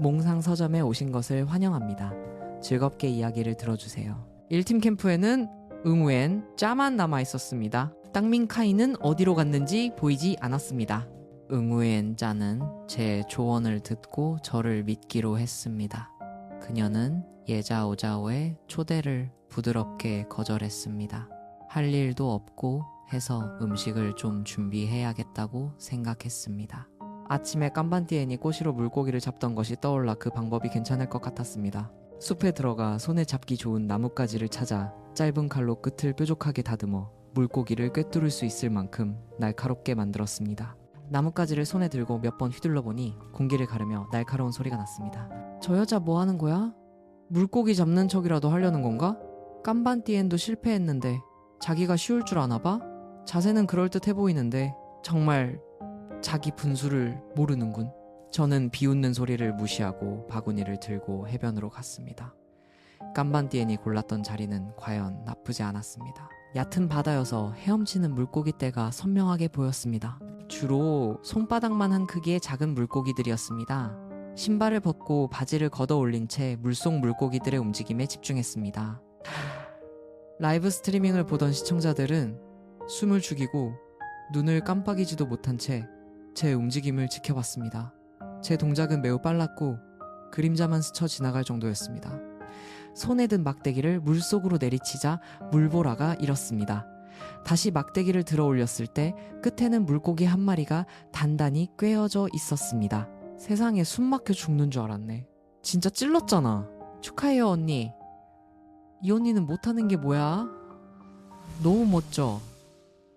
몽상 서점에 오신 것을 환영합니다. 즐겁게 이야기를 들어주세요. 1팀 캠프에는 응우엔 짜만 남아 있었습니다. 땅민카이는 어디로 갔는지 보이지 않았습니다. 응우엔 짜는 제 조언을 듣고 저를 믿기로 했습니다. 그녀는 예자오자오의 초대를 부드럽게 거절했습니다. 할 일도 없고 해서 음식을 좀 준비해야겠다고 생각했습니다. 아침에 깜반띠엔이 꼬시로 물고기를 잡던 것이 떠올라 그 방법이 괜찮을 것 같았습니다. 숲에 들어가 손에 잡기 좋은 나뭇가지를 찾아 짧은 칼로 끝을 뾰족하게 다듬어 물고기를 꿰뚫을 수 있을 만큼 날카롭게 만들었습니다. 나뭇가지를 손에 들고 몇 번 휘둘러 보니 공기를 가르며 날카로운 소리가 났습니다. 저 여자 뭐 하는 거야? 물고기 잡는 척이라도 하려는 건가? 깜반띠엔도 실패했는데 자기가 쉬울 줄 아나 봐? 자세는 그럴듯해 보이는데 정말 자기 분수를 모르는군. 저는 비웃는 소리를 무시하고 바구니를 들고 해변으로 갔습니다. 깜반띠엔이 골랐던 자리는 과연 나쁘지 않았습니다. 얕은 바다여서 헤엄치는 물고기 떼가 선명하게 보였습니다. 주로 손바닥만 한 크기의 작은 물고기들이었습니다. 신발을 벗고 바지를 걷어 올린 채 물속 물고기들의 움직임에 집중했습니다. 라이브 스트리밍을 보던 시청자들은 숨을 죽이고 눈을 깜빡이지도 못한 채 제 움직임을 지켜봤습니다. 제 동작은 매우 빨랐고 그림자만 스쳐 지나갈 정도였습니다. 손에 든 막대기를 물속으로 내리치자 물보라가 일었습니다. 다시 막대기를 들어 올렸을 때 끝에는 물고기 한 마리가 단단히 꿰어져 있었습니다. 세상에 숨 막혀 죽는 줄 알았네. 진짜 찔렀잖아. 축하해요 언니. 이 언니는 못하는 게 뭐야? 너무 멋져.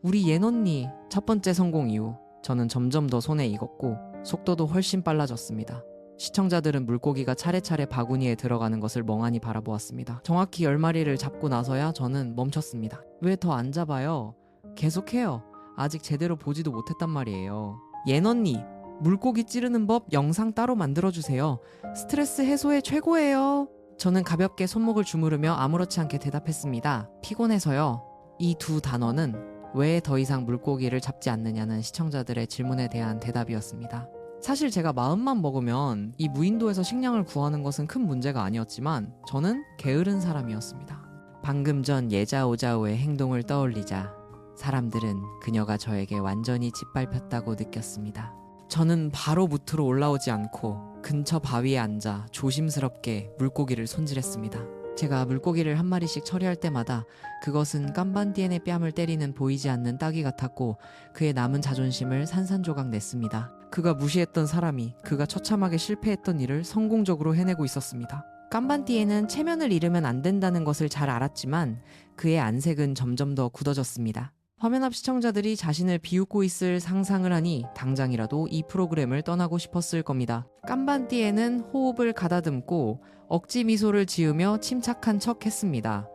우리 옌 언니 첫 번째 성공 이후 저는 점점 더 손에 익었고 속도도 훨씬 빨라졌습니다. 시청자들은 물고기가 차례차례 바구니에 들어가는 것을 멍하니 바라보았습니다. 정확히 10마리를 잡고 나서야 저는 멈췄습니다. 왜 더 안 잡아요? 계속해요. 아직 제대로 보지도 못했단 말이에요. 옌 언니, 물고기 찌르는 법 영상 따로 만들어주세요. 스트레스 해소에 최고예요. 저는 가볍게 손목을 주무르며 아무렇지 않게 대답했습니다. 피곤해서요. 이 두 단어는 왜 더 이상 물고기를 잡지 않느냐는 시청자들의 질문에 대한 대답이었습니다. 사실 제가 마음만 먹으면 이 무인도에서 식량을 구하는 것은 큰 문제가 아니었지만 저는 게으른 사람이었습니다. 방금 전 예자오자오의 행동을 떠올리자 사람들은 그녀가 저에게 완전히 짓밟혔다고 느꼈습니다. 저는 바로 무트로 올라오지 않고 근처 바위에 앉아 조심스럽게 물고기를 손질했습니다. 제가 물고기를 한 마리씩 처리할 때마다 그것은 깜반띠엔의 뺨을 때리는 보이지 않는 따귀 같았고 그의 남은 자존심을 산산조각 냈습니다. 그가 무시했던 사람이 그가 처참하게 실패했던 일을 성공적으로 해내고 있었습니다. 깜반띠엔은 체면을 잃으면 안 된다는 것을 잘 알았지만 그의 안색은 점점 더 굳어졌습니다. 화면 앞 시청자들이 자신을 비웃고 있을 상상을 하니 당장이라도 이 프로그램을 떠나고 싶었을 겁니다. 깜반띠엔은 호흡을 가다듬고 억지 미소를 지으며 침착한 척 했습니다.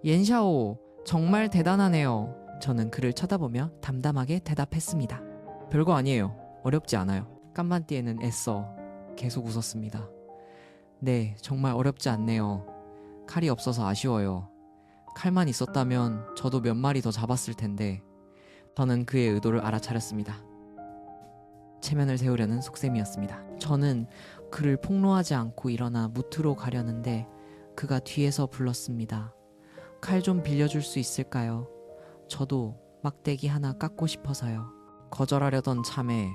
옌샤오, 정말 대단하네요. 저는 그를 쳐다보며 담담하게 대답했습니다. 별거 아니에요. 어렵지 않아요. 깜반띠엔은 애써 계속 웃었습니다. 네, 정말 어렵지 않네요. 칼이 없어서 아쉬워요. 칼만 있었다면 저도 몇 마리 더 잡았을 텐데. 저는 그의 의도를 알아차렸습니다. 체면을 세우려는 속셈이었습니다. 저는 그를 폭로하지 않고 일어나 무트로 가려는데 그가 뒤에서 불렀습니다. 칼 좀 빌려줄 수 있을까요? 저도 막대기 하나 깎고 싶어서요. 거절하려던 참에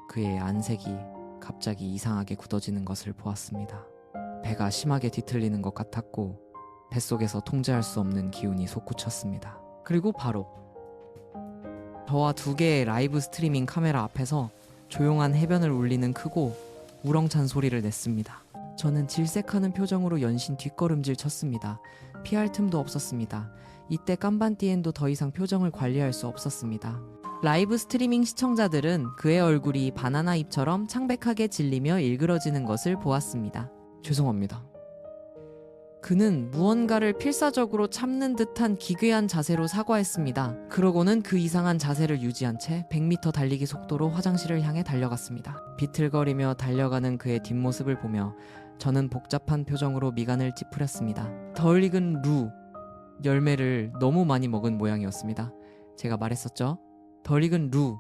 그의 안색이 갑자기 이상하게 굳어지는 것을 보았습니다. 배가 심하게 뒤틀리는 것 같았고 뱃속에서 통제할 수 없는 기운이 솟구쳤습니다. 그리고 바로 저와 2개의 라이브 스트리밍 카메라 앞에서 조용한 해변을 울리는 크고 우렁찬 소리를 냈습니다. 저는 질색하는 표정으로 연신 뒷걸음질 쳤습니다. 피할 틈도 없었습니다. 이때 깜반띠엔도 더 이상 표정을 관리할 수 없었습니다. 라이브 스트리밍 시청자들은 그의 얼굴이 바나나 잎처럼 창백하게 질리며 일그러지는 것을 보았습니다. 죄송합니다. 그는 무언가를 필사적으로 참는 듯한 기괴한 자세로 사과했습니다. 그러고는 그 이상한 자세를 유지한 채 100m 달리기 속도로 화장실을 향해 달려갔습니다. 비틀거리며 달려가는 그의 뒷모습을 보며 저는 복잡한 표정으로 미간을 찌푸렸습니다. 덜 익은 루 열매를 너무 많이 먹은 모양이었습니다. 제가 말했었죠? 덜 익은 루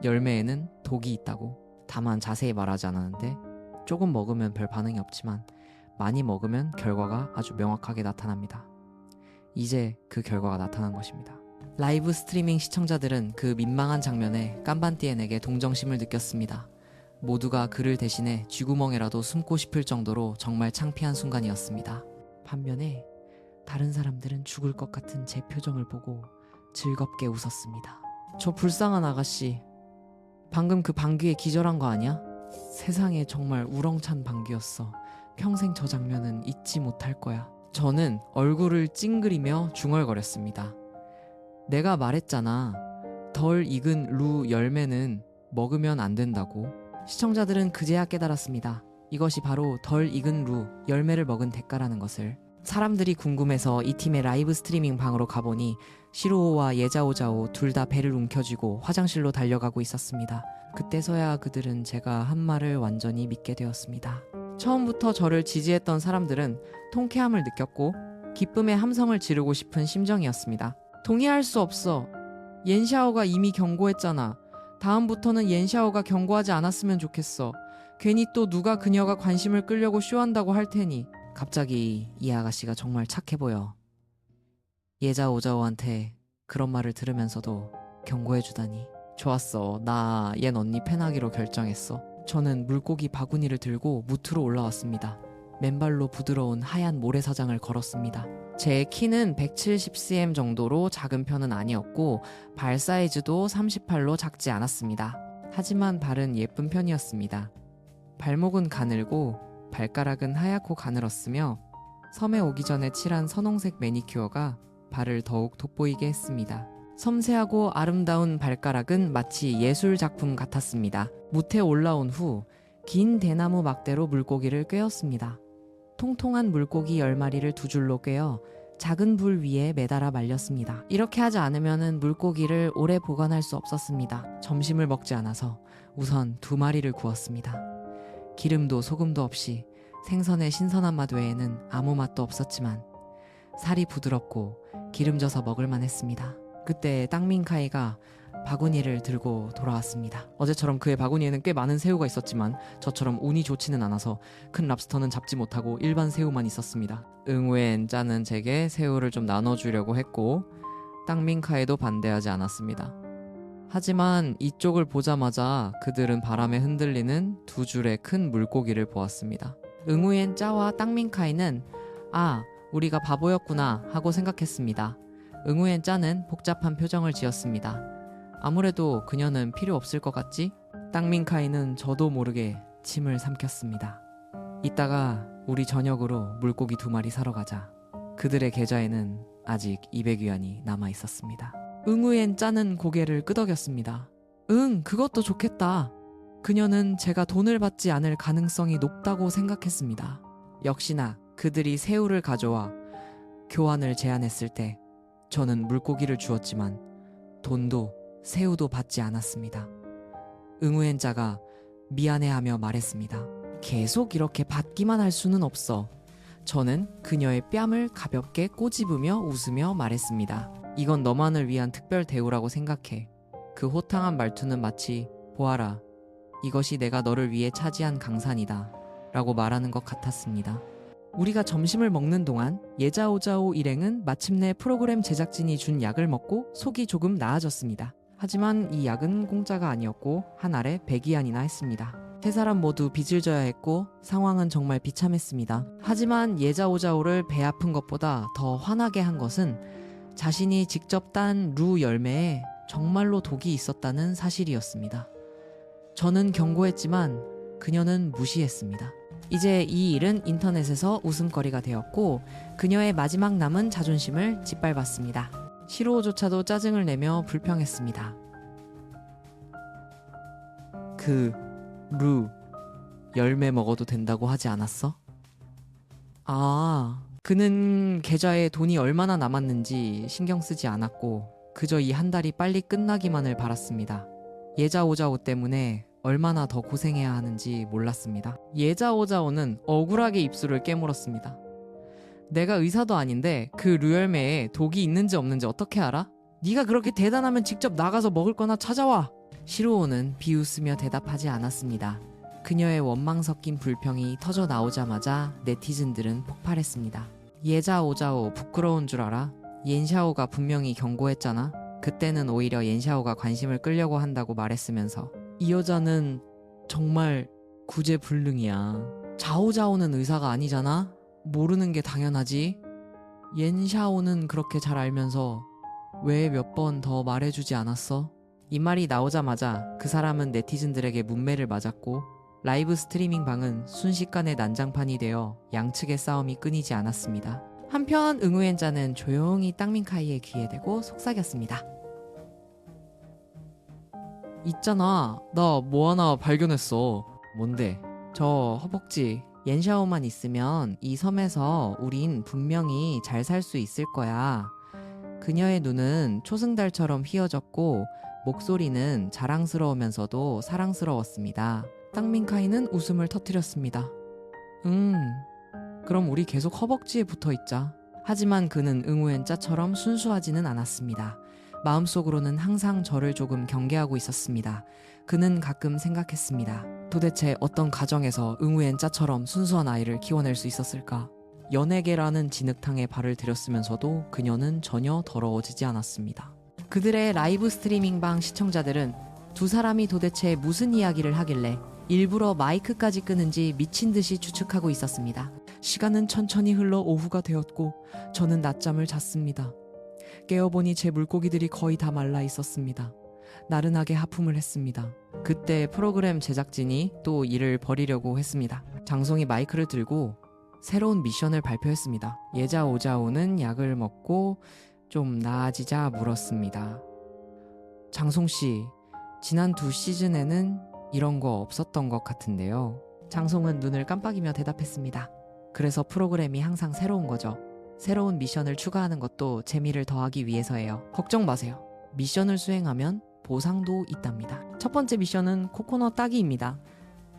열매에는 독이 있다고. 다만 자세히 말하지 않았는데 조금 먹으면 별 반응이 없지만 많이 먹으면 결과가 아주 명확하게 나타납니다. 이제 그 결과가 나타난 것입니다. 라이브 스트리밍 시청자들은 그 민망한 장면에 깜반띠엔에게 동정심을 느꼈습니다. 모두가 그를 대신해 쥐구멍에라도 숨고 싶을 정도로 정말 창피한 순간이었습니다. 반면에 다른 사람들은 죽을 것 같은 제 표정을 보고 즐겁게 웃었습니다. 저 불쌍한 아가씨, 방금 그 방귀에 기절한 거 아니야? 세상에 정말 우렁찬 방귀였어. 평생 저 장면은 잊지 못할 거야. 저는 얼굴을 찡그리며 중얼거렸습니다. 내가 말했잖아. 덜 익은 루 열매는 먹으면 안 된다고. 시청자들은 그제야 깨달았습니다. 이것이 바로 덜 익은 루 열매를 먹은 대가라는 것을. 사람들이 궁금해서 이 팀의 라이브 스트리밍 방으로 가보니 시로오와 예자오자오 둘 다 배를 움켜쥐고 화장실로 달려가고 있었습니다. 그때서야 그들은 제가 한 말을 완전히 믿게 되었습니다. 처음부터 저를 지지했던 사람들은 통쾌함을 느꼈고 기쁨의 함성을 지르고 싶은 심정이었습니다. 동의할 수 없어. 옌샤오가 이미 경고했잖아. 다음부터는 옌샤오가 경고하지 않았으면 좋겠어. 괜히 또 누가 그녀가 관심을 끌려고 쇼한다고 할 테니. 갑자기 이 아가씨가 정말 착해 보여. 예자오자오한테 그런 말을 들으면서도 경고해주다니. 좋았어. 나 얜 언니 팬하기로 결정했어. 저는 물고기 바구니를 들고 무트로 올라왔습니다. 맨발로 부드러운 하얀 모래사장을 걸었습니다. 제 키는 170cm 정도로 작은 편은 아니었고 발 사이즈도 38로 작지 않았습니다. 하지만 발은 예쁜 편이었습니다. 발목은 가늘고 발가락은 하얗고 가늘었으며 섬에 오기 전에 칠한 선홍색 매니큐어가 발을 더욱 돋보이게 했습니다. 섬세하고 아름다운 발가락은 마치 예술 작품 같았습니다. 무트에 올라온 후 긴 대나무 막대로 물고기를 꿰었습니다. 통통한 물고기 10마리를 두 줄로 꿰어 작은 불 위에 매달아 말렸습니다. 이렇게 하지 않으면 물고기를 오래 보관할 수 없었습니다. 점심을 먹지 않아서 우선 2마리를 구웠습니다. 기름도 소금도 없이 생선의 신선한 맛 외에는 아무 맛도 없었지만 살이 부드럽고 기름져서 먹을만 했습니다. 그때 땅민카이가 바구니를 들고 돌아왔습니다. 어제처럼 그의 바구니에는 꽤 많은 새우가 있었지만 저처럼 운이 좋지는 않아서 큰 랍스터는 잡지 못하고 일반 새우만 있었습니다. 응우엔 짜는 제게 새우를 좀 나눠주려고 했고 땅민카이도 반대하지 않았습니다. 하지만 이쪽을 보자마자 그들은 바람에 흔들리는 2줄의 큰 물고기를 보았습니다. 응우엔 짜와 땅민카이는 우리가 바보였구나 하고 생각했습니다. 응우엔 짜는 복잡한 표정을 지었습니다. 아무래도 그녀는 필요 없을 것 같지? 땅민카이는 저도 모르게 침을 삼켰습니다. 이따가 우리 저녁으로 물고기 2마리 사러 가자. 그들의 계좌에는 아직 200위안이 남아 있었습니다. 응우엔 짜는 고개를 끄덕였습니다. 그것도 좋겠다. 그녀는 제가 돈을 받지 않을 가능성이 높다고 생각했습니다. 역시나 그들이 새우를 가져와 교환을 제안했을 때 저는 물고기를 주었지만 돈도 새우도 받지 않았습니다. 응우엔 짜가 미안해하며 말했습니다. 계속 이렇게 받기만 할 수는 없어. 저는 그녀의 뺨을 가볍게 꼬집으며 웃으며 말했습니다. 이건 너만을 위한 특별 대우라고 생각해. 그 호탕한 말투는 마치 보아라, 이것이 내가 너를 위해 차지한 강산이다 라고 말하는 것 같았습니다. 우리가 점심을 먹는 동안 예자오자오 일행은 마침내 프로그램 제작진이 준 약을 먹고 속이 조금 나아졌습니다. 하지만 이 약은 공짜가 아니었고 한 알에 100위안이나 했습니다. 세 사람 모두 빚을 져야 했고 상황은 정말 비참했습니다. 하지만 예자오자오를 배 아픈 것보다 더 화나게 한 것은 자신이 직접 딴 루 열매에 정말로 독이 있었다는 사실이었습니다. 저는 경고했지만 그녀는 무시했습니다. 이제 이 일은 인터넷에서 웃음거리가 되었고 그녀의 마지막 남은 자존심을 짓밟았습니다. 시로오조차도 짜증을 내며 불평했습니다. 그 루 열매 먹어도 된다고 하지 않았어? 그는 계좌에 돈이 얼마나 남았는지 신경 쓰지 않았고 그저 이 한 달이 빨리 끝나기만을 바랐습니다. 예자오자오 때문에 얼마나 더 고생해야 하는지 몰랐습니다. 예자오자오는 억울하게 입술을 깨물었습니다. 내가 의사도 아닌데 그 류열매에 독이 있는지 없는지 어떻게 알아? 네가 그렇게 대단하면 직접 나가서 먹을 거나 찾아와. 시로오는 비웃으며 대답하지 않았습니다. 그녀의 원망 섞인 불평이 터져 나오자마자 네티즌들은 폭발했습니다. 예자오자오 부끄러운 줄 알아? 옌샤오가 분명히 경고했잖아. 그때는 오히려 옌샤오가 관심을 끌려고 한다고 말했으면서 이 여자는 정말 구제불능이야. 자오자오는 의사가 아니잖아? 모르는 게 당연하지. 옌샤오는 그렇게 잘 알면서 왜 몇 번 더 말해주지 않았어? 이 말이 나오자마자 그 사람은 네티즌들에게 문매를 맞았고 라이브 스트리밍 방은 순식간에 난장판이 되어 양측의 싸움이 끊이지 않았습니다. 한편 응우엔자는 조용히 땅민카이의 귀에 대고 속삭였습니다. 있잖아, 나 뭐 하나 발견했어. 뭔데? 저 허벅지. 옌샤오만 있으면 이 섬에서 우린 분명히 잘 살 수 있을 거야. 그녀의 눈은 초승달처럼 휘어졌고 목소리는 자랑스러우면서도 사랑스러웠습니다. 땅민카이는 웃음을 터뜨렸습니다. 그럼 우리 계속 허벅지에 붙어 있자. 하지만 그는 응우엔짜처럼 순수하지는 않았습니다. 마음속으로는 항상 저를 조금 경계하고 있었습니다. 그는 가끔 생각했습니다. 도대체 어떤 가정에서 응우엔짜처럼 순수한 아이를 키워낼 수 있었을까? 연예계라는 진흙탕에 발을 들였으면서도 그녀는 전혀 더러워지지 않았습니다. 그들의 라이브 스트리밍방 시청자들은 두 사람이 도대체 무슨 이야기를 하길래 일부러 마이크까지 끄는지 미친 듯이 추측하고 있었습니다. 시간은 천천히 흘러 오후가 되었고 저는 낮잠을 잤습니다. 깨어보니 제 물고기들이 거의 다 말라 있었습니다. 나른하게 하품을 했습니다. 그때 프로그램 제작진이 또 일을 벌이려고 했습니다. 장송이 마이크를 들고 새로운 미션을 발표했습니다. 예자오자오는 약을 먹고 좀 나아지자 물었습니다. 장송씨, 지난 2시즌에는 이런 거 없었던 것 같은데요. 장송은 눈을 깜빡이며 대답했습니다. 그래서 프로그램이 항상 새로운 거죠. 새로운 미션을 추가하는 것도 재미를 더하기 위해서예요. 걱정 마세요. 미션을 수행하면 보상도 있답니다. 첫 번째 미션은 코코넛 따기입니다.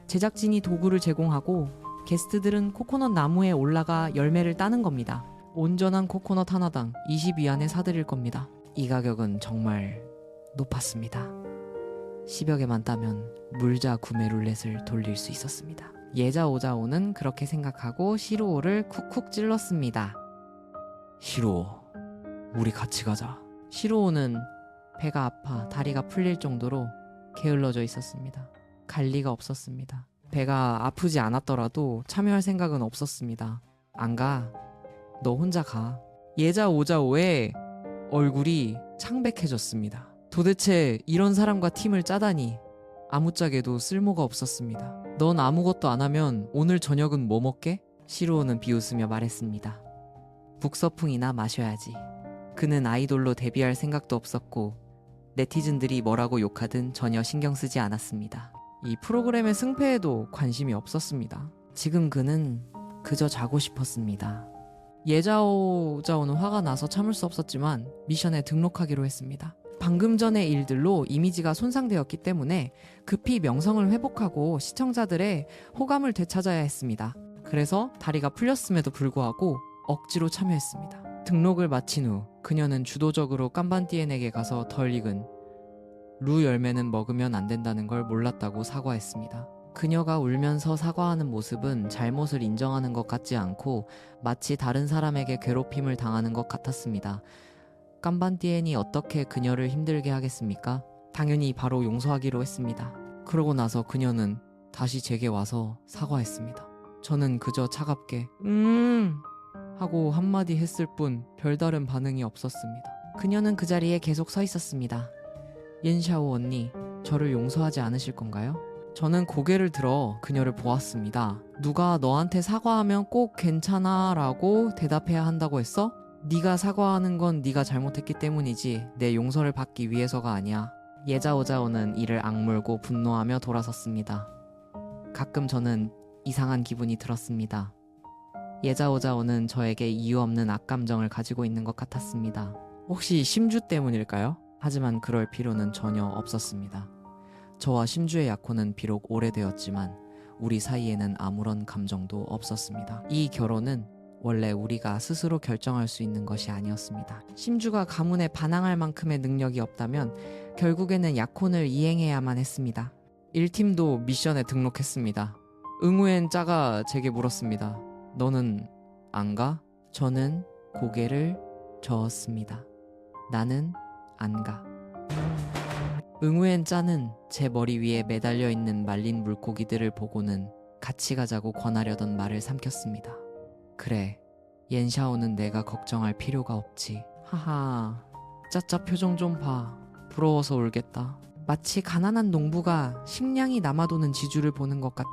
제작진이 도구를 제공하고 게스트들은 코코넛 나무에 올라가 열매를 따는 겁니다. 온전한 코코넛 하나당 20위안에 사드릴 겁니다. 이 가격은 정말 높았습니다. 10여 개만 따면 물자 구매 룰렛을 돌릴 수 있었습니다. 예자오자오는 그렇게 생각하고 시루오를 쿡쿡 찔렀습니다. 시루오, 우리 같이 가자. 시루오는 배가 아파 다리가 풀릴 정도로 게을러져 있었습니다. 갈 리가 없었습니다. 배가 아프지 않았더라도 참여할 생각은 없었습니다. 안 가. 너 혼자 가. 예자오자오의 얼굴이 창백해졌습니다. 도대체 이런 사람과 팀을 짜다니 아무짝에도 쓸모가 없었습니다. 넌 아무것도 안 하면 오늘 저녁은 뭐 먹게? 시루오는 비웃으며 말했습니다. 북서풍이나 마셔야지. 그는 아이돌로 데뷔할 생각도 없었고 네티즌들이 뭐라고 욕하든 전혀 신경 쓰지 않았습니다. 이 프로그램의 승패에도 관심이 없었습니다. 지금 그는 그저 자고 싶었습니다. 예자오자오는 화가 나서 참을 수 없었지만 미션에 등록하기로 했습니다. 방금 전의 일들로 이미지가 손상되었기 때문에 급히 명성을 회복하고 시청자들의 호감을 되찾아야 했습니다. 그래서 다리가 풀렸음에도 불구하고 억지로 참여했습니다. 등록을 마친 후 그녀는 주도적으로 깜반띠엔에게 가서 덜 익은 루 열매는 먹으면 안 된다는 걸 몰랐다고 사과했습니다. 그녀가 울면서 사과하는 모습은 잘못을 인정하는 것 같지 않고 마치 다른 사람에게 괴롭힘을 당하는 것 같았습니다. 깜반띠엔이 어떻게 그녀를 힘들게 하겠습니까? 당연히 바로 용서하기로 했습니다. 그러고 나서 그녀는 다시 제게 와서 사과했습니다. 저는 그저 차갑게 하고 한마디 했을 뿐 별다른 반응이 없었습니다. 그녀는 그 자리에 계속 서 있었습니다. 옌샤오 언니, 저를 용서하지 않으실 건가요? 저는 고개를 들어 그녀를 보았습니다. 누가 너한테 사과하면 꼭 괜찮아 라고 대답해야 한다고 했어? 네가 사과하는 건 네가 잘못했기 때문이지 내 용서를 받기 위해서가 아니야. 예자오자오는 이를 악물고 분노하며 돌아섰습니다. 가끔 저는 이상한 기분이 들었습니다. 예자오자오는 저에게 이유 없는 악감정을 가지고 있는 것 같았습니다. 혹시 심주 때문일까요? 하지만 그럴 필요는 전혀 없었습니다. 저와 심주의 약혼은 비록 오래되었지만 우리 사이에는 아무런 감정도 없었습니다. 이 결혼은 원래 우리가 스스로 결정할 수 있는 것이 아니었습니다. 심주가 가문에 반항할 만큼의 능력이 없다면 결국에는 약혼을 이행해야만 했습니다. 1팀도 미션에 등록했습니다. 응우엔 짜가 제게 물었습니다. 너는 안 가? 저는 고개를 저었습니다. 나는 안 가. 응우엔 짜는 제 머리 위에 매달려 있는 말린 물고기들을 보고는 같이 가자고 권하려던 말을 삼켰습니다. 그래, 옌샤오는 내가 걱정할 필요가 없지. 하하, 짜짜 표정 좀 봐. 부러워서 울겠다. 마치 가난한 농부가 식량이 남아도는 지주를 보는 것 같아.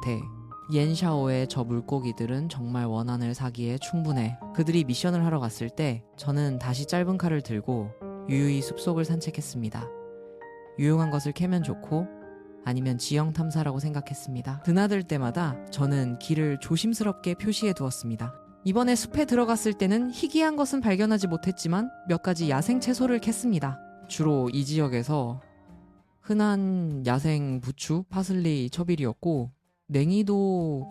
옌샤오의 저 물고기들은 정말 원한을 사기에 충분해. 그들이 미션을 하러 갔을 때 저는 다시 짧은 칼을 들고 유유히 숲속을 산책했습니다. 유용한 것을 캐면 좋고 아니면 지형 탐사라고 생각했습니다. 드나들 때마다 저는 길을 조심스럽게 표시해 두었습니다. 이번에 숲에 들어갔을 때는 희귀한 것은 발견하지 못했지만 몇 가지 야생 채소를 캤습니다. 주로 이 지역에서 흔한 야생 부추, 파슬리, 처빌이었고 냉이도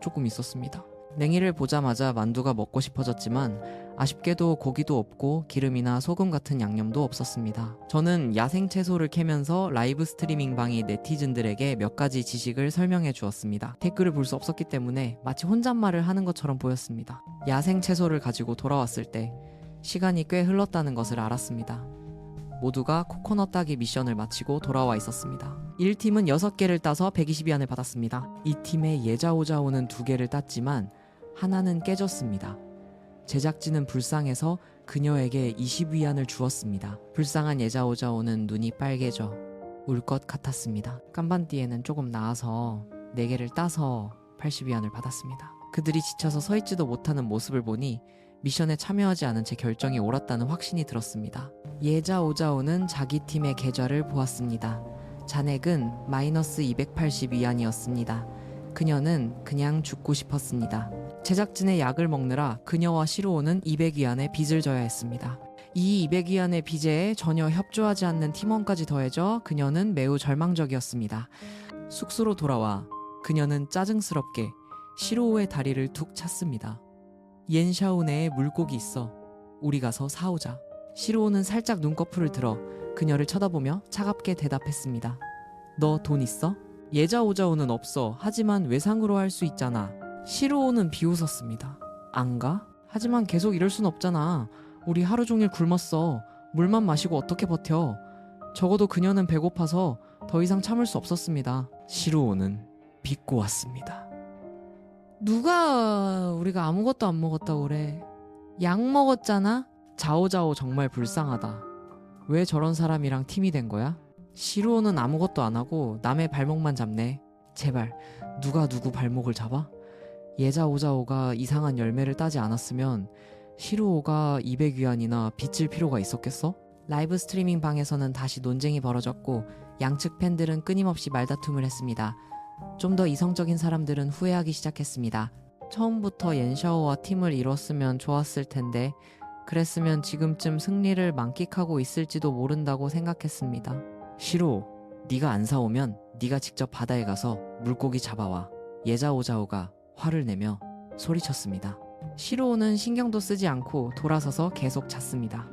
조금 있었습니다. 냉이를 보자마자 만두가 먹고 싶어졌지만 아쉽게도 고기도 없고 기름이나 소금 같은 양념도 없었습니다. 저는 야생 채소를 캐면서 라이브 스트리밍 방이 네티즌들에게 몇 가지 지식을 설명해 주었습니다. 댓글을 볼 수 없었기 때문에 마치 혼잣말을 하는 것처럼 보였습니다. 야생 채소를 가지고 돌아왔을 때 시간이 꽤 흘렀다는 것을 알았습니다. 모두가 코코넛 따기 미션을 마치고 돌아와 있었습니다. 1팀은 6개를 따서 120위안을 받았습니다. 2팀의 예자오자오는 2개를 땄지만 하나는 깨졌습니다. 제작진은 불쌍해서 그녀에게 20위안을 주었습니다. 불쌍한 예자오자오는 눈이 빨개져 울 것 같았습니다. 깜반띠에는 조금 나아서 4개를 따서 80위안을 받았습니다. 그들이 지쳐서 서 있지도 못하는 모습을 보니 미션에 참여하지 않은 제 결정이 옳았다는 확신이 들었습니다. 예자오자오는 자기 팀의 계좌를 보았습니다. 잔액은 마이너스 280위안이었습니다. 그녀는 그냥 죽고 싶었습니다. 제작진의 약을 먹느라 그녀와 시로오는 200위안의 빚을 져야 했습니다. 이 200위안의 빚에 전혀 협조하지 않는 팀원까지 더해져 그녀는 매우 절망적이었습니다. 숙소로 돌아와 그녀는 짜증스럽게 시로오의 다리를 툭 찼습니다. 옌샤오 내에 물고기 있어. 우리 가서 사오자. 시로오는 살짝 눈꺼풀을 들어 그녀를 쳐다보며 차갑게 대답했습니다. 너 돈 있어? 예자오자오는 없어. 하지만 외상으로 할 수 있잖아. 시로오는 비웃었습니다. 안 가? 하지만 계속 이럴 순 없잖아. 우리 하루 종일 굶었어. 물만 마시고 어떻게 버텨? 적어도 그녀는 배고파서 더 이상 참을 수 없었습니다. 시로오는 빚고 왔습니다. 누가 우리가 아무것도 안 먹었다고 그래. 약 먹었잖아? 자오자오 정말 불쌍하다. 왜 저런 사람이랑 팀이 된 거야? 시루오는 아무것도 안 하고 남의 발목만 잡네. 제발 누가 누구 발목을 잡아? 예자오자오가 이상한 열매를 따지 않았으면 시루오가 200위안이나 빚질 필요가 있었겠어? 라이브 스트리밍 방에서는 다시 논쟁이 벌어졌고 양측 팬들은 끊임없이 말다툼을 했습니다. 좀 더 이성적인 사람들은 후회하기 시작했습니다. 처음부터 옌샤오와 팀을 이뤘으면 좋았을 텐데 그랬으면 지금쯤 승리를 만끽하고 있을지도 모른다고 생각했습니다. 시로, 네가 안 사오면 네가 직접 바다에 가서 물고기 잡아와. 예자오자오가 화를 내며 소리쳤습니다. 시로는 신경도 쓰지 않고 돌아서서 계속 잤습니다.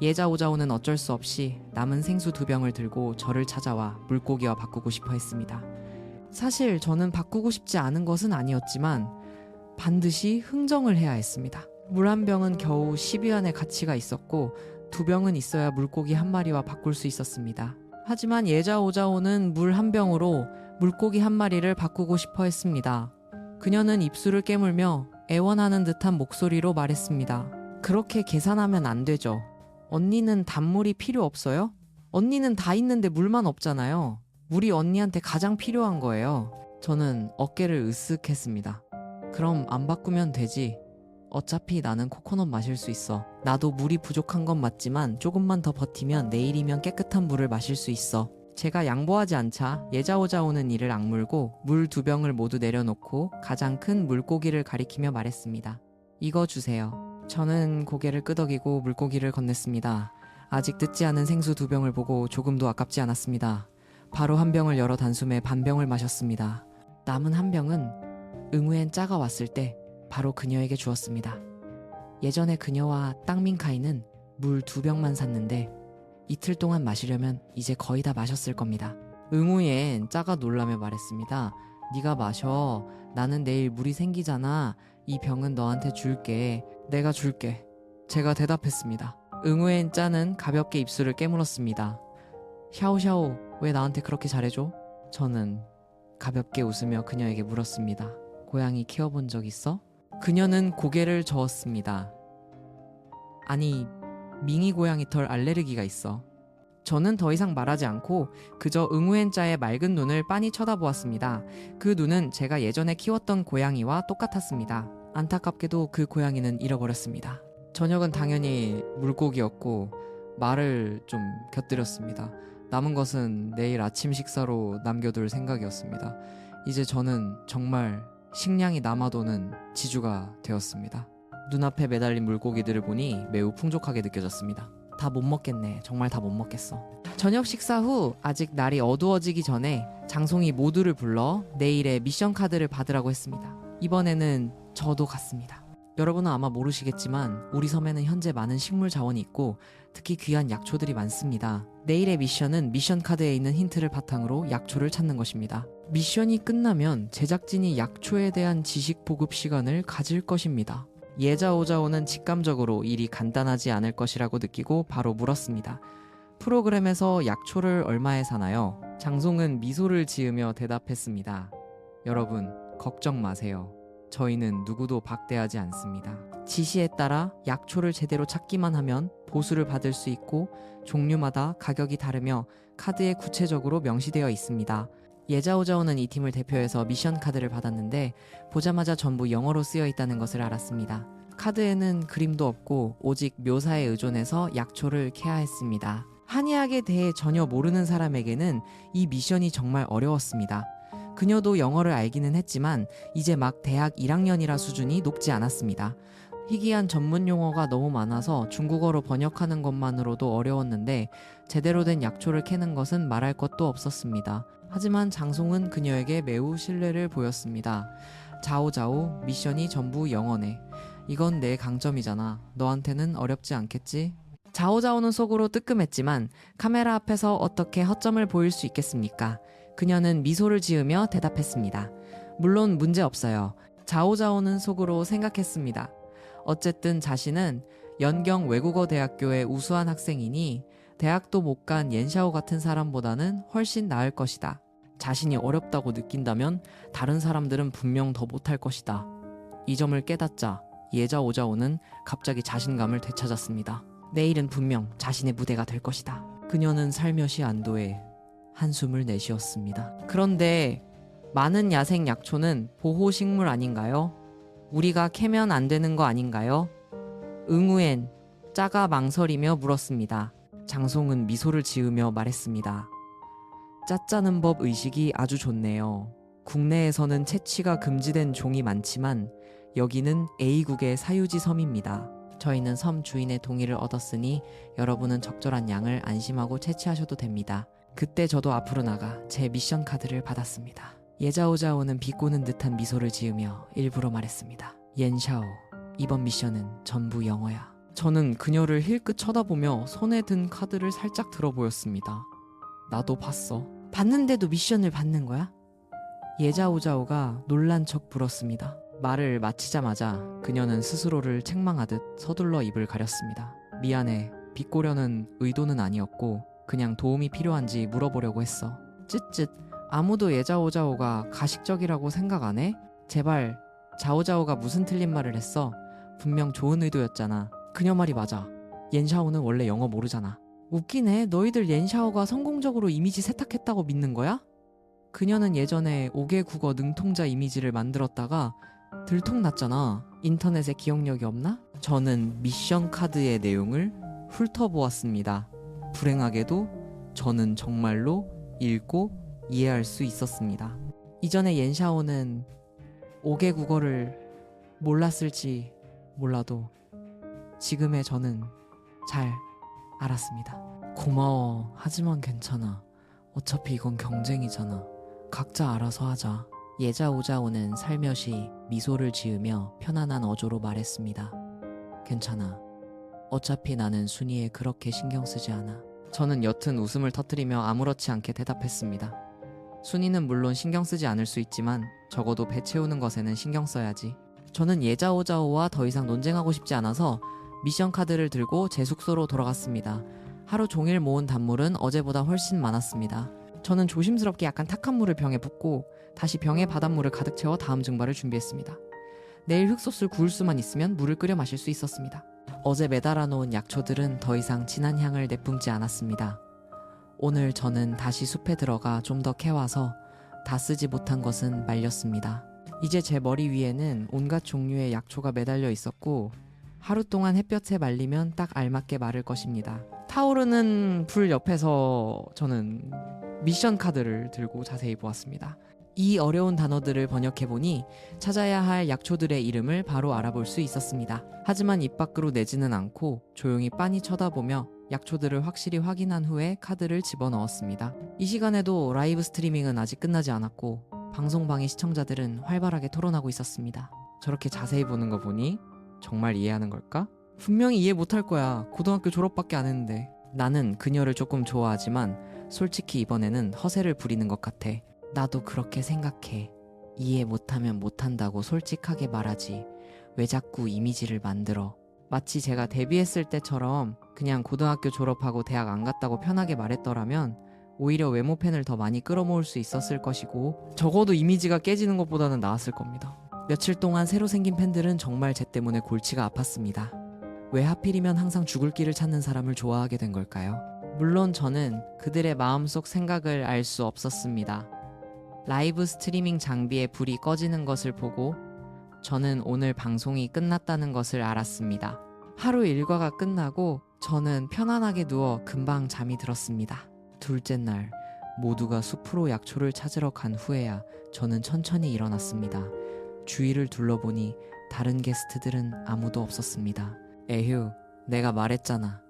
예자오자오는 어쩔 수 없이 남은 생수 2병을 들고 저를 찾아와 물고기와 바꾸고 싶어 했습니다. 사실 저는 바꾸고 싶지 않은 것은 아니었지만 반드시 흥정을 해야 했습니다. 물 한 병은 겨우 10위안의 가치가 있었고 2병은 있어야 물고기 한 마리와 바꿀 수 있었습니다. 하지만 예자오자오는 물 한 병으로 물고기 한 마리를 바꾸고 싶어 했습니다. 그녀는 입술을 깨물며 애원하는 듯한 목소리로 말했습니다. 그렇게 계산하면 안 되죠. 언니는 단물이 필요 없어요? 언니는 다 있는데 물만 없잖아요. 물이 언니한테 가장 필요한 거예요. 저는 어깨를 으쓱했습니다. 그럼 안 바꾸면 되지. 어차피 나는 코코넛 마실 수 있어. 나도 물이 부족한 건 맞지만 조금만 더 버티면 내일이면 깨끗한 물을 마실 수 있어. 제가 양보하지 않자 예자오자오는 이를 악물고 물 2병을 모두 내려놓고 가장 큰 물고기를 가리키며 말했습니다. 이거 주세요. 저는 고개를 끄덕이고 물고기를 건넸습니다. 아직 뜯지 않은 생수 2병을 보고 조금도 아깝지 않았습니다. 바로 한 병을 열어 단숨에 반 병을 마셨습니다. 남은 한 병은 응우엔 짜가 왔을 때 바로 그녀에게 주었습니다. 예전에 그녀와 땅민카이는 물 2병만 샀는데 이틀 동안 마시려면 이제 거의 다 마셨을 겁니다. 응우엔 짜가 놀라며 말했습니다. 네가 마셔. 나는 내일 물이 생기잖아. 이 병은 너한테 줄게. 내가 줄게. 제가 대답했습니다. 응우엔 짜는 가볍게 입술을 깨물었습니다. 샤오샤오, 왜 나한테 그렇게 잘해줘? 저는 가볍게 웃으며 그녀에게 물었습니다. 고양이 키워본 적 있어? 그녀는 고개를 저었습니다. 아니, 밍이 고양이 털 알레르기가 있어. 저는 더 이상 말하지 않고 그저 응우엔짜의 맑은 눈을 빤히 쳐다보았습니다. 그 눈은 제가 예전에 키웠던 고양이와 똑같았습니다. 안타깝게도 그 고양이는 잃어버렸습니다. 저녁은 당연히 물고기였고 말을 좀 곁들였습니다. 남은 것은 내일 아침 식사로 남겨둘 생각이었습니다. 이제 저는 정말 식량이 남아도는 지주가 되었습니다. 눈앞에 매달린 물고기들을 보니 매우 풍족하게 느껴졌습니다. 다 못 먹겠네. 정말 다 못 먹겠어. 저녁 식사 후 아직 날이 어두워지기 전에 장송이 모두를 불러 내일의 미션 카드를 받으라고 했습니다. 이번에는 저도 갔습니다. 여러분은 아마 모르시겠지만 우리 섬에는 현재 많은 식물 자원이 있고 특히 귀한 약초들이 많습니다. 내일의 미션은 미션 카드에 있는 힌트를 바탕으로 약초를 찾는 것입니다. 미션이 끝나면 제작진이 약초에 대한 지식 보급 시간을 가질 것입니다. 예자오자오는 직감적으로 일이 간단하지 않을 것이라고 느끼고 바로 물었습니다. 프로그램에서 약초를 얼마에 사나요? 장송은 미소를 지으며 대답했습니다. 여러분, 걱정 마세요. 저희는 누구도 박대하지 않습니다. 지시에 따라 약초를 제대로 찾기만 하면 보수를 받을 수 있고 종류마다 가격이 다르며 카드에 구체적으로 명시되어 있습니다. 예자오자오는 이 팀을 대표해서 미션 카드를 받았는데 보자마자 전부 영어로 쓰여 있다는 것을 알았습니다. 카드에는 그림도 없고 오직 묘사에 의존해서 약초를 캐야 했습니다. 한의학에 대해 전혀 모르는 사람에게는 이 미션이 정말 어려웠습니다. 그녀도 영어를 알기는 했지만 이제 막 대학 1학년이라 수준이 높지 않았습니다. 희귀한 전문 용어가 너무 많아서 중국어로 번역하는 것만으로도 어려웠는데 제대로 된 약초를 캐는 것은 말할 것도 없었습니다. 하지만 장송은 그녀에게 매우 신뢰를 보였습니다. 자오자오, 미션이 전부 영어네. 이건 내 강점이잖아. 너한테는 어렵지 않겠지? 자오자오는 속으로 뜨끔했지만 카메라 앞에서 어떻게 허점을 보일 수 있겠습니까? 그녀는 미소를 지으며 대답했습니다. 물론 문제 없어요. 자오자오는 속으로 생각했습니다. 어쨌든 자신은 연경 외국어대학교의 우수한 학생이니 대학도 못 간 옌샤오 같은 사람보다는 훨씬 나을 것이다. 자신이 어렵다고 느낀다면 다른 사람들은 분명 더 못할 것이다. 이 점을 깨닫자 예자오자오는 갑자기 자신감을 되찾았습니다. 내일은 분명 자신의 무대가 될 것이다. 그녀는 살며시 안도해 한숨을 내쉬었습니다. 그런데 많은 야생 약초는 보호식물 아닌가요? 우리가 캐면 안 되는 거 아닌가요? 응우엔 짜가 망설이며 물었습니다. 장송은 미소를 지으며 말했습니다. 짜짜는 법 의식이 아주 좋네요. 국내에서는 채취가 금지된 종이 많지만 여기는 A국의 사유지 섬입니다. 저희는 섬 주인의 동의를 얻었으니 여러분은 적절한 양을 안심하고 채취하셔도 됩니다. 그때 저도 앞으로 나가 제 미션 카드를 받았습니다. 예자오자오는 비꼬는 듯한 미소를 지으며 일부러 말했습니다. 옌샤오, 이번 미션은 전부 영어야. 저는 그녀를 힐끗 쳐다보며 손에 든 카드를 살짝 들어 보였습니다. 나도 봤어. 봤는데도 미션을 받는 거야? 예자오자오가 놀란 척 물었습니다. 말을 마치자마자 그녀는 스스로를 책망하듯 서둘러 입을 가렸습니다. 미안해. 비꼬려는 의도는 아니었고 그냥 도움이 필요한지 물어보려고 했어. 쯧쯧. 아무도 예자오자오가 가식적이라고 생각 안 해? 제발. 자오자오가 무슨 틀린 말을 했어? 분명 좋은 의도였잖아. 그녀 말이 맞아. 옌샤오는 원래 영어 모르잖아. 웃기네. 너희들 옌샤오가 성공적으로 이미지 세탁했다고 믿는 거야? 그녀는 예전에 5개 국어 능통자 이미지를 만들었다가 들통났잖아. 인터넷에 기억력이 없나? 저는 미션 카드의 내용을 훑어보았습니다. 불행하게도 저는 정말로 읽고 이해할 수 있었습니다. 이전에 옌샤오는 5개 국어를 몰랐을지 몰라도 지금의 저는 잘 알았습니다. 고마워. 하지만 괜찮아. 어차피 이건 경쟁이잖아. 각자 알아서 하자. 예자오자오는 살며시 미소를 지으며 편안한 어조로 말했습니다. 괜찮아. 어차피 나는 순위에 그렇게 신경 쓰지 않아. 저는 옅은 웃음을 터뜨리며 아무렇지 않게 대답했습니다. 순이는 물론 신경 쓰지 않을 수 있지만 적어도 배 채우는 것에는 신경 써야지. 저는 예자오자오와 더 이상 논쟁하고 싶지 않아서 미션 카드를 들고 제 숙소로 돌아갔습니다. 하루 종일 모은 단물은 어제보다 훨씬 많았습니다. 저는 조심스럽게 약간 탁한 물을 병에 붓고 다시 병에 바닷물을 가득 채워 다음 증발을 준비했습니다. 내일 흑소스를 구울 수만 있으면 물을 끓여 마실 수 있었습니다. 어제 매달아 놓은 약초들은 더 이상 진한 향을 내뿜지 않았습니다. 오늘 저는 다시 숲에 들어가 좀 더 캐와서 다 쓰지 못한 것은 말렸습니다. 이제 제 머리 위에는 온갖 종류의 약초가 매달려 있었고 하루 동안 햇볕에 말리면 딱 알맞게 마를 것입니다. 타오르는 불 옆에서 저는 미션 카드를 들고 자세히 보았습니다. 이 어려운 단어들을 번역해보니 찾아야 할 약초들의 이름을 바로 알아볼 수 있었습니다. 하지만 입 밖으로 내지는 않고 조용히 빤히 쳐다보며 약초들을 확실히 확인한 후에 카드를 집어넣었습니다. 이 시간에도 라이브 스트리밍은 아직 끝나지 않았고 방송방의 시청자들은 활발하게 토론하고 있었습니다. 저렇게 자세히 보는 거 보니 정말 이해하는 걸까? 분명히 이해 못할 거야. 고등학교 졸업밖에 안 했는데. 나는 그녀를 조금 좋아하지만 솔직히 이번에는 허세를 부리는 것 같아. 나도 그렇게 생각해. 이해 못하면 못한다고 솔직하게 말하지. 왜 자꾸 이미지를 만들어. 마치 제가 데뷔했을 때처럼 그냥 고등학교 졸업하고 대학 안 갔다고 편하게 말했더라면 오히려 외모 팬을 더 많이 끌어모을 수 있었을 것이고 적어도 이미지가 깨지는 것보다는 나았을 겁니다. 며칠 동안 새로 생긴 팬들은 정말 제 때문에 골치가 아팠습니다. 왜 하필이면 항상 죽을 길을 찾는 사람을 좋아하게 된 걸까요? 물론 저는 그들의 마음속 생각을 알 수 없었습니다. 라이브 스트리밍 장비에 불이 꺼지는 것을 보고 저는 오늘 방송이 끝났다는 것을 알았습니다. 하루 일과가 끝나고 저는 편안하게 누워 금방 잠이 들었습니다. 둘째 날 모두가 숲으로 약초를 찾으러 간 후에야 저는 천천히 일어났습니다. 주위를 둘러보니 다른 게스트들은 아무도 없었습니다. 에휴, 내가 말했잖아.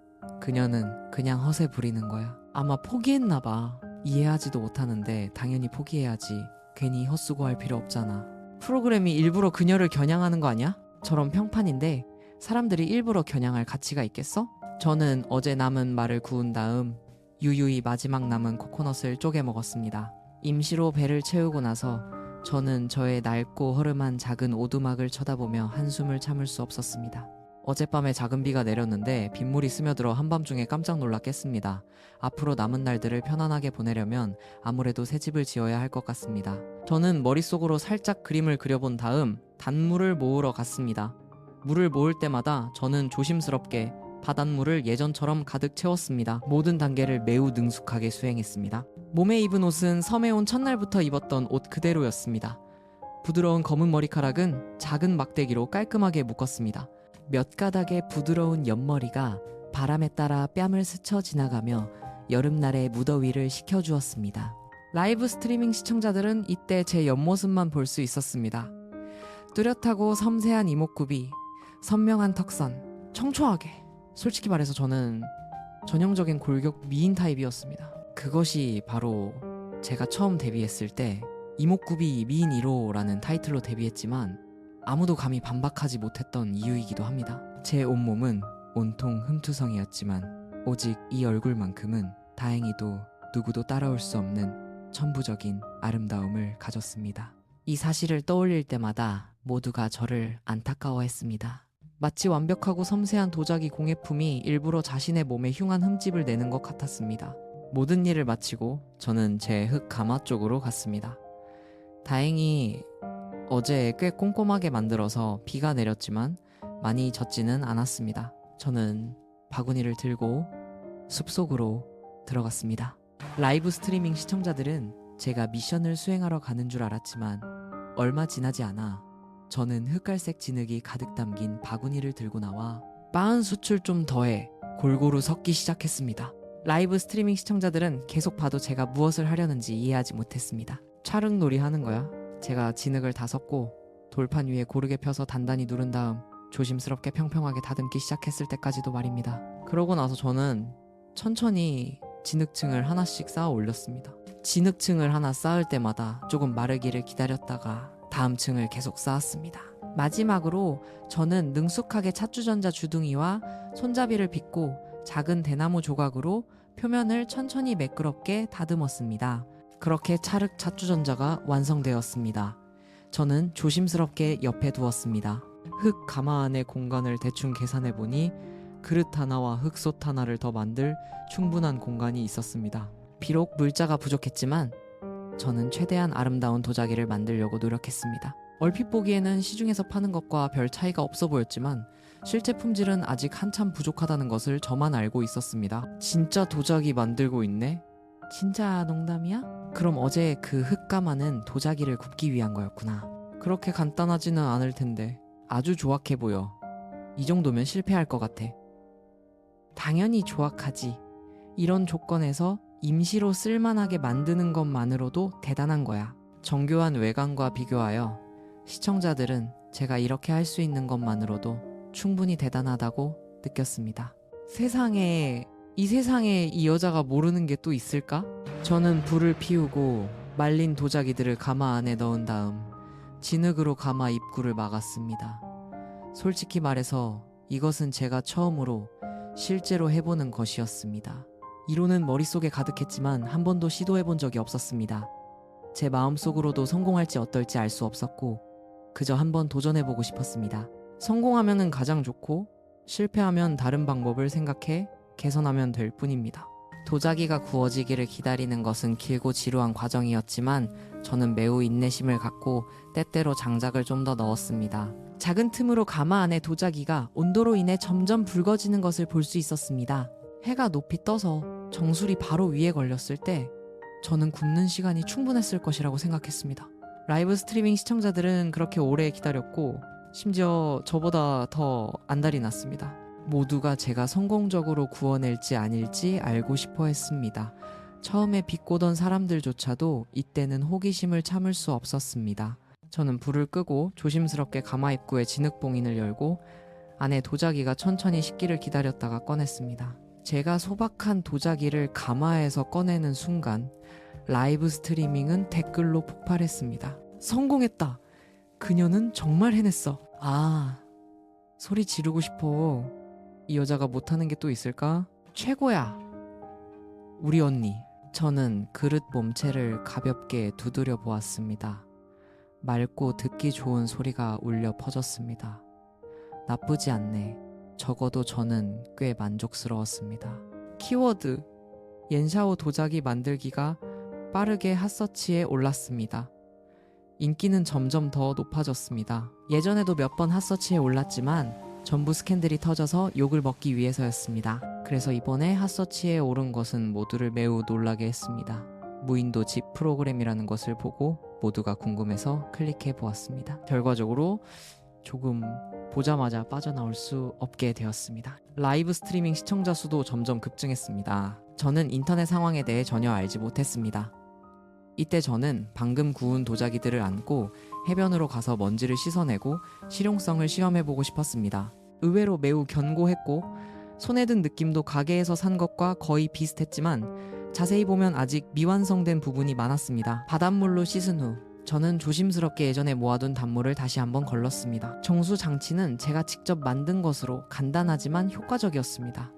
그녀는 그냥 허세 부리는 거야. 아마 포기했나 봐. 이해하지도 못하는데 당연히 포기해야지. 괜히 헛수고할 필요 없잖아. 프로그램이 일부러 그녀를 겨냥하는 거 아니야? 저런 평판인데 사람들이 일부러 겨냥할 가치가 있겠어? 저는 어제 남은 말을 구운 다음 유유히 마지막 남은 코코넛을 쪼개 먹었습니다. 임시로 배를 채우고 나서 저는 저의 낡고 허름한 작은 오두막을 쳐다보며 한숨을 참을 수 없었습니다. 어젯밤에 작은 비가 내렸는데 빗물이 스며들어 한밤중에 깜짝 놀라 깼습니다. 앞으로 남은 날들을 편안하게 보내려면 아무래도 새 집을 지어야 할 것 같습니다. 저는 머릿속으로 살짝 그림을 그려본 다음 단물을 모으러 갔습니다. 물을 모을 때마다 저는 조심스럽게 바닷물을 예전처럼 가득 채웠습니다. 모든 단계를 매우 능숙하게 수행했습니다. 몸에 입은 옷은 섬에 온 첫날부터 입었던 옷 그대로였습니다. 부드러운 검은 머리카락은 작은 막대기로 깔끔하게 묶었습니다. 몇 가닥의 부드러운 옆머리가 바람에 따라 뺨을 스쳐 지나가며 여름날의 무더위를 식혀주었습니다. 라이브 스트리밍 시청자들은 이때 제 옆모습만 볼 수 있었습니다. 뚜렷하고 섬세한 이목구비, 선명한 턱선, 청초하게. 솔직히 말해서 저는 전형적인 골격 미인 타입이었습니다. 그것이 바로 제가 처음 데뷔했을 때 이목구비 미인 1호라는 타이틀로 데뷔했지만 아무도 감히 반박하지 못했던 이유이기도 합니다. 제 온몸은 온통 흠투성이었지만 오직 이 얼굴만큼은 다행히도 누구도 따라올 수 없는 천부적인 아름다움을 가졌습니다. 이 사실을 떠올릴 때마다 모두가 저를 안타까워했습니다. 마치 완벽하고 섬세한 도자기 공예품이 일부러 자신의 몸에 흉한 흠집을 내는 것 같았습니다. 모든 일을 마치고 저는 제 흙 가마 쪽으로 갔습니다. 다행히 어제 꽤 꼼꼼하게 만들어서 비가 내렸지만 많이 젖지는 않았습니다. 저는 바구니를 들고 숲속으로 들어갔습니다. 라이브 스트리밍 시청자들은 제가 미션을 수행하러 가는 줄 알았지만 얼마 지나지 않아 저는 흑갈색 진흙이 가득 담긴 바구니를 들고 나와 빻은 숯을 좀 더해 골고루 섞기 시작했습니다. 라이브 스트리밍 시청자들은 계속 봐도 제가 무엇을 하려는지 이해하지 못했습니다. 촬영놀이 하는 거야? 제가 진흙을 다 섞고 돌판 위에 고르게 펴서 단단히 누른 다음 조심스럽게 평평하게 다듬기 시작했을 때까지도 말입니다. 그러고 나서 저는 천천히 진흙층을 하나씩 쌓아 올렸습니다. 진흙층을 하나 쌓을 때마다 조금 마르기를 기다렸다가 다음 층을 계속 쌓았습니다. 마지막으로 저는 능숙하게 찻주전자 주둥이와 손잡이를 빗고 작은 대나무 조각으로 표면을 천천히 매끄럽게 다듬었습니다. 그렇게 찰흙 찻주전자가 완성되었습니다. 저는 조심스럽게 옆에 두었습니다. 흙 가마 안의 공간을 대충 계산해보니 그릇 하나와 흙솥 하나를 더 만들 충분한 공간이 있었습니다. 비록 물자가 부족했지만 저는 최대한 아름다운 도자기를 만들려고 노력했습니다. 얼핏 보기에는 시중에서 파는 것과 별 차이가 없어 보였지만 실제 품질은 아직 한참 부족하다는 것을 저만 알고 있었습니다. 진짜 도자기 만들고 있네? 진짜 농담이야? 그럼 어제 그 흙가마는 도자기를 굽기 위한 거였구나. 그렇게 간단하지는 않을 텐데 아주 조악해 보여. 이 정도면 실패할 것 같아. 당연히 조악하지. 이런 조건에서 임시로 쓸만하게 만드는 것만으로도 대단한 거야. 정교한 외관과 비교하여 시청자들은 제가 이렇게 할 수 있는 것만으로도 충분히 대단하다고 느꼈습니다. 이 세상에 이 여자가 모르는 게 또 있을까? 저는 불을 피우고 말린 도자기들을 가마 안에 넣은 다음 진흙으로 가마 입구를 막았습니다. 솔직히 말해서 이것은 제가 처음으로 실제로 해보는 것이었습니다. 이론은 머릿속에 가득했지만 한 번도 시도해본 적이 없었습니다. 제 마음속으로도 성공할지 어떨지 알 수 없었고 그저 한번 도전해보고 싶었습니다. 성공하면은 가장 좋고 실패하면 다른 방법을 생각해 개선하면 될 뿐입니다. 도자기가 구워지기를 기다리는 것은 길고 지루한 과정이었지만 저는 매우 인내심을 갖고 때때로 장작을 좀 더 넣었습니다. 작은 틈으로 가마 안의 도자기가 온도로 인해 점점 붉어지는 것을 볼 수 있었습니다. 해가 높이 떠서 정수리 바로 위에 걸렸을 때 저는 굽는 시간이 충분했을 것이라고 생각했습니다. 라이브 스트리밍 시청자들은 그렇게 오래 기다렸고 심지어 저보다 더 안달이 났습니다. 모두가 제가 성공적으로 구워낼지 아닐지 알고 싶어 했습니다. 처음에 비꼬던 사람들조차도 이때는 호기심을 참을 수 없었습니다. 저는 불을 끄고 조심스럽게 가마 입구의 진흙봉인을 열고 안에 도자기가 천천히 식기를 기다렸다가 꺼냈습니다. 제가 소박한 도자기를 가마에서 꺼내는 순간 라이브 스트리밍은 댓글로 폭발했습니다. 성공했다. 그녀는 정말 해냈어. 소리 지르고 싶어. 이 여자가 못하는 게 또 있을까? 최고야. 우리 언니. 저는 그릇 몸체를 가볍게 두드려 보았습니다. 맑고 듣기 좋은 소리가 울려 퍼졌습니다. 나쁘지 않네. 적어도 저는 꽤 만족스러웠습니다. 키워드. 옌샤오 도자기 만들기가 빠르게 핫서치에 올랐습니다. 인기는 점점 더 높아졌습니다. 예전에도 몇 번 핫서치에 올랐지만 전부 스캔들이 터져서 욕을 먹기 위해서였습니다. 그래서 이번에 핫서치에 오른 것은 모두를 매우 놀라게 했습니다. 무인도 집 프로그램이라는 것을 보고 모두가 궁금해서 클릭해 보았습니다. 결과적으로 조금 보자마자 빠져나올 수 없게 되었습니다. 라이브 스트리밍 시청자 수도 점점 급증했습니다. 저는 인터넷 상황에 대해 전혀 알지 못했습니다. 이때 저는 방금 구운 도자기들을 안고 해변으로 가서 먼지를 씻어내고 실용성을 시험해보고 싶었습니다. 의외로 매우 견고했고 손에 든 느낌도 가게에서 산 것과 거의 비슷했지만 자세히 보면 아직 미완성된 부분이 많았습니다. 바닷물로 씻은 후 저는 조심스럽게 예전에 모아둔 단물을 다시 한번 걸렀습니다. 정수 장치는 제가 직접 만든 것으로 간단하지만 효과적이었습니다.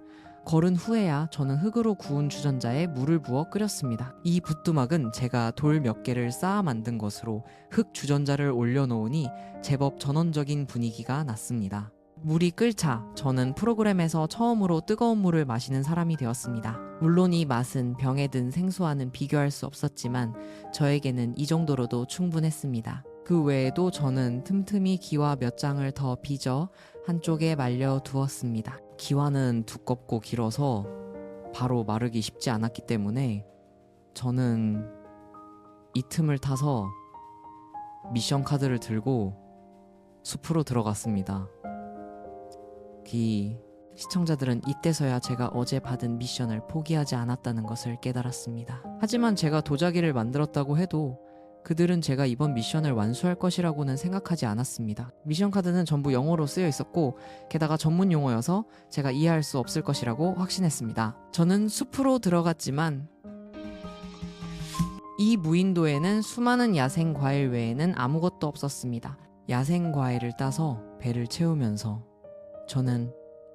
걸은 후에야 저는 흙으로 구운 주전자에 물을 부어 끓였습니다. 이 붓두막은 제가 돌 몇 개를 쌓아 만든 것으로 흙 주전자를 올려놓으니 제법 전원적인 분위기가 났습니다. 물이 끓자 저는 프로그램에서 처음으로 뜨거운 물을 마시는 사람이 되었습니다. 물론 이 맛은 병에 든 생수와는 비교할 수 없었지만 저에게는 이 정도로도 충분했습니다. 그 외에도 저는 틈틈이 기와 몇 장을 더 빚어 한쪽에 말려 두었습니다. 기와는 두껍고 길어서 바로 마르기 쉽지 않았기 때문에 저는 이 틈을 타서 미션 카드를 들고 숲으로 들어갔습니다. 시청자들은 이때서야 제가 어제 받은 미션을 포기하지 않았다는 것을 깨달았습니다. 하지만 제가 도자기를 만들었다고 해도 그들은 제가 이번 미션을 완수할 것이라고는 생각하지 않았습니다. 미션 카드는 전부 영어로 쓰여 있었고 게다가 전문 용어여서 제가 이해할 수 없을 것이라고 확신했습니다. 저는 숲으로 들어갔지만 이 무인도에는 수많은 야생 과일 외에는 아무것도 없었습니다. 야생 과일을 따서 배를 채우면서 저는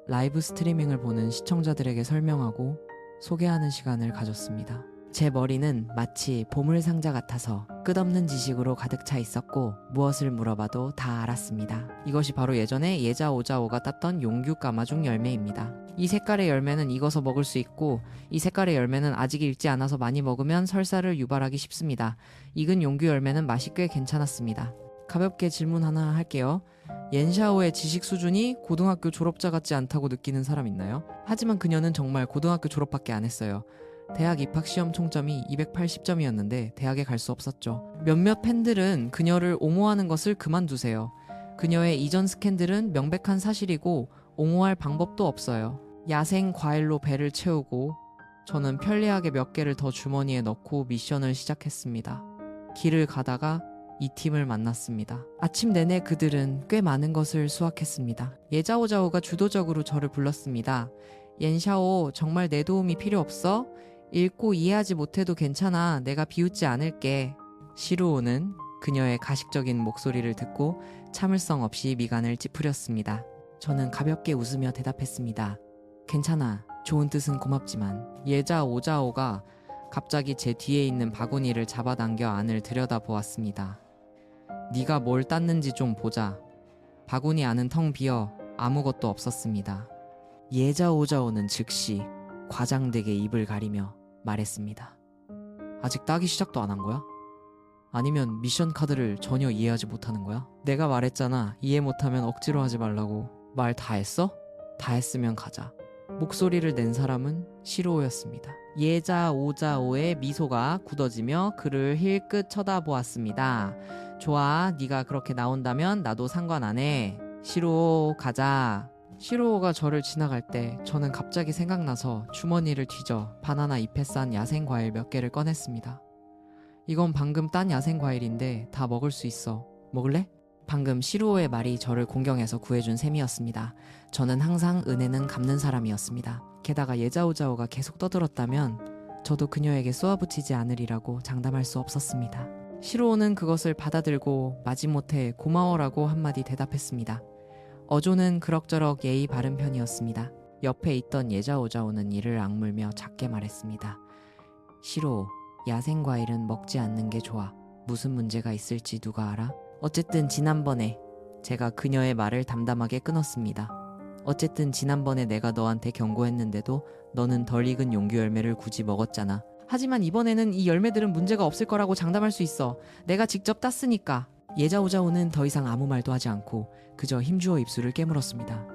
라이브 스트리밍을 보는 시청자들에게 설명하고 소개하는 시간을 가졌습니다. 제 머리는 마치 보물상자 같아서 끝없는 지식으로 가득 차 있었고 무엇을 물어봐도 다 알았습니다. 이것이 바로 예전에 예자오자오가 땄던 용규 까마중 열매입니다. 이 색깔의 열매는 익어서 먹을 수 있고 이 색깔의 열매는 아직 익지 않아서 많이 먹으면 설사를 유발하기 쉽습니다. 익은 용규 열매는 맛이 꽤 괜찮았습니다. 가볍게 질문 하나 할게요. 옌샤오의 지식 수준이 고등학교 졸업자 같지 않다고 느끼는 사람 있나요? 하지만 그녀는 정말 고등학교 졸업밖에 안 했어요. 대학 입학 시험 총점이 280점이었는데 대학에 갈 수 없었죠. 몇몇 팬들은 그녀를 옹호하는 것을 그만두세요. 그녀의 이전 스캔들은 명백한 사실이고 옹호할 방법도 없어요. 야생 과일로 배를 채우고 저는 편리하게 몇 개를 더 주머니에 넣고 미션을 시작했습니다. 길을 가다가 이 팀을 만났습니다. 아침 내내 그들은 꽤 많은 것을 수확했습니다. 예자오자오가 주도적으로 저를 불렀습니다. 옌샤오, 정말 내 도움이 필요 없어? 읽고 이해하지 못해도 괜찮아. 내가 비웃지 않을게. 시루오는 그녀의 가식적인 목소리를 듣고 참을성 없이 미간을 찌푸렸습니다. 저는 가볍게 웃으며 대답했습니다. 괜찮아. 좋은 뜻은 고맙지만. 예자오자오가 갑자기 제 뒤에 있는 바구니를 잡아당겨 안을 들여다보았습니다. 네가 뭘 땄는지 좀 보자. 바구니 안은 텅 비어 아무것도 없었습니다. 예자오자오는 즉시 과장되게 입을 가리며 말했습니다. 아직 따기 시작도 안 한 거야? 아니면 미션 카드를 전혀 이해하지 못하는 거야? 내가 말했잖아. 이해 못하면 억지로 하지 말라고. 말 다 했어? 다 했으면 가자. 목소리를 낸 사람은 시로우였습니다. 예자오자오의 미소가 굳어지며 그를 힐끗 쳐다보았습니다. 좋아, 네가 그렇게 나온다면 나도 상관 안 해. 시로우 가자. 시로우가 저를 지나갈 때 저는 갑자기 생각나서 주머니를 뒤져 바나나 잎에 싼 야생과일 몇 개를 꺼냈습니다. 이건 방금 딴 야생과일인데 다 먹을 수 있어. 먹을래? 방금 시로우의 말이 저를 공경해서 구해준 셈이었습니다. 저는 항상 은혜는 갚는 사람이었습니다. 게다가 예자오자오가 계속 떠들었다면 저도 그녀에게 쏘아붙이지 않으리라고 장담할 수 없었습니다. 시로우는 그것을 받아들고 마지못해 고마워라고 한마디 대답했습니다. 어조는 그럭저럭 예의 바른 편이었습니다. 옆에 있던 예자오자오는 이를 악물며 작게 말했습니다. 시로우, 야생과일은 먹지 않는 게 좋아. 무슨 문제가 있을지 누가 알아? 어쨌든 지난번에 제가 그녀의 말을 담담하게 끊었습니다. 어쨌든 지난번에 내가 너한테 경고했는데도 너는 덜 익은 용규 열매를 굳이 먹었잖아. 하지만 이번에는 이 열매들은 문제가 없을 거라고 장담할 수 있어. 내가 직접 땄으니까. 예자오자오는 더 이상 아무 말도 하지 않고 그저 힘주어 입술을 깨물었습니다.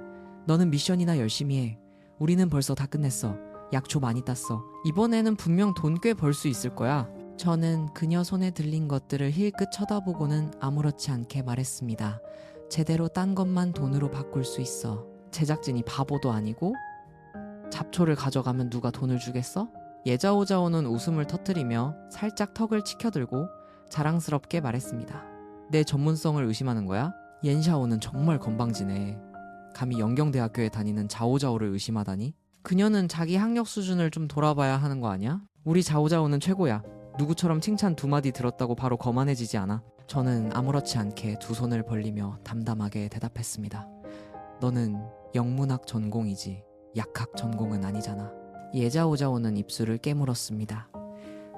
너는 미션이나 열심히 해. 우리는 벌써 다 끝냈어. 약초 많이 땄어. 이번에는 분명 돈 꽤 벌 수 있을 거야. 저는 그녀 손에 들린 것들을 힐끗 쳐다보고는 아무렇지 않게 말했습니다. 제대로 딴 것만 돈으로 바꿀 수 있어. 제작진이 바보도 아니고 잡초를 가져가면 누가 돈을 주겠어? 예자오자오는 웃음을 터뜨리며 살짝 턱을 치켜들고 자랑스럽게 말했습니다. 내 전문성을 의심하는 거야? 옌샤오는 정말 건방지네. 감히 영경대학교에 다니는 자오자오를 의심하다니? 그녀는 자기 학력 수준을 좀 돌아봐야 하는 거 아니야? 우리 자오자오는 최고야. 누구처럼 칭찬 두 마디 들었다고 바로 거만해지지 않아. 저는 아무렇지 않게 두 손을 벌리며 담담하게 대답했습니다. 너는 영문학 전공이지 약학 전공은 아니잖아. 예자오자오는 입술을 깨물었습니다.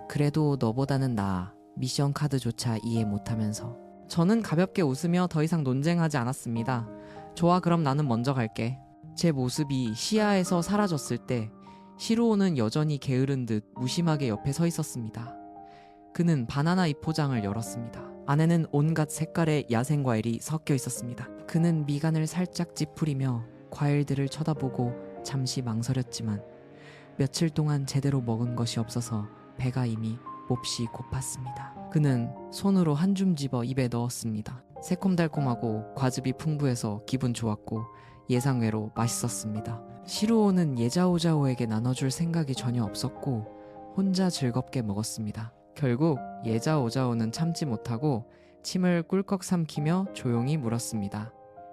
그래도 너보다는 나아. 미션 카드조차 이해 못하면서. 저는 가볍게 웃으며 더 이상 논쟁하지 않았습니다. 좋아, 그럼 나는 먼저 갈게. 제 모습이 시야에서 사라졌을 때 시로우는 여전히 게으른 듯 무심하게 옆에 서 있었습니다. 그는 바나나 잎 포장을 열었습니다. 안에는 온갖 색깔의 야생과일이 섞여 있었습니다. 그는 미간을 살짝 찌푸리며 과일들을 쳐다보고 잠시 망설였지만 며칠 동안 제대로 먹은 것이 없어서 배가 이미 몹시 고팠습니다. 그는 손으로 한 줌 집어 입에 넣었습니다. 새콤달콤하고 과즙이 풍부해서 기분 좋았고 예상외로 맛있었습니다. 시루오는 예자오자오에게 나눠줄 생각이 전혀 없었고 혼자 즐겁게 먹었습니다. 결국 예자오자오는 참지 못하고 침을 꿀꺽 삼키며 조용히 물었습니다.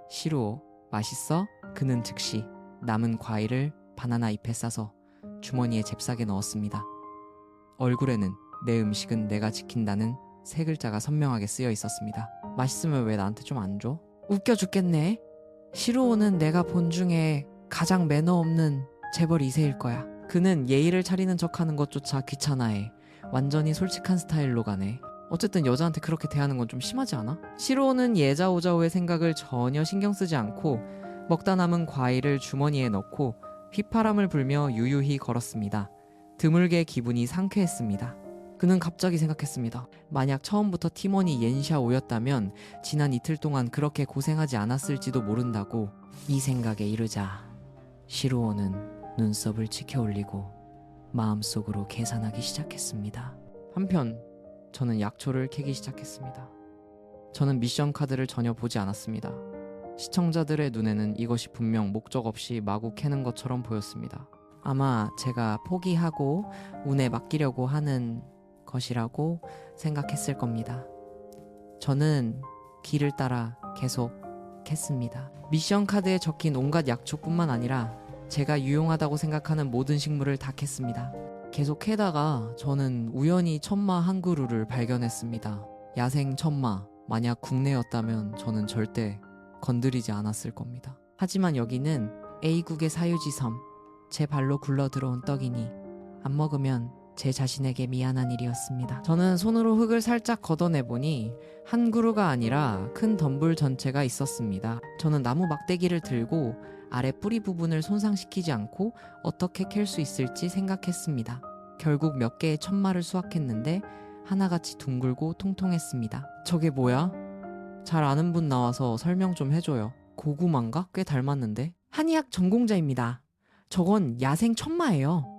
시루오, 맛있어? 그는 즉시 남은 과일을 바나나 잎에 싸서 주머니에 잽싸게 넣었습니다. 얼굴에는 내 음식은 내가 지킨다는 세 글자가 선명하게 쓰여 있었습니다. 맛있으면 왜 나한테 좀 안 줘? 웃겨 죽겠네. 시루오는 내가 본 중에 가장 매너 없는 재벌 2세일 거야. 그는 예의를 차리는 척하는 것조차 귀찮아해. 완전히 솔직한 스타일로 가네. 어쨌든 여자한테 그렇게 대하는 건 좀 심하지 않아? 시로우는 예자오자오의 생각을 전혀 신경 쓰지 않고 먹다 남은 과일을 주머니에 넣고 휘파람을 불며 유유히 걸었습니다. 드물게 기분이 상쾌했습니다. 그는 갑자기 생각했습니다. 만약 처음부터 팀원이 옌샤오였다면 지난 이틀 동안 그렇게 고생하지 않았을지도 모른다고. 이 생각에 이르자 시로우는 눈썹을 치켜 올리고 마음속으로 계산하기 시작했습니다. 한편 저는 약초를 캐기 시작했습니다. 저는 미션 카드를 전혀 보지 않았습니다. 시청자들의 눈에는 이것이 분명 목적 없이 마구 캐는 것처럼 보였습니다. 아마 제가 포기하고 운에 맡기려고 하는 것이라고 생각했을 겁니다. 저는 길을 따라 계속 캤습니다. 미션 카드에 적힌 온갖 약초뿐만 아니라 제가 유용하다고 생각하는 모든 식물을 다 캤습니다. 계속 캐다가 저는 우연히 천마 한 그루를 발견했습니다. 야생 천마. 만약 국내였다면 저는 절대 건드리지 않았을 겁니다. 하지만 여기는 A국의 사유지섬. 제 발로 굴러 들어온 떡이니 안 먹으면 제 자신에게 미안한 일이었습니다. 저는 손으로 흙을 살짝 걷어내보니 한 그루가 아니라 큰 덤불 전체가 있었습니다. 저는 나무 막대기를 들고 아래 뿌리 부분을 손상시키지 않고 어떻게 캘 수 있을지 생각했습니다. 결국 몇 개의 천마를 수확했는데 하나같이 둥글고 통통했습니다. 저게 뭐야? 잘 아는 분 나와서 설명 좀 해줘요. 고구마인가? 꽤 닮았는데? 한의학 전공자입니다. 저건 야생 천마예요.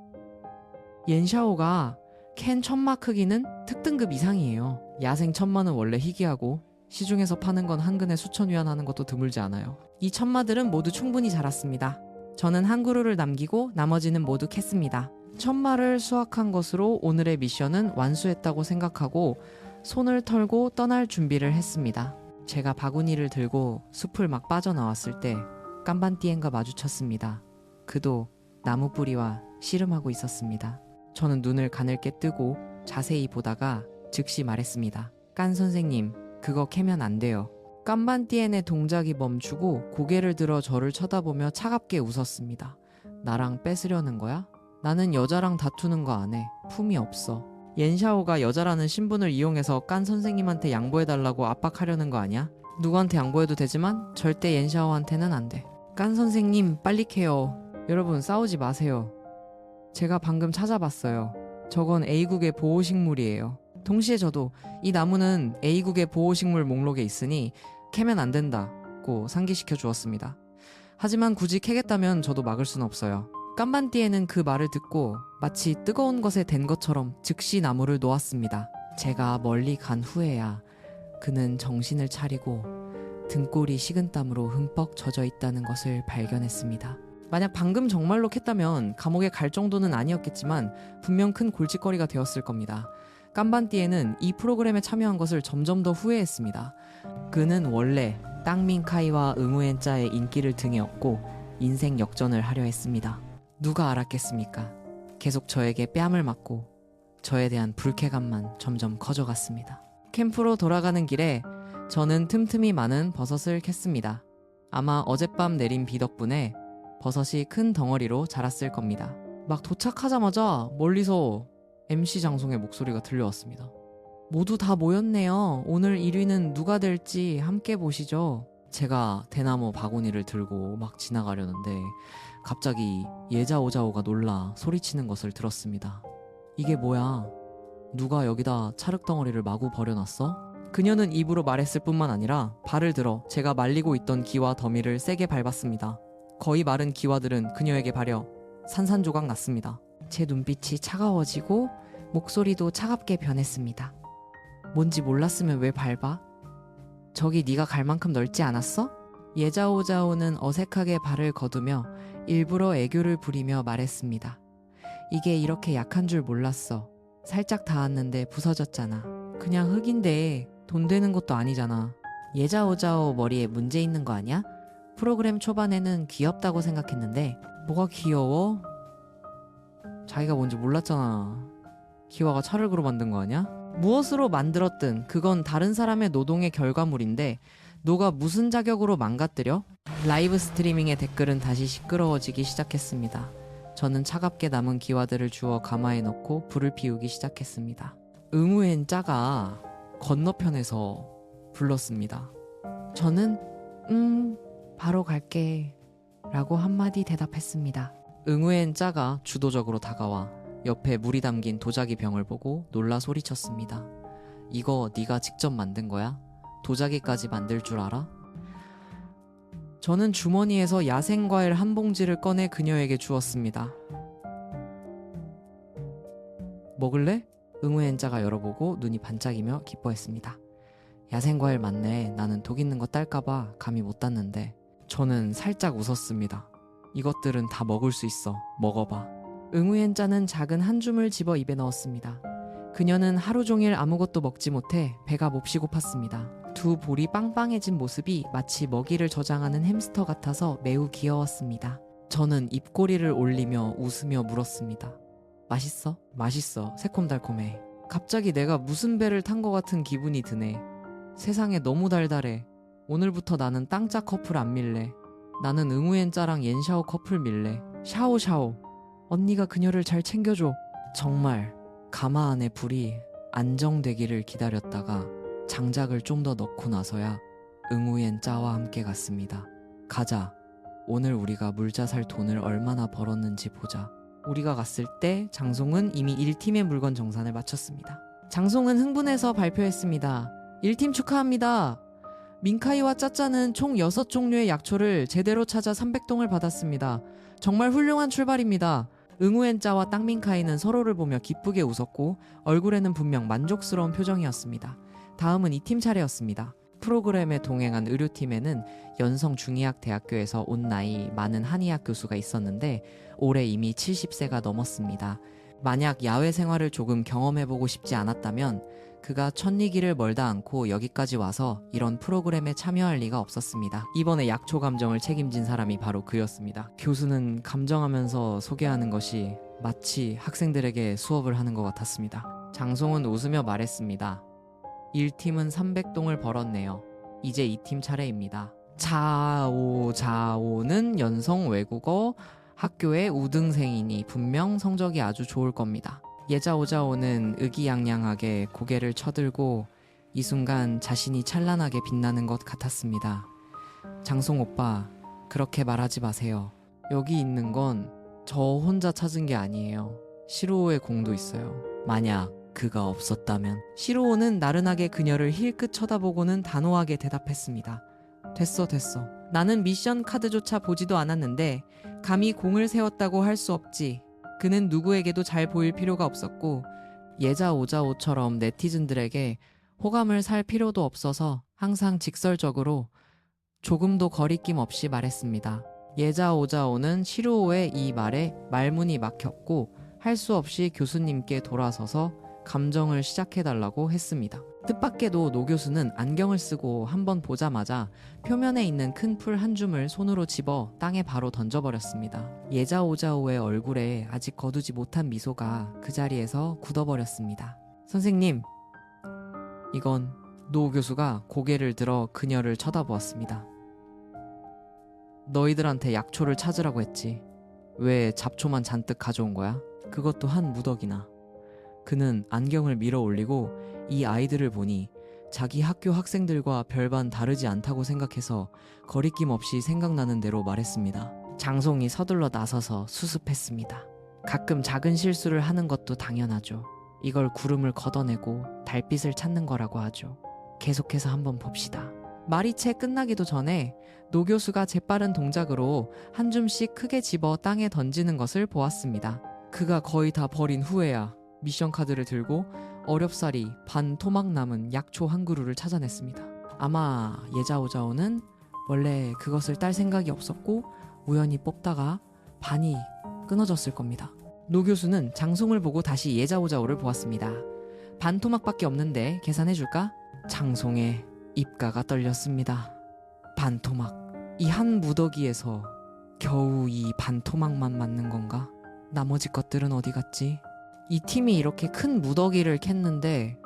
옌샤오가 캔 천마 크기는 특등급 이상이에요. 야생 천마는 원래 희귀하고 시중에서 파는 건 한 근에 수천 위안 하는 것도 드물지 않아요. 이 천마들은 모두 충분히 자랐습니다. 저는 한 그루를 남기고 나머지는 모두 캤습니다. 천마를 수확한 것으로 오늘의 미션은 완수했다고 생각하고 손을 털고 떠날 준비를 했습니다. 제가 바구니를 들고 숲을 막 빠져나왔을 때 깜반띠엔과 마주쳤습니다. 그도 나무 뿌리와 씨름하고 있었습니다. 저는 눈을 가늘게 뜨고 자세히 보다가 즉시 말했습니다. 깐 선생님, 그거 캐면 안 돼요. 깜반띠엔의 동작이 멈추고 고개를 들어 저를 쳐다보며 차갑게 웃었습니다. 나랑 뺏으려는 거야? 나는 여자랑 다투는 거 안 해. 품이 없어. 옌샤오가 여자라는 신분을 이용해서 깐 선생님한테 양보해달라고 압박하려는 거 아니야? 누구한테 양보해도 되지만 절대 옌샤오한테는 안 돼. 깐 선생님, 빨리 캐요. 여러분, 싸우지 마세요. 제가 방금 찾아봤어요. 저건 A국의 보호식물이에요. 동시에 저도 이 나무는 A국의 보호식물 목록에 있으니 캐면 안 된다고 상기시켜 주었습니다. 하지만 굳이 캐겠다면 저도 막을 순 없어요. 깜반띠에는 그 말을 듣고 마치 뜨거운 것에 댄 것처럼 즉시 나무를 놓았습니다. 제가 멀리 간 후에야 그는 정신을 차리고 등골이 식은땀으로 흠뻑 젖어 있다는 것을 발견했습니다. 만약 방금 정말로 캤다면 감옥에 갈 정도는 아니었겠지만 분명 큰 골칫거리가 되었을 겁니다. 깜반띠에는 이 프로그램에 참여한 것을 점점 더 후회했습니다. 그는 원래 땅민카이와 응우엔짜의 인기를 등에 업고 인생 역전을 하려 했습니다. 누가 알았겠습니까? 계속 저에게 뺨을 맞고 저에 대한 불쾌감만 점점 커져갔습니다. 캠프로 돌아가는 길에 저는 틈틈이 많은 버섯을 캤습니다. 아마 어젯밤 내린 비 덕분에 버섯이 큰 덩어리로 자랐을 겁니다. 막 도착하자마자 멀리서 MC 장송의 목소리가 들려왔습니다. 모두 다 모였네요. 오늘 1위는 누가 될지 함께 보시죠. 제가 대나무 바구니를 들고 막 지나가려는데 갑자기 예자오자오가 놀라 소리치는 것을 들었습니다. 이게 뭐야? 누가 여기다 찰흙덩어리를 마구 버려놨어? 그녀는 입으로 말했을 뿐만 아니라 발을 들어 제가 말리고 있던 기와 더미를 세게 밟았습니다. 거의 마른 기와들은 그녀에게 발려 산산조각 났습니다. 제 눈빛이 차가워지고 목소리도 차갑게 변했습니다. 뭔지 몰랐으면 왜 밟아? 저기 네가 갈 만큼 넓지 않았어? 예자오자오는 어색하게 발을 거두며 일부러 애교를 부리며 말했습니다. 이게 이렇게 약한 줄 몰랐어. 살짝 닿았는데 부서졌잖아. 그냥 흙인데 돈 되는 것도 아니잖아. 예자오자오 머리에 문제 있는 거 아니야? 프로그램 초반에는 귀엽다고 생각했는데 뭐가 귀여워? 자기가 뭔지 몰랐잖아. 기와가 찰흙으로 만든 거 아니야? 무엇으로 만들었든 그건 다른 사람의 노동의 결과물인데 너가 무슨 자격으로 망가뜨려? 라이브 스트리밍의 댓글은 다시 시끄러워지기 시작했습니다. 저는 차갑게 남은 기와들을 주워 가마에 넣고 불을 피우기 시작했습니다. 응우엔 짜가 건너편에서 불렀습니다. 저는 바로 갈게 라고 한마디 대답했습니다. 응우엔 짜가 주도적으로 다가와 옆에 물이 담긴 도자기 병을 보고 놀라 소리쳤습니다. 이거 네가 직접 만든 거야? 도자기까지 만들 줄 알아? 저는 주머니에서 야생과일 한 봉지를 꺼내 그녀에게 주었습니다. 먹을래? 응우엔자가 열어보고 눈이 반짝이며 기뻐했습니다. 야생과일 맞네. 나는 독 있는 거 딸까봐 감히 못 땄는데. 저는 살짝 웃었습니다. 이것들은 다 먹을 수 있어. 먹어봐. 응우엔자는 작은 한 줌을 집어 입에 넣었습니다. 그녀는 하루 종일 아무것도 먹지 못해 배가 몹시 고팠습니다. 두 볼이 빵빵해진 모습이 마치 먹이를 저장하는 햄스터 같아서 매우 귀여웠습니다. 저는 입꼬리를 올리며 웃으며 물었습니다. 맛있어? 맛있어. 새콤달콤해. 갑자기 내가 무슨 배를 탄 것 같은 기분이 드네. 세상에 너무 달달해. 오늘부터 나는 땅짜 커플 안 밀래. 나는 응우엔짜랑 옌샤오 커플 밀래. 샤오샤오. 언니가 그녀를 잘 챙겨줘. 정말 가마 안에 불이 안정되기를 기다렸다가 장작을 좀 더 넣고 나서야 응우엔짜와 함께 갔습니다. 가자. 오늘 우리가 물자 살 돈을 얼마나 벌었는지 보자. 우리가 갔을 때 장송은 이미 1팀의 물건 정산을 마쳤습니다. 장송은 흥분해서 발표했습니다. 1팀 축하합니다. 민카이와 짜짜는 총 6종류의 약초를 제대로 찾아 300동을 받았습니다. 정말 훌륭한 출발입니다. 응우엔짜와 땅민카이는 서로를 보며 기쁘게 웃었고 얼굴에는 분명 만족스러운 표정이었습니다. 다음은 2팀 차례였습니다. 프로그램에 동행한 의료팀에는 연성 중의학대학교에서 온 나이 많은 한의학 교수가 있었는데 올해 이미 70세가 넘었습니다. 만약 야외 생활을 조금 경험해보고 싶지 않았다면 그가 천리길을 멀다 않고 여기까지 와서 이런 프로그램에 참여할 리가 없었습니다. 이번에 약초 감정을 책임진 사람이 바로 그였습니다. 교수는 감정하면서 소개하는 것이 마치 학생들에게 수업을 하는 것 같았습니다. 장송은 웃으며 말했습니다. 1팀은 300동을 벌었네요. 이제 2팀 차례입니다. 자오는 연성 외국어 학교의 우등생이니 분명 성적이 아주 좋을 겁니다. 예자오자오는 의기양양하게 고개를 쳐들고 이 순간 자신이 찬란하게 빛나는 것 같았습니다. 장송 오빠, 그렇게 말하지 마세요. 여기 있는 건 저 혼자 찾은 게 아니에요. 시로우의 공도 있어요. 만약 그가 없었다면. 시로우는 나른하게 그녀를 힐끗 쳐다보고는 단호하게 대답했습니다. 됐어. 나는 미션 카드조차 보지도 않았는데 감히 공을 세웠다고 할 수 없지. 그는 누구에게도 잘 보일 필요가 없었고 예자오자오처럼 네티즌들에게 호감을 살 필요도 없어서 항상 직설적으로 조금도 거리낌 없이 말했습니다. 예자오자오는 시로우의 이 말에 말문이 막혔고 할 수 없이 교수님께 돌아서서 감정을 시작해달라고 했습니다. 뜻밖에도 노 교수는 안경을 쓰고 한번 보자마자 표면에 있는 큰 풀 한 줌을 손으로 집어 땅에 바로 던져버렸습니다. 예자오자오의 얼굴에 아직 거두지 못한 미소가 그 자리에서 굳어버렸습니다. 선생님, 이건. 노 교수가 고개를 들어 그녀를 쳐다보았습니다. 너희들한테 약초를 찾으라고 했지. 왜 잡초만 잔뜩 가져온 거야? 그것도 한 무더기나. 그는 안경을 밀어 올리고 이 아이들을 보니 자기 학교 학생들과 별반 다르지 않다고 생각해서 거리낌 없이 생각나는 대로 말했습니다. 장송이 서둘러 나서서 수습했습니다. 가끔 작은 실수를 하는 것도 당연하죠. 이걸 구름을 걷어내고 달빛을 찾는 거라고 하죠. 계속해서 한번 봅시다. 말이 채 끝나기도 전에 노 교수가 재빠른 동작으로 한 줌씩 크게 집어 땅에 던지는 것을 보았습니다. 그가 거의 다 버린 후에야 미션 카드를 들고 어렵사리 반 토막 남은 약초 한 그루를 찾아냈습니다. 아마 예자오자오는 원래 그것을 딸 생각이 없었고 우연히 뽑다가 반이 끊어졌을 겁니다. 노 교수는 장송을 보고 다시 예자오자오를 보았습니다. 반 토막밖에 없는데 계산해줄까? 장송의 입가가 떨렸습니다. 반 토막. 이 한 무더기에서 겨우 이 반 토막만 맞는 건가? 나머지 것들은 어디 갔지? 이 팀이 이렇게 큰 무더기를 캤는데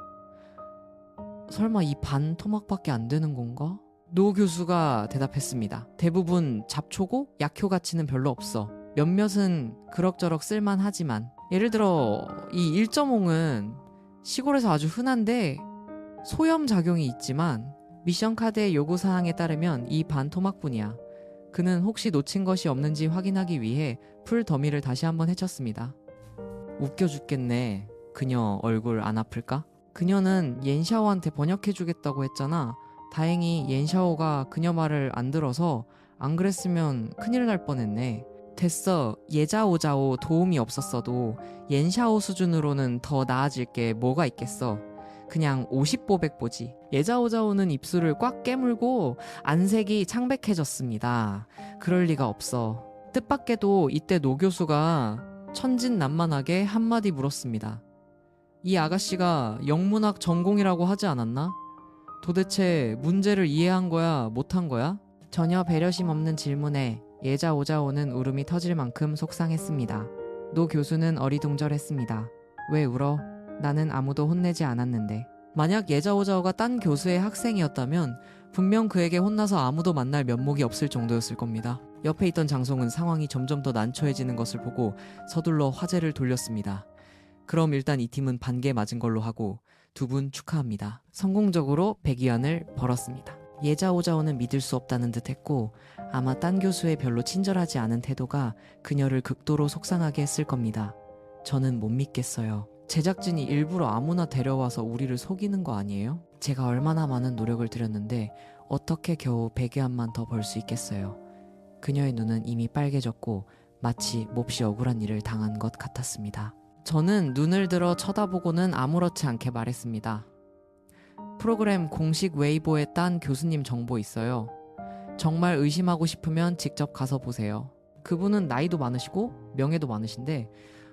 설마 이 반 토막밖에 안 되는 건가? 노 교수가 대답했습니다. 대부분 잡초고 약효 가치는 별로 없어. 몇몇은 그럭저럭 쓸만하지만, 예를 들어 이 1.0은 시골에서 아주 흔한데 소염 작용이 있지만 미션 카드의 요구사항에 따르면 이 반토막뿐이야. 그는 혹시 놓친 것이 없는지 확인하기 위해 풀 더미를 다시 한번 헤쳤습니다. 웃겨 죽겠네. 그녀 얼굴 안 아플까? 그녀는 옌샤오한테 번역해주겠다고 했잖아. 다행히 옌샤오가 그녀 말을 안 들어서 안 그랬으면 큰일 날 뻔했네. 됐어. 예자오자오 도움이 없었어도 옌샤오 수준으로는 더 나아질 게 뭐가 있겠어. 그냥 50보백보지. 예자오자오는 입술을 꽉 깨물고 안색이 창백해졌습니다. 그럴 리가 없어. 뜻밖에도 이때 노 교수가 천진난만하게 한마디 물었습니다. 이 아가씨가 영문학 전공이라고 하지 않았나? 도대체 문제를 이해한 거야, 못한 거야? 전혀 배려심 없는 질문에 예자오자오는 울음이 터질 만큼 속상했습니다. 노 교수는 어리둥절했습니다. 왜 울어? 나는 아무도 혼내지 않았는데. 만약 예자오자오가 딴 교수의 학생이었다면 분명 그에게 혼나서 아무도 만날 면목이 없을 정도였을 겁니다. 옆에 있던 장송은 상황이 점점 더 난처해지는 것을 보고 서둘러 화제를 돌렸습니다. 그럼 일단 이 팀은 반개 맞은 걸로 하고 두 분 축하합니다. 성공적으로 100위안을 벌었습니다. 예자오자오는 믿을 수 없다는 듯 했고 아마 딴 교수의 별로 친절하지 않은 태도가 그녀를 극도로 속상하게 했을 겁니다. 저는 못 믿겠어요. 제작진이 일부러 아무나 데려와서 우리를 속이는 거 아니에요? 제가 얼마나 많은 노력을 들였는데 어떻게 겨우 100위안만 더 벌 수 있겠어요. 그녀의 눈은 이미 빨개졌고 마치 몹시 억울한 일을 당한 것 같았습니다. 저는 눈을 들어 쳐다보고는 아무렇지 않게 말했습니다. 프로그램 공식 웨이보에 딴 교수님 정보 있어요. 정말 의심하고 싶으면 직접 가서 보세요. 그분은 나이도 많으시고 명예도 많으신데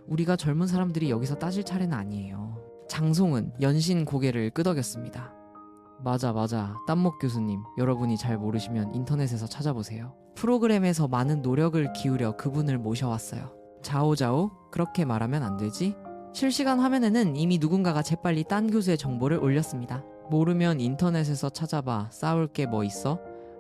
우리가 젊은 사람들이 여기서 따질 차례는 아니에요. 장송은 연신 고개를 끄덕였습니다. 맞아. 딴목 교수님. 여러분이 잘 모르시면 인터넷에서 찾아보세요. 프로그램에서 많은 노력을 기울여 그분을 모셔왔어요. 자오자오? 그렇게 말하면 안 되지? 실시간 화면에는 이미 누군가가 재빨리 딴 교수의 정보를 올렸습니다. 모르면 인터넷에서 찾아봐. 싸울 게 뭐 있어?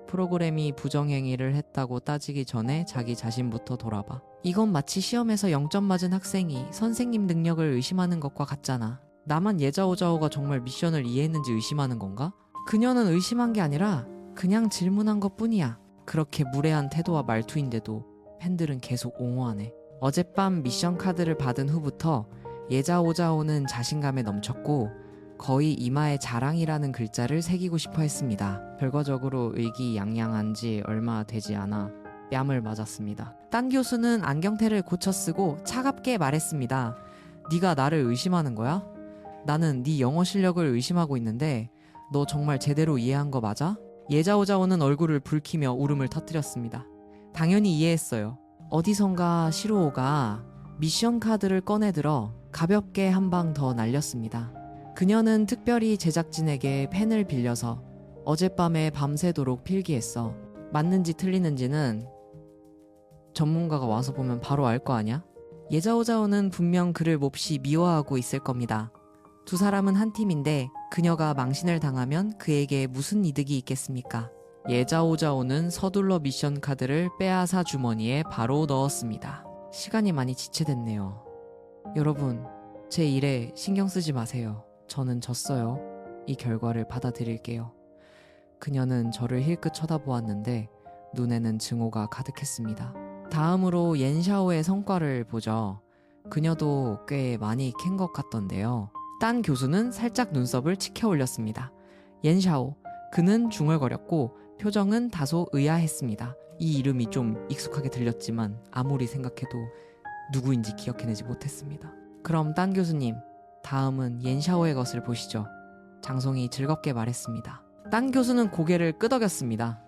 프로그램이 부정행위를 했다고 따지기 전에 자기 자신부터 돌아봐. 이건 마치 시험에서 0점 맞은 학생이 선생님 능력을 의심하는 것과 같잖아. 나만 예자오자오가 정말 미션을 이해했는지 의심하는 건가? 그녀는 의심한 게 아니라 그냥 질문한 것뿐이야. 그렇게 무례한 태도와 말투인데도 팬들은 계속 옹호하네. 어젯밤 미션 카드를 받은 후부터 예자오자오는 자신감에 넘쳤고 거의 이마에 자랑이라는 글자를 새기고 싶어 했습니다. 결과적으로 의기양양한 지 얼마 되지 않아 뺨을 맞았습니다. 딴 교수는 안경테를 고쳐 쓰고 차갑게 말했습니다. 네가 나를 의심하는 거야? 나는 네 영어 실력을 의심하고 있는데 너 정말 제대로 이해한 거 맞아? 예자오자오는 얼굴을 붉히며 울음을 터뜨렸습니다. 당연히 이해했어요. 어디선가 시로오가 미션 카드를 꺼내들어 가볍게 한 방 더 날렸습니다. 그녀는 특별히 제작진에게 펜을 빌려서 어젯밤에 밤새도록 필기했어. 맞는지 틀리는지는 전문가가 와서 보면 바로 알 거 아냐? 예자오자오는 분명 그를 몹시 미워하고 있을 겁니다. 두 사람은 한 팀인데 그녀가 망신을 당하면 그에게 무슨 이득이 있겠습니까? 예자오자오는 서둘러 미션 카드를 빼앗아 주머니에 바로 넣었습니다. 시간이 많이 지체됐네요. 여러분, 제 일에 신경 쓰지 마세요. 저는 졌어요. 이 결과를 받아들일게요. 그녀는 저를 힐끗 쳐다보았는데 눈에는 증오가 가득했습니다. 다음으로 옌샤오의 성과를 보죠. 그녀도 꽤 많이 캔 것 같던데요. 딴 교수는 살짝 눈썹을 치켜 올렸습니다. 옌샤오, 그는 중얼거렸고 표정은 다소 의아했습니다. 이 이름이 좀 익숙하게 들렸지만 아무리 생각해도 누구인지 기억해내지 못했습니다. 그럼 딴 교수님, 다음은 옌샤오의 것을 보시죠. 장송이 즐겁게 말했습니다. 딴 교수는 고개를 끄덕였습니다.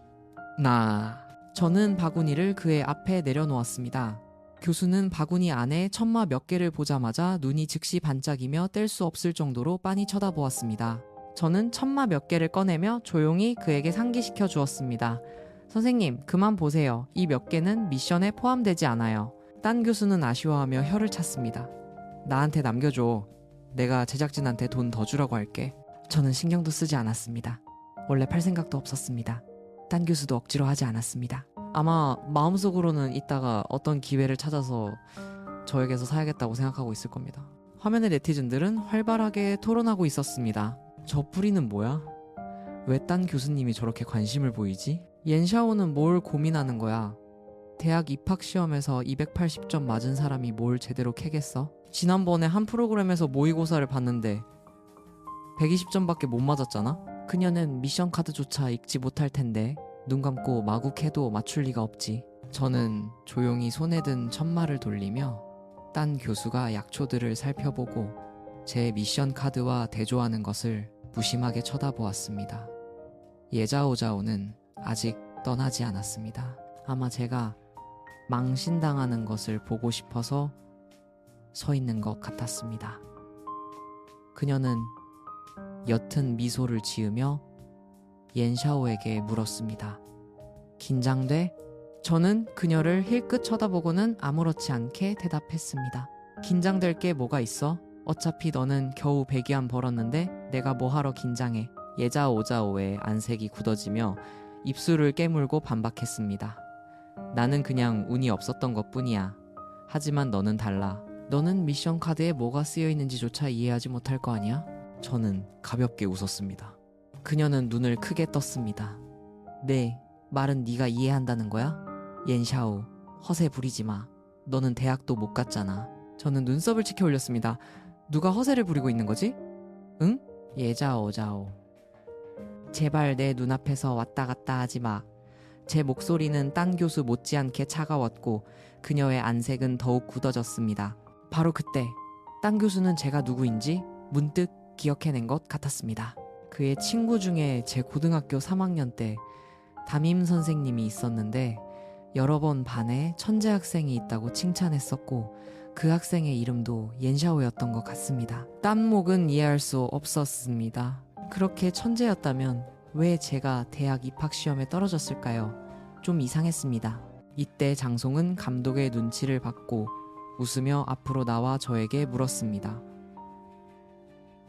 저는 바구니를 그의 앞에 내려놓았습니다. 교수는 바구니 안에 천마 몇 개를 보자마자 눈이 즉시 반짝이며 뗄 수 없을 정도로 빤히 쳐다보았습니다. 저는 천마 몇 개를 꺼내며 조용히 그에게 상기시켜 주었습니다. 선생님, 그만 보세요. 이 몇 개는 미션에 포함되지 않아요. 딴 교수는 아쉬워하며 혀를 찼습니다. 나한테 남겨줘. 내가 제작진한테 돈 더 주라고 할게. 저는 신경도 쓰지 않았습니다. 원래 팔 생각도 없었습니다. 딴 교수도 억지로 하지 않았습니다. 아마 마음속으로는 이따가 어떤 기회를 찾아서 저에게서 사야겠다고 생각하고 있을 겁니다. 화면의 네티즌들은 활발하게 토론하고 있었습니다. 저 뿌리는 뭐야? 왜 딴 교수님이 저렇게 관심을 보이지? 옌샤오는 뭘 고민하는 거야? 대학 입학 시험에서 280점 맞은 사람이 뭘 제대로 캐겠어? 지난번에 한 프로그램에서 모의고사를 봤는데 120점밖에 못 맞았잖아? 그녀는 미션 카드조차 읽지 못할 텐데 눈 감고 마구 캐도 맞출 리가 없지. 저는 조용히 손에 든 천마를 돌리며 딴 교수가 약초들을 살펴보고 제 미션 카드와 대조하는 것을 무심하게 쳐다보았습니다. 예자오자오는 아직 떠나지 않았습니다. 아마 제가 망신당하는 것을 보고 싶어서 서 있는 것 같았습니다. 그녀는 옅은 미소를 지으며 옌샤오에게 물었습니다. 긴장돼? 저는 그녀를 힐끗 쳐다보고는 아무렇지 않게 대답했습니다. 긴장될 게 뭐가 있어? 어차피 너는 겨우 100위안 벌었는데 내가 뭐하러 긴장해. 예자오자오의 안색이 굳어지며 입술을 깨물고 반박했습니다. 나는 그냥 운이 없었던 것뿐이야. 하지만 너는 달라. 너는 미션 카드에 뭐가 쓰여 있는지조차 이해하지 못할 거 아니야? 저는 가볍게 웃었습니다. 그녀는 눈을 크게 떴습니다. 네, 말은 네가 이해한다는 거야? 옌샤오, 허세 부리지 마. 너는 대학도 못 갔잖아. 저는 눈썹을 치켜 올렸습니다. 누가 허세를 부리고 있는 거지? 응? 예자오자오. 제발 내 눈앞에서 왔다 갔다 하지 마. 제 목소리는 딴 교수 못지않게 차가웠고 그녀의 안색은 더욱 굳어졌습니다. 바로 그때 딴 교수는 제가 누구인지 문득 기억해낸 것 같았습니다. 그의 친구 중에 제 고등학교 3학년 때 담임 선생님이 있었는데 여러 번 반에 천재 학생이 있다고 칭찬했었고 그 학생의 이름도 옌샤오였던 것 같습니다. 딴목은 이해할 수 없었습니다. 그렇게 천재였다면 왜 제가 대학 입학 시험에 떨어졌을까요? 좀 이상했습니다. 이때 장송은 감독의 눈치를 받고 웃으며 앞으로 나와 저에게 물었습니다.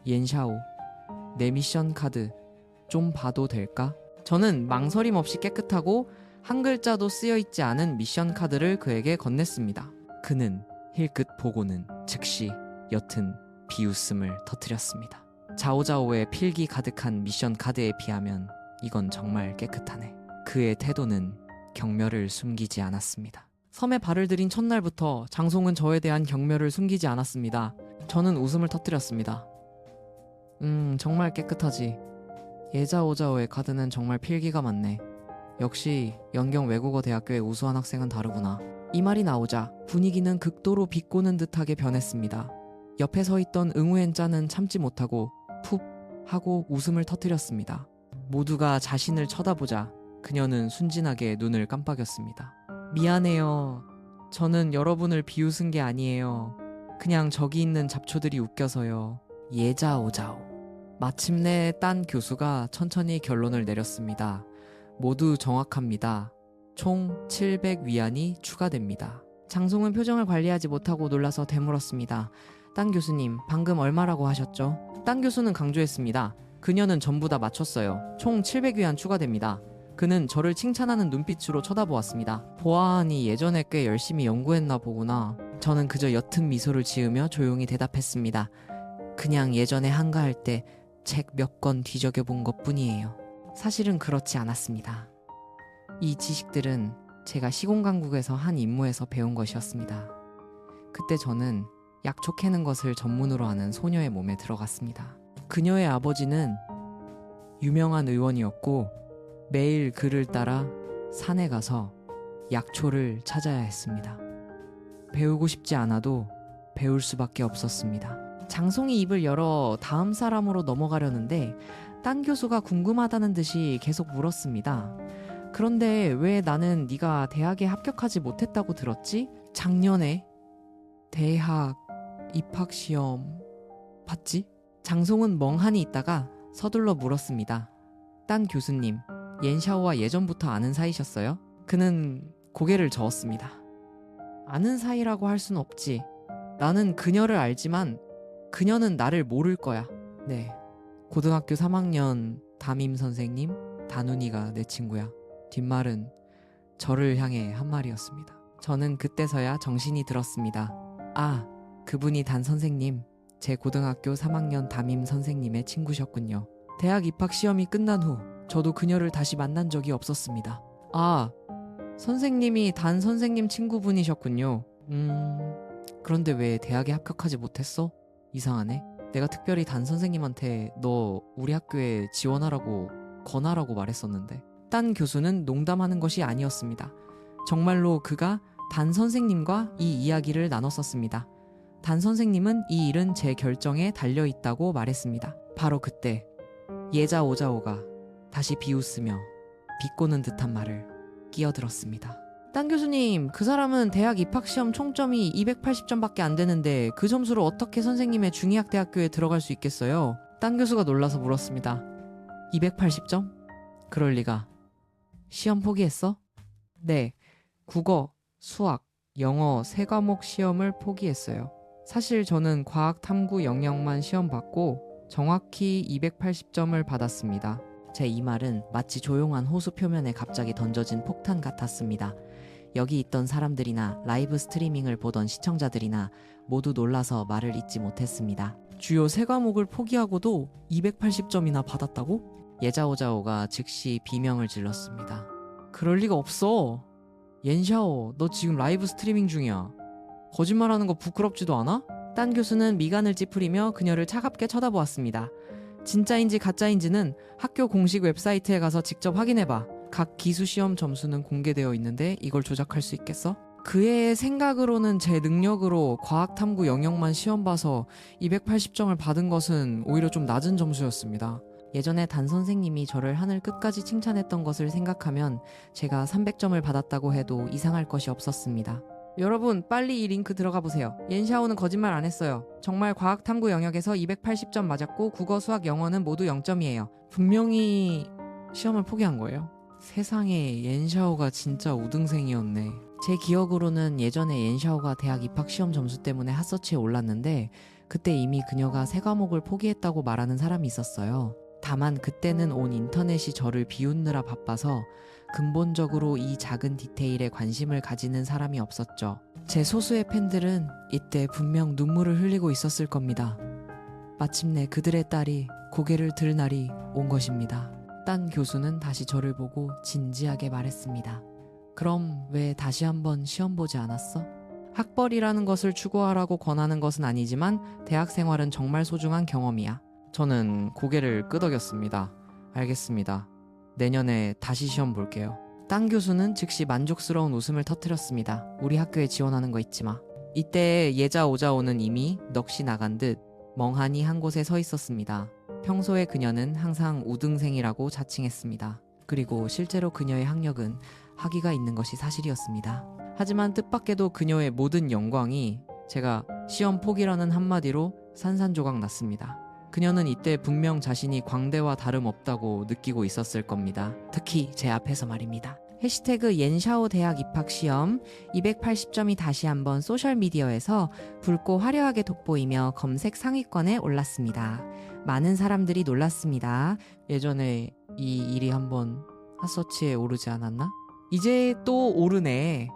옌샤오, 내 미션 카드 좀 봐도 될까? 저는 망설임 없이 깨끗하고 한 글자도 쓰여 있지 않은 미션 카드를 그에게 건넸습니다. 그는 힐끗 보고는 즉시 옅은 비웃음을 터뜨렸습니다. 자오자오의 필기 가득한 미션 카드에 비하면 이건 정말 깨끗하네. 그의 태도는 경멸을 숨기지 않았습니다. 섬에 발을 들인 첫날부터 장송은 저에 대한 경멸을 숨기지 않았습니다. 저는 웃음을 터뜨렸습니다. 정말 깨끗하지. 예자오자오의 카드는 정말 필기가 많네. 역시 연경 외국어 대학교의 우수한 학생은 다르구나. 이 말이 나오자 분위기는 극도로 비꼬는 듯하게 변했습니다. 옆에 서 있던 응우엔 짠은 참지 못하고 푹 하고 웃음을 터뜨렸습니다. 모두가 자신을 쳐다보자 그녀는 순진하게 눈을 깜빡였습니다. 미안해요. 저는 여러분을 비웃은 게 아니에요. 그냥 저기 있는 잡초들이 웃겨서요. 예자오자오. 마침내 딴 교수가 천천히 결론을 내렸습니다. 모두 정확합니다. 총 700위안이 추가됩니다. 장송은 표정을 관리하지 못하고 놀라서 되물었습니다. 딴 교수님, 방금 얼마라고 하셨죠? 딴 교수는 강조했습니다. 그녀는 전부 다 맞췄어요. 총 700위안 추가됩니다. 그는 저를 칭찬하는 눈빛으로 쳐다보았습니다. 보아하니 예전에 꽤 열심히 연구했나 보구나. 저는 그저 옅은 미소를 지으며 조용히 대답했습니다. 그냥 예전에 한가할 때 책 몇 권 뒤적여본 것뿐이에요. 사실은 그렇지 않았습니다. 이 지식들은 제가 시공강국에서 한 임무에서 배운 것이었습니다. 그때 저는 약초 캐는 것을 전문으로 하는 소녀의 몸에 들어갔습니다. 그녀의 아버지는 유명한 의원이었고 매일 그를 따라 산에 가서 약초를 찾아야 했습니다. 배우고 싶지 않아도 배울 수밖에 없었습니다. 장송이 입을 열어 다음 사람으로 넘어가려는데 딴 교수가 궁금하다는 듯이 계속 물었습니다. 그런데 왜 나는 네가 대학에 합격하지 못했다고 들었지? 작년에 대학 입학시험 봤지? 장송은 멍하니 있다가 서둘러 물었습니다. 딴 교수님, 옌샤오와 예전부터 아는 사이셨어요? 그는 고개를 저었습니다. 아는 사이라고 할 순 없지. 나는 그녀를 알지만 그녀는 나를 모를 거야. 네. 고등학교 3학년 담임 선생님 다눈이가 내 친구야. 뒷말은 저를 향해 한 말이었습니다. 저는 그때서야 정신이 들었습니다. 아, 그분이 단 선생님, 제 고등학교 3학년 담임 선생님의 친구셨군요. 대학 입학 시험이 끝난 후 저도 그녀를 다시 만난 적이 없었습니다. 아, 선생님이 단 선생님 친구분이셨군요. 그런데 왜 대학에 합격하지 못했어? 이상하네. 내가 특별히 단 선생님한테 너 우리 학교에 지원하라고 권하라고 말했었는데. 딴 교수는 농담하는 것이 아니었습니다. 정말로 그가 단 선생님과 이 이야기를 나눴었습니다. 단 선생님은 이 일은 제 결정에 달려있다고 말했습니다. 바로 그때 예자 오자오가 다시 비웃으며 비꼬는 듯한 말을 끼어들었습니다. 딴 교수님, 그 사람은 대학 입학시험 총점이 280점밖에 안 되는데 그 점수로 어떻게 선생님의 중의학대학교에 들어갈 수 있겠어요? 딴 교수가 놀라서 물었습니다. 280점? 그럴 리가. 시험 포기했어? 네, 국어, 수학, 영어 3과목 시험을 포기했어요. 사실 저는 과학 탐구 영역만 시험 받고 정확히 280점을 받았습니다. 제 이 말은 마치 조용한 호수 표면에 갑자기 던져진 폭탄 같았습니다. 여기 있던 사람들이나 라이브 스트리밍을 보던 시청자들이나 모두 놀라서 말을 잇지 못했습니다. 주요 3과목을 포기하고도 280점이나 받았다고? 예자오자오가 즉시 비명을 질렀습니다. 그럴 리가 없어. 옌샤오, 너 지금 라이브 스트리밍 중이야. 거짓말하는 거 부끄럽지도 않아? 딴 교수는 미간을 찌푸리며 그녀를 차갑게 쳐다보았습니다. 진짜인지 가짜인지는 학교 공식 웹사이트에 가서 직접 확인해봐. 각 기수 시험 점수는 공개되어 있는데 이걸 조작할 수 있겠어? 그의 생각으로는 제 능력으로 과학탐구 영역만 시험 봐서 280점을 받은 것은 오히려 좀 낮은 점수였습니다. 예전에 단 선생님이 저를 하늘 끝까지 칭찬했던 것을 생각하면 제가 300점을 받았다고 해도 이상할 것이 없었습니다. 여러분, 빨리 이 링크 들어가 보세요. 옌샤오는 거짓말 안 했어요. 정말 과학탐구 영역에서 280점 맞았고 국어, 수학, 영어는 모두 0점이에요. 분명히 시험을 포기한 거예요. 세상에, 옌샤오가 진짜 우등생이었네. 제 기억으로는 예전에 옌샤오가 대학 입학 시험 점수 때문에 핫서치에 올랐는데 그때 이미 그녀가 3과목을 포기했다고 말하는 사람이 있었어요. 다만 그때는 온 인터넷이 저를 비웃느라 바빠서 근본적으로 이 작은 디테일에 관심을 가지는 사람이 없었죠. 제 소수의 팬들은 이때 분명 눈물을 흘리고 있었을 겁니다. 마침내 그들의 딸이 고개를 들 날이 온 것입니다. 딴 교수는 다시 저를 보고 진지하게 말했습니다. 그럼 왜 다시 한번 시험 보지 않았어? 학벌이라는 것을 추구하라고 권하는 것은 아니지만 대학 생활은 정말 소중한 경험이야. 저는 고개를 끄덕였습니다. 알겠습니다. 내년에 다시 시험 볼게요. 딴 교수는 즉시 만족스러운 웃음을 터뜨렸습니다. 우리 학교에 지원하는 거 잊지 마. 이때 예자 오자오는 이미 넋이 나간 듯 멍하니 한 곳에 서 있었습니다. 평소에 그녀는 항상 우등생이라고 자칭했습니다. 그리고 실제로 그녀의 학력은 학위가 있는 것이 사실이었습니다. 하지만 뜻밖에도 그녀의 모든 영광이 제가 시험 포기라는 한마디로 산산조각 났습니다. 그녀는 이때 분명 자신이 광대와 다름없다고 느끼고 있었을 겁니다. 특히 제 앞에서 말입니다. 해시태그 옌샤오 대학 입학시험 280점이 다시 한번 소셜미디어에서 붉고 화려하게 돋보이며 검색 상위권에 올랐습니다. 많은 사람들이 놀랐습니다. 예전에 이 일이 한번 핫서치에 오르지 않았나? 이제 또 오르네.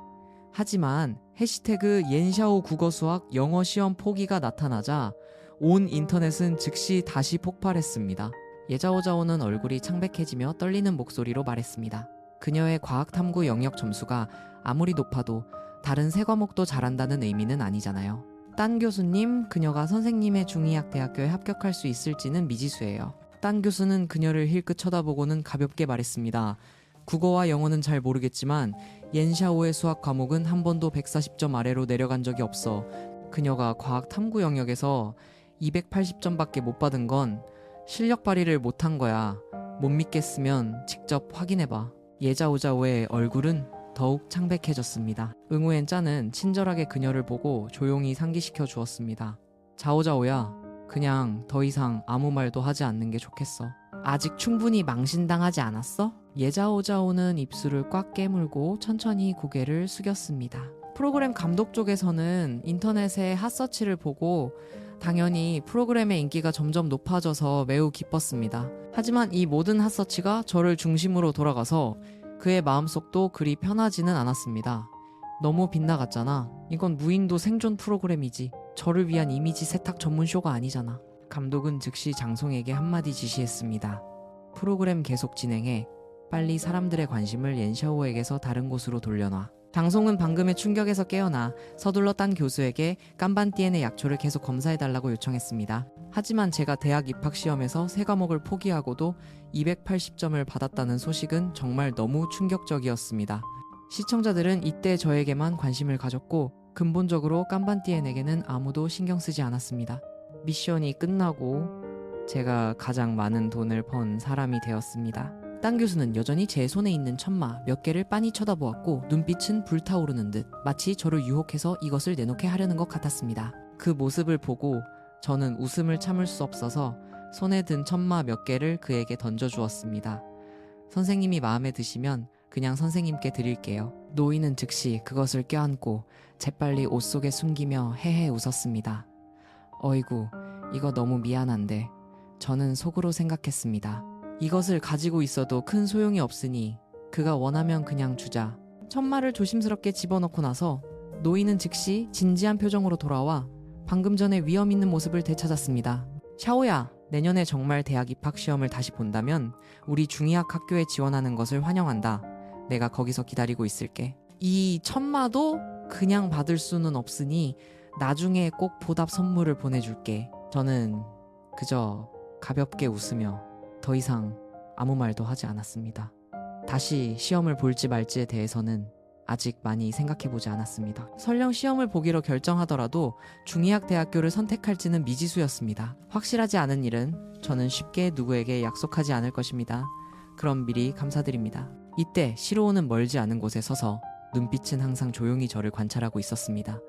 하지만 해시태그 옌샤오 국어수학 영어시험 포기가 나타나자 온 인터넷은 즉시 다시 폭발했습니다. 예자오자오는 얼굴이 창백해지며 떨리는 목소리로 말했습니다. 그녀의 과학탐구 영역 점수가 아무리 높아도 다른 3과목도 잘한다는 의미는 아니잖아요. 딴 교수님, 그녀가 선생님의 중의학대학교에 합격할 수 있을지는 미지수예요. 딴 교수는 그녀를 힐끗 쳐다보고는 가볍게 말했습니다. 국어와 영어는 잘 모르겠지만 옌샤오의 수학 과목은 한 번도 140점 아래로 내려간 적이 없어. 그녀가 과학 탐구 영역에서 280점밖에 못 받은 건 실력 발휘를 못한 거야. 못 믿겠으면 직접 확인해봐. 예자오자오의 얼굴은 더욱 창백해졌습니다. 응우엔 짜는 친절하게 그녀를 보고 조용히 상기시켜 주었습니다. 자오자오야, 그냥 더 이상 아무 말도 하지 않는 게 좋겠어. 아직 충분히 망신당하지 않았어? 예자오자오는 입술을 꽉 깨물고 천천히 고개를 숙였습니다. 프로그램 감독 쪽에서는 인터넷의 핫서치를 보고 당연히 프로그램의 인기가 점점 높아져서 매우 기뻤습니다. 하지만 이 모든 핫서치가 저를 중심으로 돌아가서 그의 마음속도 그리 편하지는 않았습니다. 너무 빗나갔잖아. 이건 무인도 생존 프로그램이지. 저를 위한 이미지 세탁 전문 쇼가 아니잖아. 감독은 즉시 장송에게 한마디 지시했습니다. 프로그램 계속 진행해. 빨리 사람들의 관심을 옌샤오에게서 다른 곳으로 돌려놔. 장송은 방금의 충격에서 깨어나 서둘러 딴 교수에게 깜반띠엔의 약초를 계속 검사해달라고 요청했습니다. 하지만 제가 대학 입학시험에서 세 과목을 포기하고도 280점을 받았다는 소식은 정말 너무 충격적이었습니다. 시청자들은 이때 저에게만 관심을 가졌고 근본적으로 깜반띠엔에게는 아무도 신경 쓰지 않았습니다. 미션이 끝나고 제가 가장 많은 돈을 번 사람이 되었습니다. 딴 교수는 여전히 제 손에 있는 천마 몇 개를 빤히 쳐다보았고 눈빛은 불타오르는 듯 마치 저를 유혹해서 이것을 내놓게 하려는 것 같았습니다. 그 모습을 보고 저는 웃음을 참을 수 없어서 손에 든 천마 몇 개를 그에게 던져주었습니다. 선생님이 마음에 드시면 그냥 선생님께 드릴게요. 노인은 즉시 그것을 껴안고 재빨리 옷 속에 숨기며 헤헤 웃었습니다. 어이구, 이거 너무 미안한데 저는 속으로 생각했습니다. 이것을 가지고 있어도 큰 소용이 없으니 그가 원하면 그냥 주자. 천마를 조심스럽게 집어넣고 나서 노인은 즉시 진지한 표정으로 돌아와 방금 전에 위험 있는 모습을 되찾았습니다. 샤오야, 내년에 정말 대학 입학 시험을 다시 본다면 우리 중의학 학교에 지원하는 것을 환영한다. 내가 거기서 기다리고 있을게. 이 천마도 그냥 받을 수는 없으니 나중에 꼭 보답 선물을 보내줄게. 저는 그저 가볍게 웃으며 더 이상 아무 말도 하지 않았습니다. 다시 시험을 볼지 말지에 대해서는 아직 많이 생각해보지 않았습니다. 설령 시험을 보기로 결정하더라도 중의학 대학교를 선택할지는 미지수였습니다. 확실하지 않은 일은 저는 쉽게 누구에게 약속하지 않을 것입니다. 그럼 미리 감사드립니다. 이때 시로우는 멀지 않은 곳에 서서 눈빛은 항상 조용히 저를 관찰하고 있었습니다.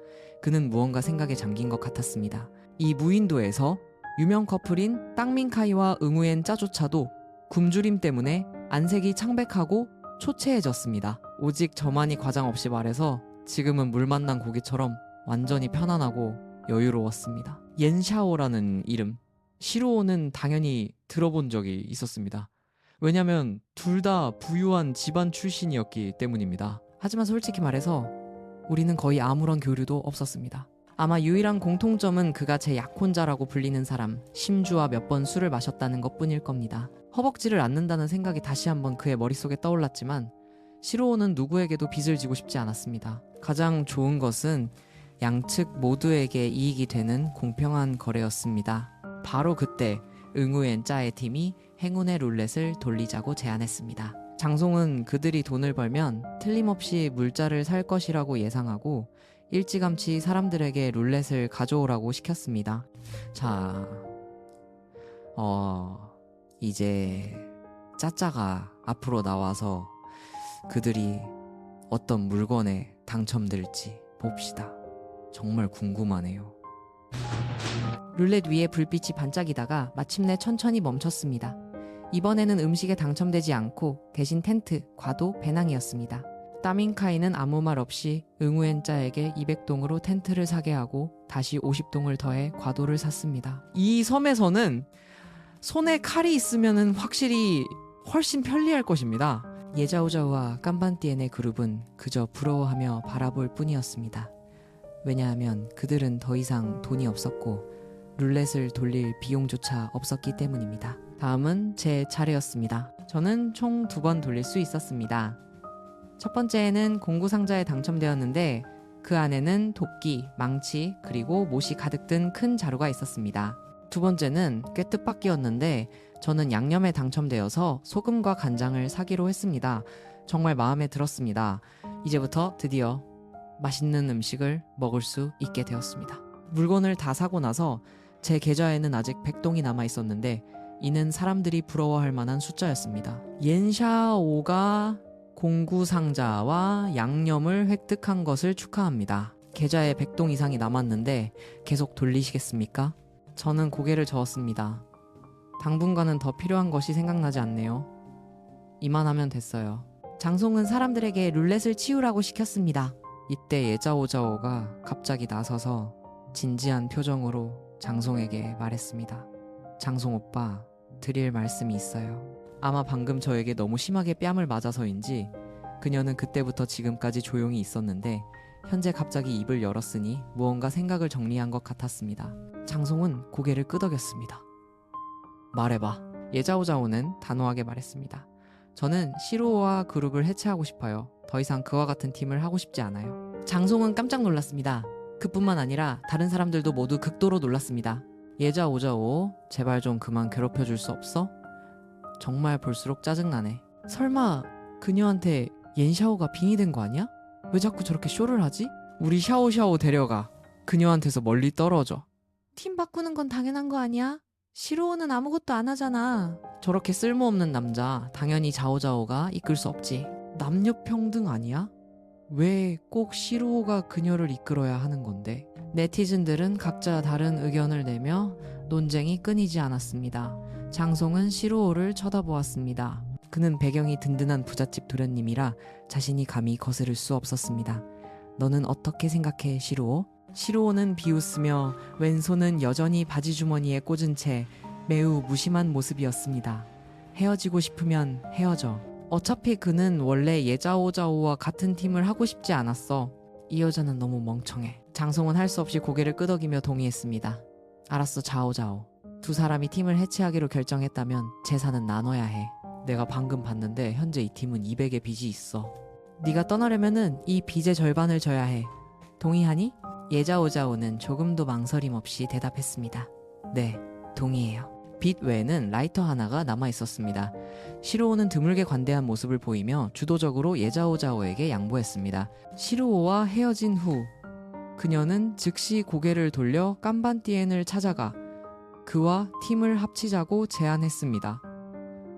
그는 무언가 생각에 잠긴 것 같았습니다. 이 무인도에서 유명 커플인 땅민카이와 응우엔 짜조차도 굶주림 때문에 안색이 창백하고 초췌해졌습니다. 오직 저만이 과장 없이 말해서 지금은 물 만난 고기처럼 완전히 편안하고 여유로웠습니다. 옌샤오라는 이름, 시로우는 당연히 들어본 적이 있었습니다. 왜냐면 둘 다 부유한 집안 출신이었기 때문입니다. 하지만 솔직히 말해서 우리는 거의 아무런 교류도 없었습니다. 아마 유일한 공통점은 그가 제 약혼자라고 불리는 사람 심주와 몇 번 술을 마셨다는 것뿐일 겁니다. 허벅지를 않는다는 생각이 다시 한번 그의 머릿속에 떠올랐지만 시로우는 누구에게도 빚을 지고 싶지 않았습니다. 가장 좋은 것은 양측 모두에게 이익이 되는 공평한 거래였습니다. 바로 그때 응우엔 짜의 팀이 행운의 룰렛을 돌리자고 제안했습니다. 장송은 그들이 돈을 벌면 틀림없이 물자를 살 것이라고 예상하고 일찌감치 사람들에게 룰렛을 가져오라고 시켰습니다. 자, 이제 짜짜가 앞으로 나와서 그들이 어떤 물건에 당첨될지 봅시다. 정말 궁금하네요. 룰렛 위에 불빛이 반짝이다가 마침내 천천히 멈췄습니다. 이번에는 음식에 당첨되지 않고 대신 텐트, 과도, 배낭이었습니다. 따민카이는 아무 말 없이 응우엔짜에게 200동으로 텐트를 사게 하고 다시 50동을 더해 과도를 샀습니다. 이 섬에서는 손에 칼이 있으면 확실히 훨씬 편리할 것입니다. 예자오자오와 깜반띠엔의 그룹은 그저 부러워하며 바라볼 뿐이었습니다. 왜냐하면 그들은 더 이상 돈이 없었고 룰렛을 돌릴 비용조차 없었기 때문입니다. 다음은 제 차례였습니다. 저는 총 2번 돌릴 수 있었습니다. 첫 번째에는 공구 상자에 당첨되었는데 그 안에는 도끼, 망치, 그리고 못이 가득 든 큰 자루가 있었습니다. 두 번째는 꽤 뜻밖이었는데 저는 양념에 당첨되어서 소금과 간장을 사기로 했습니다. 정말 마음에 들었습니다. 이제부터 드디어 맛있는 음식을 먹을 수 있게 되었습니다. 물건을 다 사고 나서 제 계좌에는 아직 100동이 남아 있었는데 이는 사람들이 부러워할 만한 숫자였습니다. 옌샤오가 공구 상자와 양념을 획득한 것을 축하합니다. 계좌에 100동 이상이 남았는데 계속 돌리시겠습니까? 저는 고개를 저었습니다. 당분간은 더 필요한 것이 생각나지 않네요. 이만하면 됐어요. 장송은 사람들에게 룰렛을 치우라고 시켰습니다. 이때 예자오자오가 갑자기 나서서 진지한 표정으로 장송에게 말했습니다. 장송 오빠, 드릴 말씀이 있어요. 아마 방금 저에게 너무 심하게 뺨을 맞아서인지 그녀는 그때부터 지금까지 조용히 있었는데 현재 갑자기 입을 열었으니 무언가 생각을 정리한 것 같았습니다. 장송은 고개를 끄덕였습니다. 말해봐. 예자오자오는 단호하게 말했습니다. 저는 시로우와 그룹을 해체하고 싶어요. 더 이상 그와 같은 팀을 하고 싶지 않아요. 장송은 깜짝 놀랐습니다. 그뿐만 아니라 다른 사람들도 모두 극도로 놀랐습니다. 예자오자오, 제발 좀 그만 괴롭혀줄 수 없어? 정말 볼수록 짜증나네. 설마 그녀한테 옌샤오가 빙의 된 거 아니야? 왜 자꾸 저렇게 쇼를 하지? 우리 샤오샤오 데려가. 그녀한테서 멀리 떨어져. 팀 바꾸는 건 당연한 거 아니야? 시로우는 아무것도 안 하잖아. 저렇게 쓸모없는 남자 당연히 자오자오가 이끌 수 없지. 남녀 평등 아니야? 왜 꼭 시로우가 그녀를 이끌어야 하는 건데? 네티즌들은 각자 다른 의견을 내며 논쟁이 끊이지 않았습니다. 장송은 시로우를 쳐다보았습니다. 그는 배경이 든든한 부잣집 도련님이라 자신이 감히 거스를 수 없었습니다. 너는 어떻게 생각해, 시로우? 시로우는 비웃으며 왼손은 여전히 바지 주머니에 꽂은 채 매우 무심한 모습이었습니다. 헤어지고 싶으면 헤어져. 어차피 그는 원래 예자오자오와 같은 팀을 하고 싶지 않았어. 이 여자는 너무 멍청해. 장송은 할 수 없이 고개를 끄덕이며 동의했습니다. 알았어, 자오자오. 두 사람이 팀을 해체하기로 결정했다면 재산은 나눠야 해. 내가 방금 봤는데 현재 이 팀은 200의 빚이 있어. 네가 떠나려면은 이 빚의 절반을 져야 해. 동의하니? 예자오자오는 조금도 망설임 없이 대답했습니다. 네, 동의해요. 빚 외에는 라이터 하나가 남아 있었습니다. 시로우는 드물게 관대한 모습을 보이며 주도적으로 예자오자오에게 양보했습니다. 시로우와 헤어진 후 그녀는 즉시 고개를 돌려 깜반띠엔을 찾아가 그와 팀을 합치자고 제안했습니다.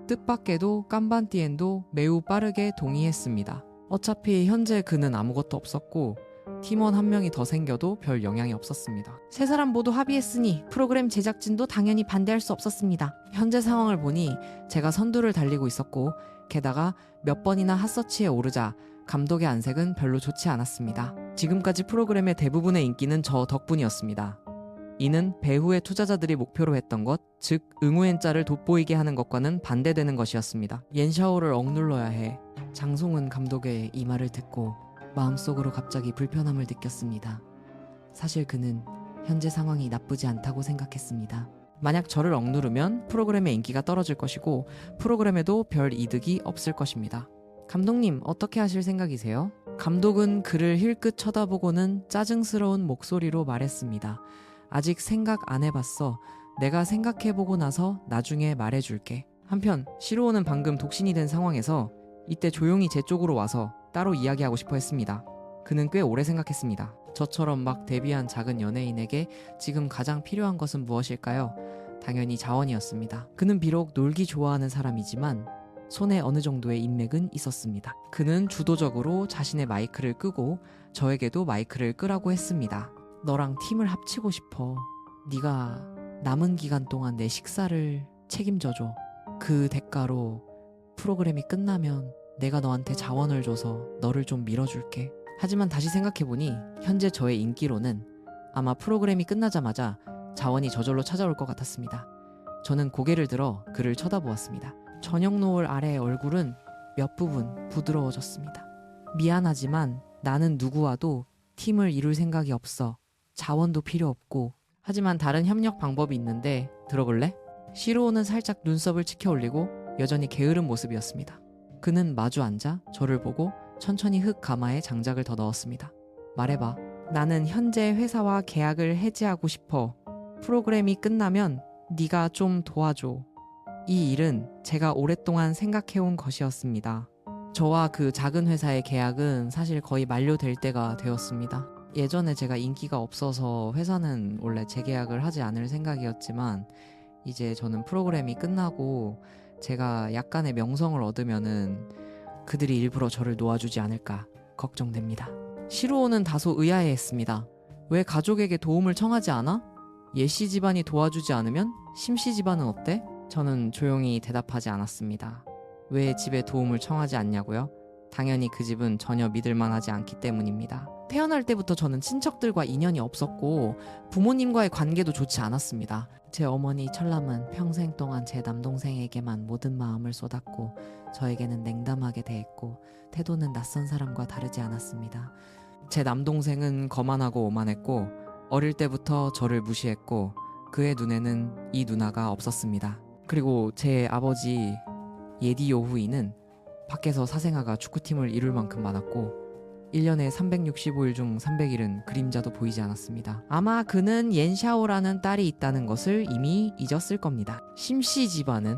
뜻밖에도 깜반띠엔도 매우 빠르게 동의했습니다. 어차피 현재 그는 아무것도 없었고 팀원 한 명이 더 생겨도 별 영향이 없었습니다. 세 사람 모두 합의했으니 프로그램 제작진도 당연히 반대할 수 없었습니다. 현재 상황을 보니 제가 선두를 달리고 있었고 게다가 몇 번이나 핫서치에 오르자 감독의 안색은 별로 좋지 않았습니다. 지금까지 프로그램의 대부분의 인기는 저 덕분이었습니다. 이는 배후의 투자자들이 목표로 했던 것, 즉 응우엔자를 돋보이게 하는 것과는 반대되는 것이었습니다. 옌샤오를 억눌러야 해. 장송은 감독의 이 말을 듣고 마음속으로 갑자기 불편함을 느꼈습니다. 사실 그는 현재 상황이 나쁘지 않다고 생각했습니다. 만약 저를 억누르면 프로그램의 인기가 떨어질 것이고 프로그램에도 별 이득이 없을 것입니다. 감독님, 어떻게 하실 생각이세요? 감독은 그를 힐끗 쳐다보고는 짜증스러운 목소리로 말했습니다. 아직 생각 안 해봤어. 내가 생각해보고 나서 나중에 말해줄게. 한편 시로우는 방금 독신이 된 상황에서 이때 조용히 제 쪽으로 와서 따로 이야기하고 싶어 했습니다. 그는 꽤 오래 생각했습니다. 저처럼 막 데뷔한 작은 연예인에게 지금 가장 필요한 것은 무엇일까요? 당연히 자원이었습니다. 그는 비록 놀기 좋아하는 사람이지만 손에 어느 정도의 인맥은 있었습니다. 그는 주도적으로 자신의 마이크를 끄고 저에게도 마이크를 끄라고 했습니다. 너랑 팀을 합치고 싶어. 네가 남은 기간 동안 내 식사를 책임져줘. 그 대가로 프로그램이 끝나면 내가 너한테 자원을 줘서 너를 좀 밀어줄게. 하지만 다시 생각해보니 현재 저의 인기로는 아마 프로그램이 끝나자마자 자원이 저절로 찾아올 것 같았습니다. 저는 고개를 들어 그를 쳐다보았습니다. 저녁 노을 아래의 얼굴은 몇 부분 부드러워졌습니다. 미안하지만 나는 누구와도 팀을 이룰 생각이 없어. 자원도 필요 없고. 하지만 다른 협력 방법이 있는데 들어볼래? 시로우는 살짝 눈썹을 치켜 올리고 여전히 게으른 모습이었습니다. 그는 마주 앉아 저를 보고 천천히 흙 가마에 장작을 더 넣었습니다. 말해봐. 나는 현재 회사와 계약을 해지하고 싶어. 프로그램이 끝나면 네가 좀 도와줘. 이 일은 제가 오랫동안 생각해온 것이었습니다. 저와 그 작은 회사의 계약은 사실 거의 만료될 때가 되었습니다. 예전에 제가 인기가 없어서 회사는 원래 재계약을 하지 않을 생각이었지만 이제 저는 프로그램이 끝나고 제가 약간의 명성을 얻으면은 그들이 일부러 저를 놓아주지 않을까 걱정됩니다. 시로우는 다소 의아해했습니다. 왜 가족에게 도움을 청하지 않아? 예씨 집안이 도와주지 않으면 심씨 집안은 어때? 저는 조용히 대답하지 않았습니다. 왜 집에 도움을 청하지 않냐고요? 당연히 그 집은 전혀 믿을만하지 않기 때문입니다. 태어날 때부터 저는 친척들과 인연이 없었고 부모님과의 관계도 좋지 않았습니다. 제 어머니 철남은 평생 동안 제 남동생에게만 모든 마음을 쏟았고 저에게는 냉담하게 대했고 태도는 낯선 사람과 다르지 않았습니다. 제 남동생은 거만하고 오만했고 어릴 때부터 저를 무시했고 그의 눈에는 이 누나가 없었습니다. 그리고 제 아버지 예디 요후이는 밖에서 사생아가 축구팀을 이룰 만큼 많았고 1년에 365일 중 300일은 그림자도 보이지 않았습니다. 아마 그는 옌샤오라는 딸이 있다는 것을 이미 잊었을 겁니다. 심씨 집안은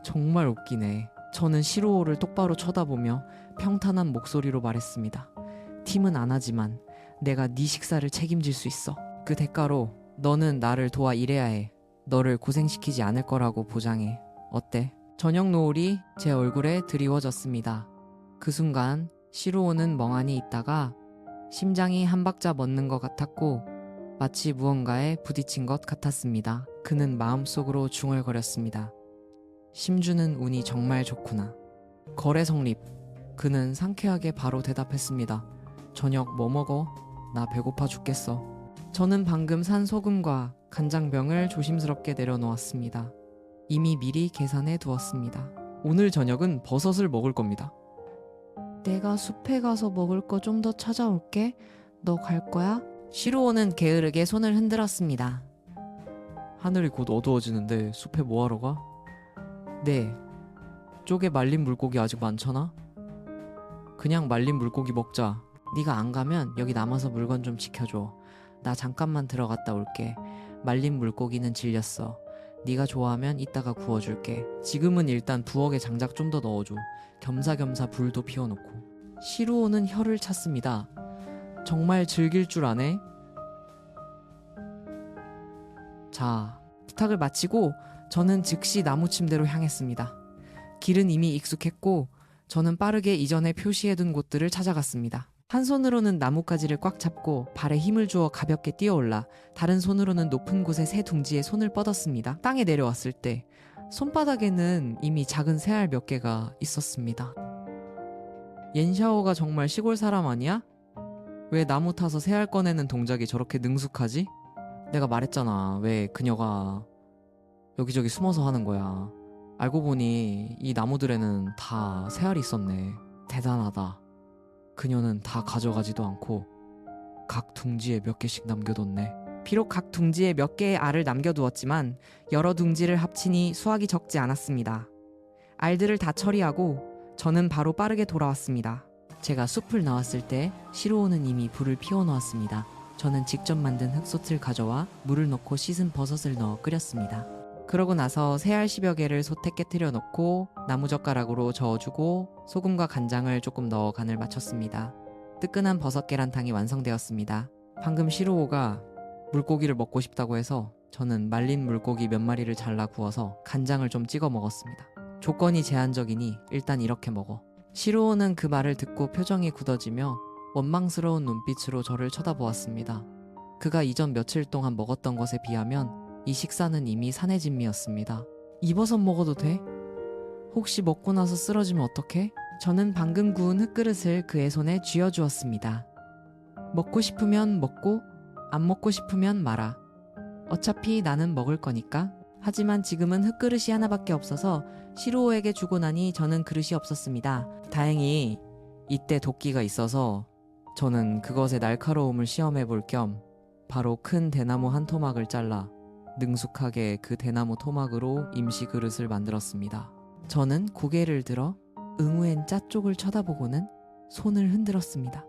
정말 웃기네. 저는 시루오를 똑바로 쳐다보며 평탄한 목소리로 말했습니다. 팀은 안 하지만 내가 네 식사를 책임질 수 있어. 그 대가로 너는 나를 도와 일해야 해. 너를 고생시키지 않을 거라고 보장해. 어때? 저녁 노을이 제 얼굴에 드리워졌습니다. 그 순간 시루오는 멍하니 있다가 심장이 한 박자 멎는 것 같았고 마치 무언가에 부딪힌 것 같았습니다. 그는 마음속으로 중얼거렸습니다. 심주는 운이 정말 좋구나. 거래 성립. 그는 상쾌하게 바로 대답했습니다. 저녁 뭐 먹어? 나 배고파 죽겠어. 저는 방금 산 소금과 간장병을 조심스럽게 내려놓았습니다. 이미 미리 계산해 두었습니다. 오늘 저녁은 버섯을 먹을 겁니다. 내가 숲에 가서 먹을 거 좀 더 찾아올게. 너 갈 거야? 시루오는 게으르게 손을 흔들었습니다. 하늘이 곧 어두워지는데 숲에 뭐하러 가? 네. 쪽에 말린 물고기 아직 많잖아? 그냥 말린 물고기 먹자. 네가 안 가면 여기 남아서 물건 좀 지켜줘. 나 잠깐만 들어갔다 올게. 말린 물고기는 질렸어. 네가 좋아하면 이따가 구워줄게. 지금은 일단 부엌에 장작 좀 더 넣어줘. 겸사겸사 불도 피워놓고. 시루오는 혀를 찼습니다. 정말 즐길 줄 아네? 자, 부탁을 마치고 저는 즉시 나무 침대로 향했습니다. 길은 이미 익숙했고 저는 빠르게 이전에 표시해둔 곳들을 찾아갔습니다. 한 손으로는 나뭇가지를 꽉 잡고 발에 힘을 주어 가볍게 뛰어올라 다른 손으로는 높은 곳의 새 둥지에 손을 뻗었습니다. 땅에 내려왔을 때 손바닥에는 이미 작은 새알 몇 개가 있었습니다. 옌샤오가 정말 시골 사람 아니야? 왜 나무 타서 새알 꺼내는 동작이 저렇게 능숙하지? 내가 말했잖아. 왜 그녀가 여기저기 숨어서 하는 거야. 알고 보니 이 나무들에는 다 새알이 있었네. 대단하다. 그녀는 다 가져가지도 않고 각 둥지에 몇 개씩 남겨뒀네. 비록 각 둥지에 몇 개의 알을 남겨두었지만 여러 둥지를 합치니 수확이 적지 않았습니다. 알들을 다 처리하고 저는 바로 빠르게 돌아왔습니다. 제가 숲을 나왔을 때 시루오는 이미 불을 피워놓았습니다. 저는 직접 만든 흙솥을 가져와 물을 넣고 씻은 버섯을 넣어 끓였습니다. 그러고 나서 새알 10여 개를 솥에 깨트려 놓고 나무젓가락으로 저어주고 소금과 간장을 조금 넣어 간을 맞췄습니다. 뜨끈한 버섯 계란탕이 완성되었습니다. 방금 시루오가 물고기를 먹고 싶다고 해서 저는 말린 물고기 몇 마리를 잘라 구워서 간장을 좀 찍어 먹었습니다. 조건이 제한적이니 일단 이렇게 먹어. 시루오는 그 말을 듣고 표정이 굳어지며 원망스러운 눈빛으로 저를 쳐다보았습니다. 그가 이전 며칠 동안 먹었던 것에 비하면 이 식사는 이미 산해진미였습니다. 이 버섯 먹어도 돼? 혹시 먹고 나서 쓰러지면 어떡해? 저는 방금 구운 흙그릇을 그의 손에 쥐어주었습니다. 먹고 싶으면 먹고 안 먹고 싶으면 말아. 어차피 나는 먹을 거니까. 하지만 지금은 흙그릇이 하나밖에 없어서 시루오에게 주고 나니 저는 그릇이 없었습니다. 다행히 이때 도끼가 있어서 저는 그것의 날카로움을 시험해 볼 겸 바로 큰 대나무 한 토막을 잘라 능숙하게 그 대나무 토막으로 임시 그릇을 만들었습니다. 저는 고개를 들어 응우엔 짜 쪽을 쳐다보고는 손을 흔들었습니다.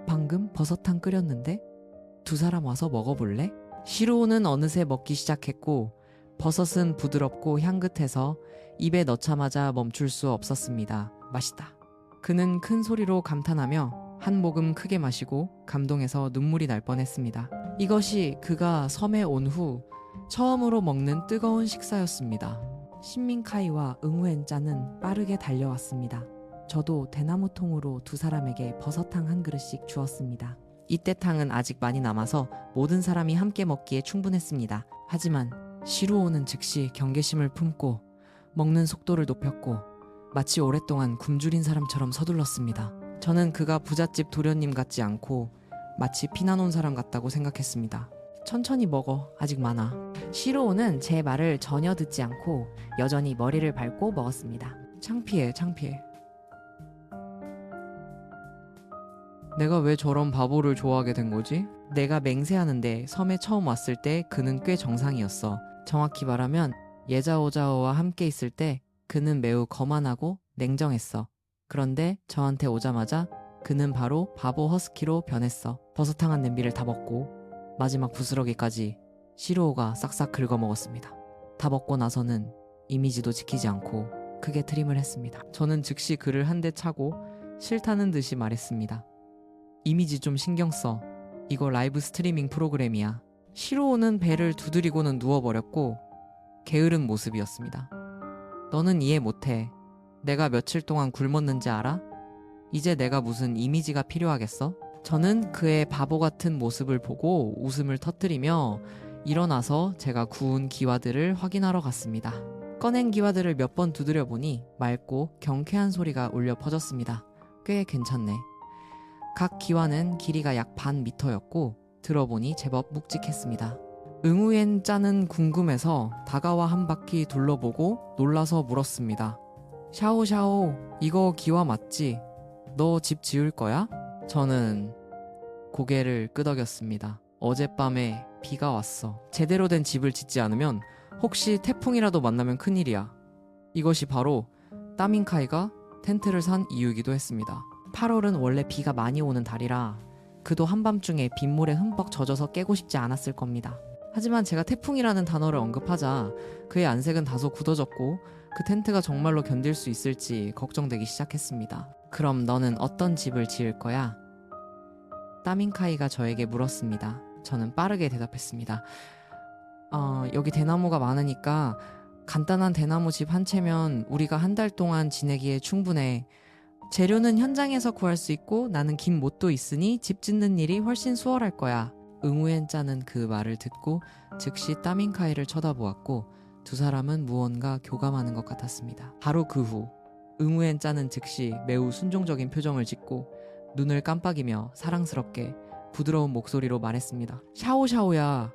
방금 버섯탕 끓였는데 두 사람 와서 먹어볼래? 시루오는 어느새 먹기 시작했고 버섯은 부드럽고 향긋해서 입에 넣자마자 멈출 수 없었습니다. 맛있다. 그는 큰 소리로 감탄하며 한 모금 크게 마시고 감동해서 눈물이 날 뻔했습니다. 이것이 그가 섬에 온 후 처음으로 먹는 뜨거운 식사였습니다. 신민카이와 응우엔짜는 빠르게 달려왔습니다. 저도 대나무통으로 두 사람에게 버섯탕 한 그릇씩 주었습니다. 이때 탕은 아직 많이 남아서 모든 사람이 함께 먹기에 충분했습니다. 하지만 시루오는 즉시 경계심을 품고 먹는 속도를 높였고 마치 오랫동안 굶주린 사람처럼 서둘렀습니다. 저는 그가 부잣집 도련님 같지 않고 마치 피난온 사람 같다고 생각했습니다. 천천히 먹어. 아직 많아. 시로우는 제 말을 전혀 듣지 않고 여전히 머리를 밟고 먹었습니다. 창피해. 내가 왜 저런 바보를 좋아하게 된 거지? 내가 맹세하는데 섬에 처음 왔을 때 그는 꽤 정상이었어. 정확히 말하면 예자오자오와 함께 있을 때 그는 매우 거만하고 냉정했어. 그런데 저한테 오자마자 그는 바로 바보 허스키로 변했어. 버섯탕한 냄비를 다 먹고 마지막 부스러기까지 시로우가 싹싹 긁어먹었습니다. 다 먹고 나서는 이미지도 지키지 않고 크게 트림을 했습니다. 저는 즉시 그를 한 대 차고 싫다는 듯이 말했습니다. 이미지 좀 신경 써. 이거 라이브 스트리밍 프로그램이야. 시로우는 배를 두드리고는 누워버렸고 게으른 모습이었습니다. 너는 이해 못해. 내가 며칠 동안 굶었는지 알아? 이제 내가 무슨 이미지가 필요하겠어? 저는 그의 바보 같은 모습을 보고 웃음을 터뜨리며 일어나서 제가 구운 기와들을 확인하러 갔습니다. 꺼낸 기와들을 몇 번 두드려 보니 맑고 경쾌한 소리가 울려 퍼졌습니다. 꽤 괜찮네. 각 기와는 길이가 약 반 미터였고 들어보니 제법 묵직했습니다. 응우엔 짜는 궁금해서 다가와 한 바퀴 둘러보고 놀라서 물었습니다. 샤오샤오, 이거 기와 맞지? 너 집 지을 거야? 저는 고개를 끄덕였습니다. 어젯밤에 비가 왔어. 제대로 된 집을 짓지 않으면 혹시 태풍이라도 만나면 큰일이야. 이것이 바로 따민카이가 텐트를 산 이유이기도 했습니다. 8월은 원래 비가 많이 오는 달이라 그도 한밤중에 빗물에 흠뻑 젖어서 깨고 싶지 않았을 겁니다. 하지만 제가 태풍이라는 단어를 언급하자 그의 안색은 다소 굳어졌고 그 텐트가 정말로 견딜 수 있을지 걱정되기 시작했습니다. 그럼 너는 어떤 집을 지을 거야? 따민카이가 저에게 물었습니다. 저는 빠르게 대답했습니다. 여기 대나무가 많으니까 간단한 대나무 집 한 채면 우리가 한 달 동안 지내기에 충분해. 재료는 현장에서 구할 수 있고 나는 긴 못도 있으니 집 짓는 일이 훨씬 수월할 거야. 응우엔짜는 그 말을 듣고 즉시 따민카이를 쳐다보았고 두 사람은 무언가 교감하는 것 같았습니다. 바로 그 후 응우엔짜는 즉시 매우 순종적인 표정을 짓고 눈을 깜빡이며 사랑스럽게 부드러운 목소리로 말했습니다. 샤오샤오야,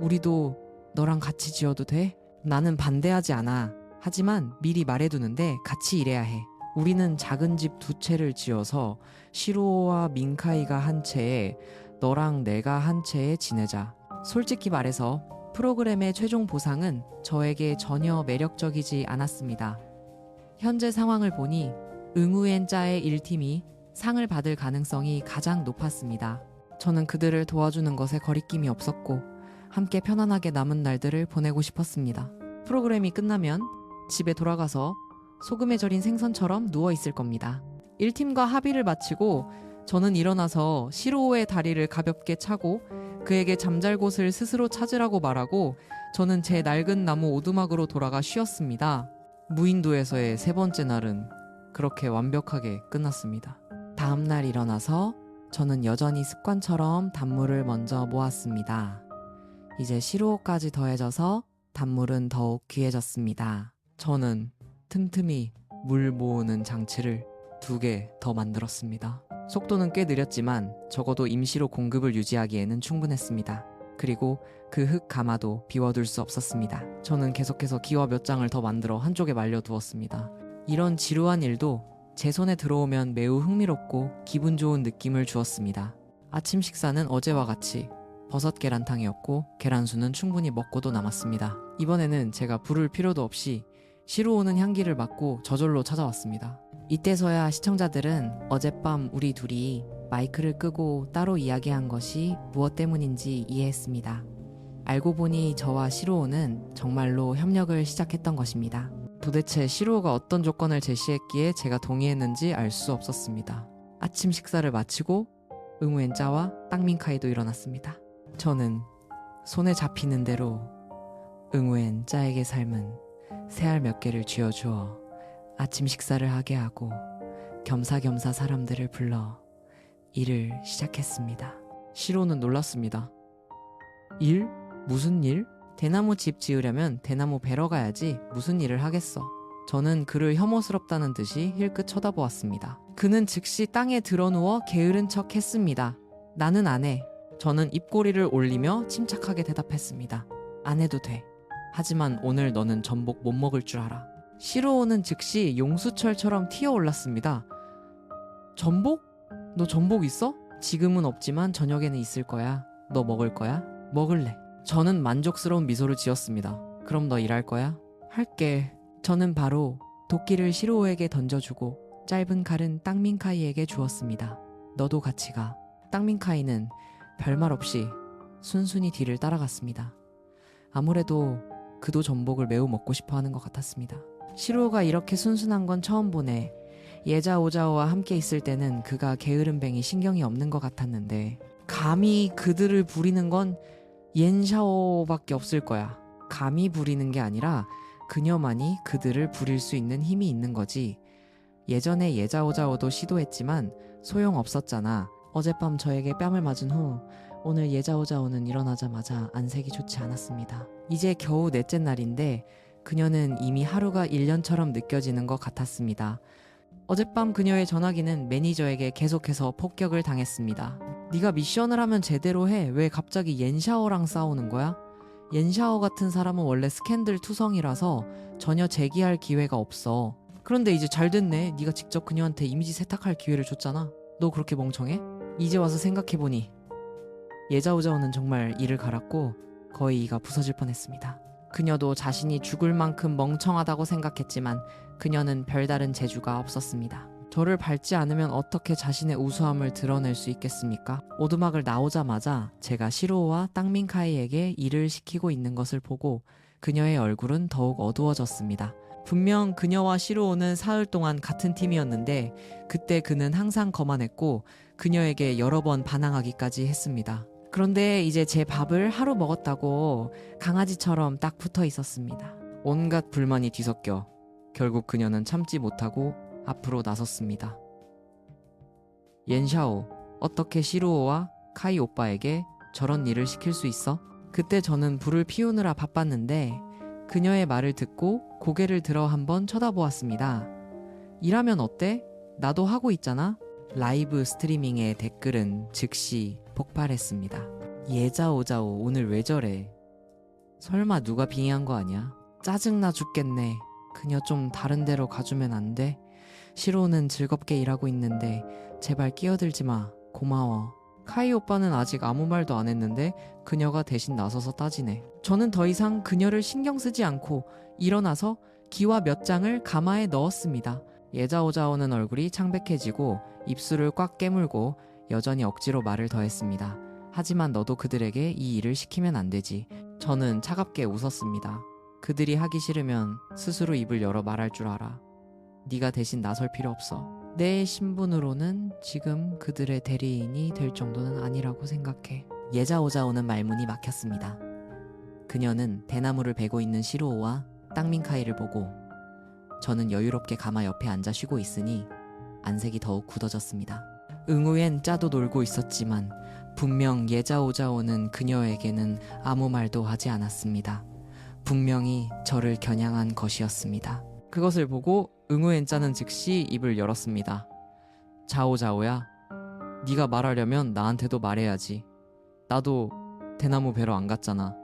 우리도 너랑 같이 지어도 돼? 나는 반대하지 않아. 하지만 미리 말해두는데 같이 일해야 해. 우리는 작은 집 두 채를 지어서 시로와 민카이가 한 채에 너랑 내가 한 채에 지내자. 솔직히 말해서 프로그램의 최종 보상은 저에게 전혀 매력적이지 않았습니다. 현재 상황을 보니 응우엔짜의 1팀이 상을 받을 가능성이 가장 높았습니다. 저는 그들을 도와주는 것에 거리낌이 없었고 함께 편안하게 남은 날들을 보내고 싶었습니다. 프로그램이 끝나면 집에 돌아가서 소금에 절인 생선처럼 누워있을 겁니다. 1팀과 합의를 마치고 저는 일어나서 시로우의 다리를 가볍게 차고 그에게 잠잘 곳을 스스로 찾으라고 말하고 저는 제 낡은 나무 오두막으로 돌아가 쉬었습니다. 무인도에서의 세 번째 날은 그렇게 완벽하게 끝났습니다. 다음 날 일어나서 저는 여전히 습관처럼 단물을 먼저 모았습니다. 이제 시로우까지 더해져서 단물은 더욱 귀해졌습니다. 저는 틈틈이 물 모으는 장치를 2개 더 만들었습니다. 속도는 꽤 느렸지만 적어도 임시로 공급을 유지하기에는 충분했습니다. 그리고 그 흙 가마도 비워둘 수 없었습니다. 저는 계속해서 기와 몇 장을 더 만들어 한쪽에 말려두었습니다. 이런 지루한 일도 제 손에 들어오면 매우 흥미롭고 기분 좋은 느낌을 주었습니다. 아침 식사는 어제와 같이 버섯 계란탕이었고 계란수는 충분히 먹고도 남았습니다. 이번에는 제가 부를 필요도 없이 시로우는 향기를 맡고 저절로 찾아왔습니다. 이때서야 시청자들은 어젯밤 우리 둘이 마이크를 끄고 따로 이야기한 것이 무엇 때문인지 이해했습니다. 알고 보니 저와 시로우는 정말로 협력을 시작했던 것입니다. 도대체 시로우가 어떤 조건을 제시했기에 제가 동의했는지 알 수 없었습니다. 아침 식사를 마치고 응우엔짜와 땅민카이도 일어났습니다. 저는 손에 잡히는 대로 응우엔짜에게 삶은 새알 몇 개를 쥐어주어 아침 식사를 하게 하고 겸사겸사 사람들을 불러 일을 시작했습니다. 시로우는 놀랐습니다. 일? 무슨 일? 대나무 집 지으려면 대나무 베러 가야지 무슨 일을 하겠어. 저는 그를 혐오스럽다는 듯이 힐끗 쳐다보았습니다. 그는 즉시 땅에 드러누워 게으른 척 했습니다. 나는 안 해. 저는 입꼬리를 올리며 침착하게 대답했습니다. 안 해도 돼. 하지만 오늘 너는 전복 못 먹을 줄 알아. 시로우는 즉시 용수철처럼 튀어올랐습니다. 전복? 너 전복 있어? 지금은 없지만 저녁에는 있을 거야. 너 먹을 거야? 먹을래. 저는 만족스러운 미소를 지었습니다. 그럼 너 일할 거야? 할게. 저는 바로 도끼를 시로우에게 던져주고 짧은 칼은 땅민카이에게 주었습니다. 너도 같이 가. 땅민카이는 별말 없이 순순히 뒤를 따라갔습니다. 아무래도 그도 전복을 매우 먹고 싶어 하는 것 같았습니다. 시로우가 이렇게 순순한 건 처음 보네. 예자오자오와 함께 있을 때는 그가 게으름뱅이 신경이 없는 것 같았는데 감히 그들을 부리는 건 옌샤오밖에 없을 거야. 감히 부리는 게 아니라 그녀만이 그들을 부릴 수 있는 힘이 있는 거지. 예전에 예자오자오도 시도했지만 소용없었잖아. 어젯밤 저에게 뺨을 맞은 후 오늘 예자오자오는 일어나자마자 안색이 좋지 않았습니다. 이제 겨우 넷째 날인데 그녀는 이미 하루가 1년처럼 느껴지는 것 같았습니다. 어젯밤 그녀의 전화기는 매니저에게 계속해서 폭격을 당했습니다. 네가 미션을 하면 제대로 해. 왜 갑자기 옌샤오랑 싸우는 거야? 옌샤오 같은 사람은 원래 스캔들 투성이라서 전혀 제기할 기회가 없어. 그런데 이제 잘 됐네. 네가 직접 그녀한테 이미지 세탁할 기회를 줬잖아. 너 그렇게 멍청해? 이제 와서 생각해보니 예자오자오는 정말 이를 갈았고 거의 이가 부서질 뻔했습니다. 그녀도 자신이 죽을 만큼 멍청하다고 생각했지만 그녀는 별다른 재주가 없었습니다. 저를 밟지 않으면 어떻게 자신의 우수함을 드러낼 수 있겠습니까? 오두막을 나오자마자 제가 시로우와 땅민카이에게 일을 시키고 있는 것을 보고 그녀의 얼굴은 더욱 어두워졌습니다. 분명 그녀와 시로우는 사흘 동안 같은 팀이었는데 그때 그는 항상 거만했고 그녀에게 여러 번 반항하기까지 했습니다. 그런데 이제 제 밥을 하루 먹었다고 강아지처럼 딱 붙어 있었습니다. 온갖 불만이 뒤섞여 결국 그녀는 참지 못하고 앞으로 나섰습니다. 옌샤오, 어떻게 시루오와 카이 오빠에게 저런 일을 시킬 수 있어? 그때 저는 불을 피우느라 바빴는데 그녀의 말을 듣고 고개를 들어 한번 쳐다보았습니다. 일하면 어때? 나도 하고 있잖아. 라이브 스트리밍의 댓글은 즉시 폭발했습니다. 예자오자오 오늘 왜 저래? 설마 누가 빙의한 거 아니야? 짜증나 죽겠네. 그녀 좀 다른 데로 가주면 안 돼? 시로우는 즐겁게 일하고 있는데 제발 끼어들지 마. 고마워. 카이 오빠는 아직 아무 말도 안 했는데 그녀가 대신 나서서 따지네. 저는 더 이상 그녀를 신경 쓰지 않고 일어나서 기와 몇 장을 가마에 넣었습니다. 예자오자오는 얼굴이 창백해지고 입술을 꽉 깨물고 여전히 억지로 말을 더했습니다. 하지만 너도 그들에게 이 일을 시키면 안 되지. 저는 차갑게 웃었습니다. 그들이 하기 싫으면 스스로 입을 열어 말할 줄 알아. 네가 대신 나설 필요 없어. 내 신분으로는 지금 그들의 대리인이 될 정도는 아니라고 생각해. 예자오자오는 말문이 막혔습니다. 그녀는 대나무를 베고 있는 시로우와 땅민카이를 보고 저는 여유롭게 가마 옆에 앉아 쉬고 있으니 안색이 더욱 굳어졌습니다. 응우엔 짜도 놀고 있었지만 분명 예자오자오는 그녀에게는 아무 말도 하지 않았습니다. 분명히 저를 겨냥한 것이었습니다. 그것을 보고 응우엔 짜는 즉시 입을 열었습니다. 자오자오야, 네가 말하려면 나한테도 말해야지. 나도 대나무 베러 안 갔잖아.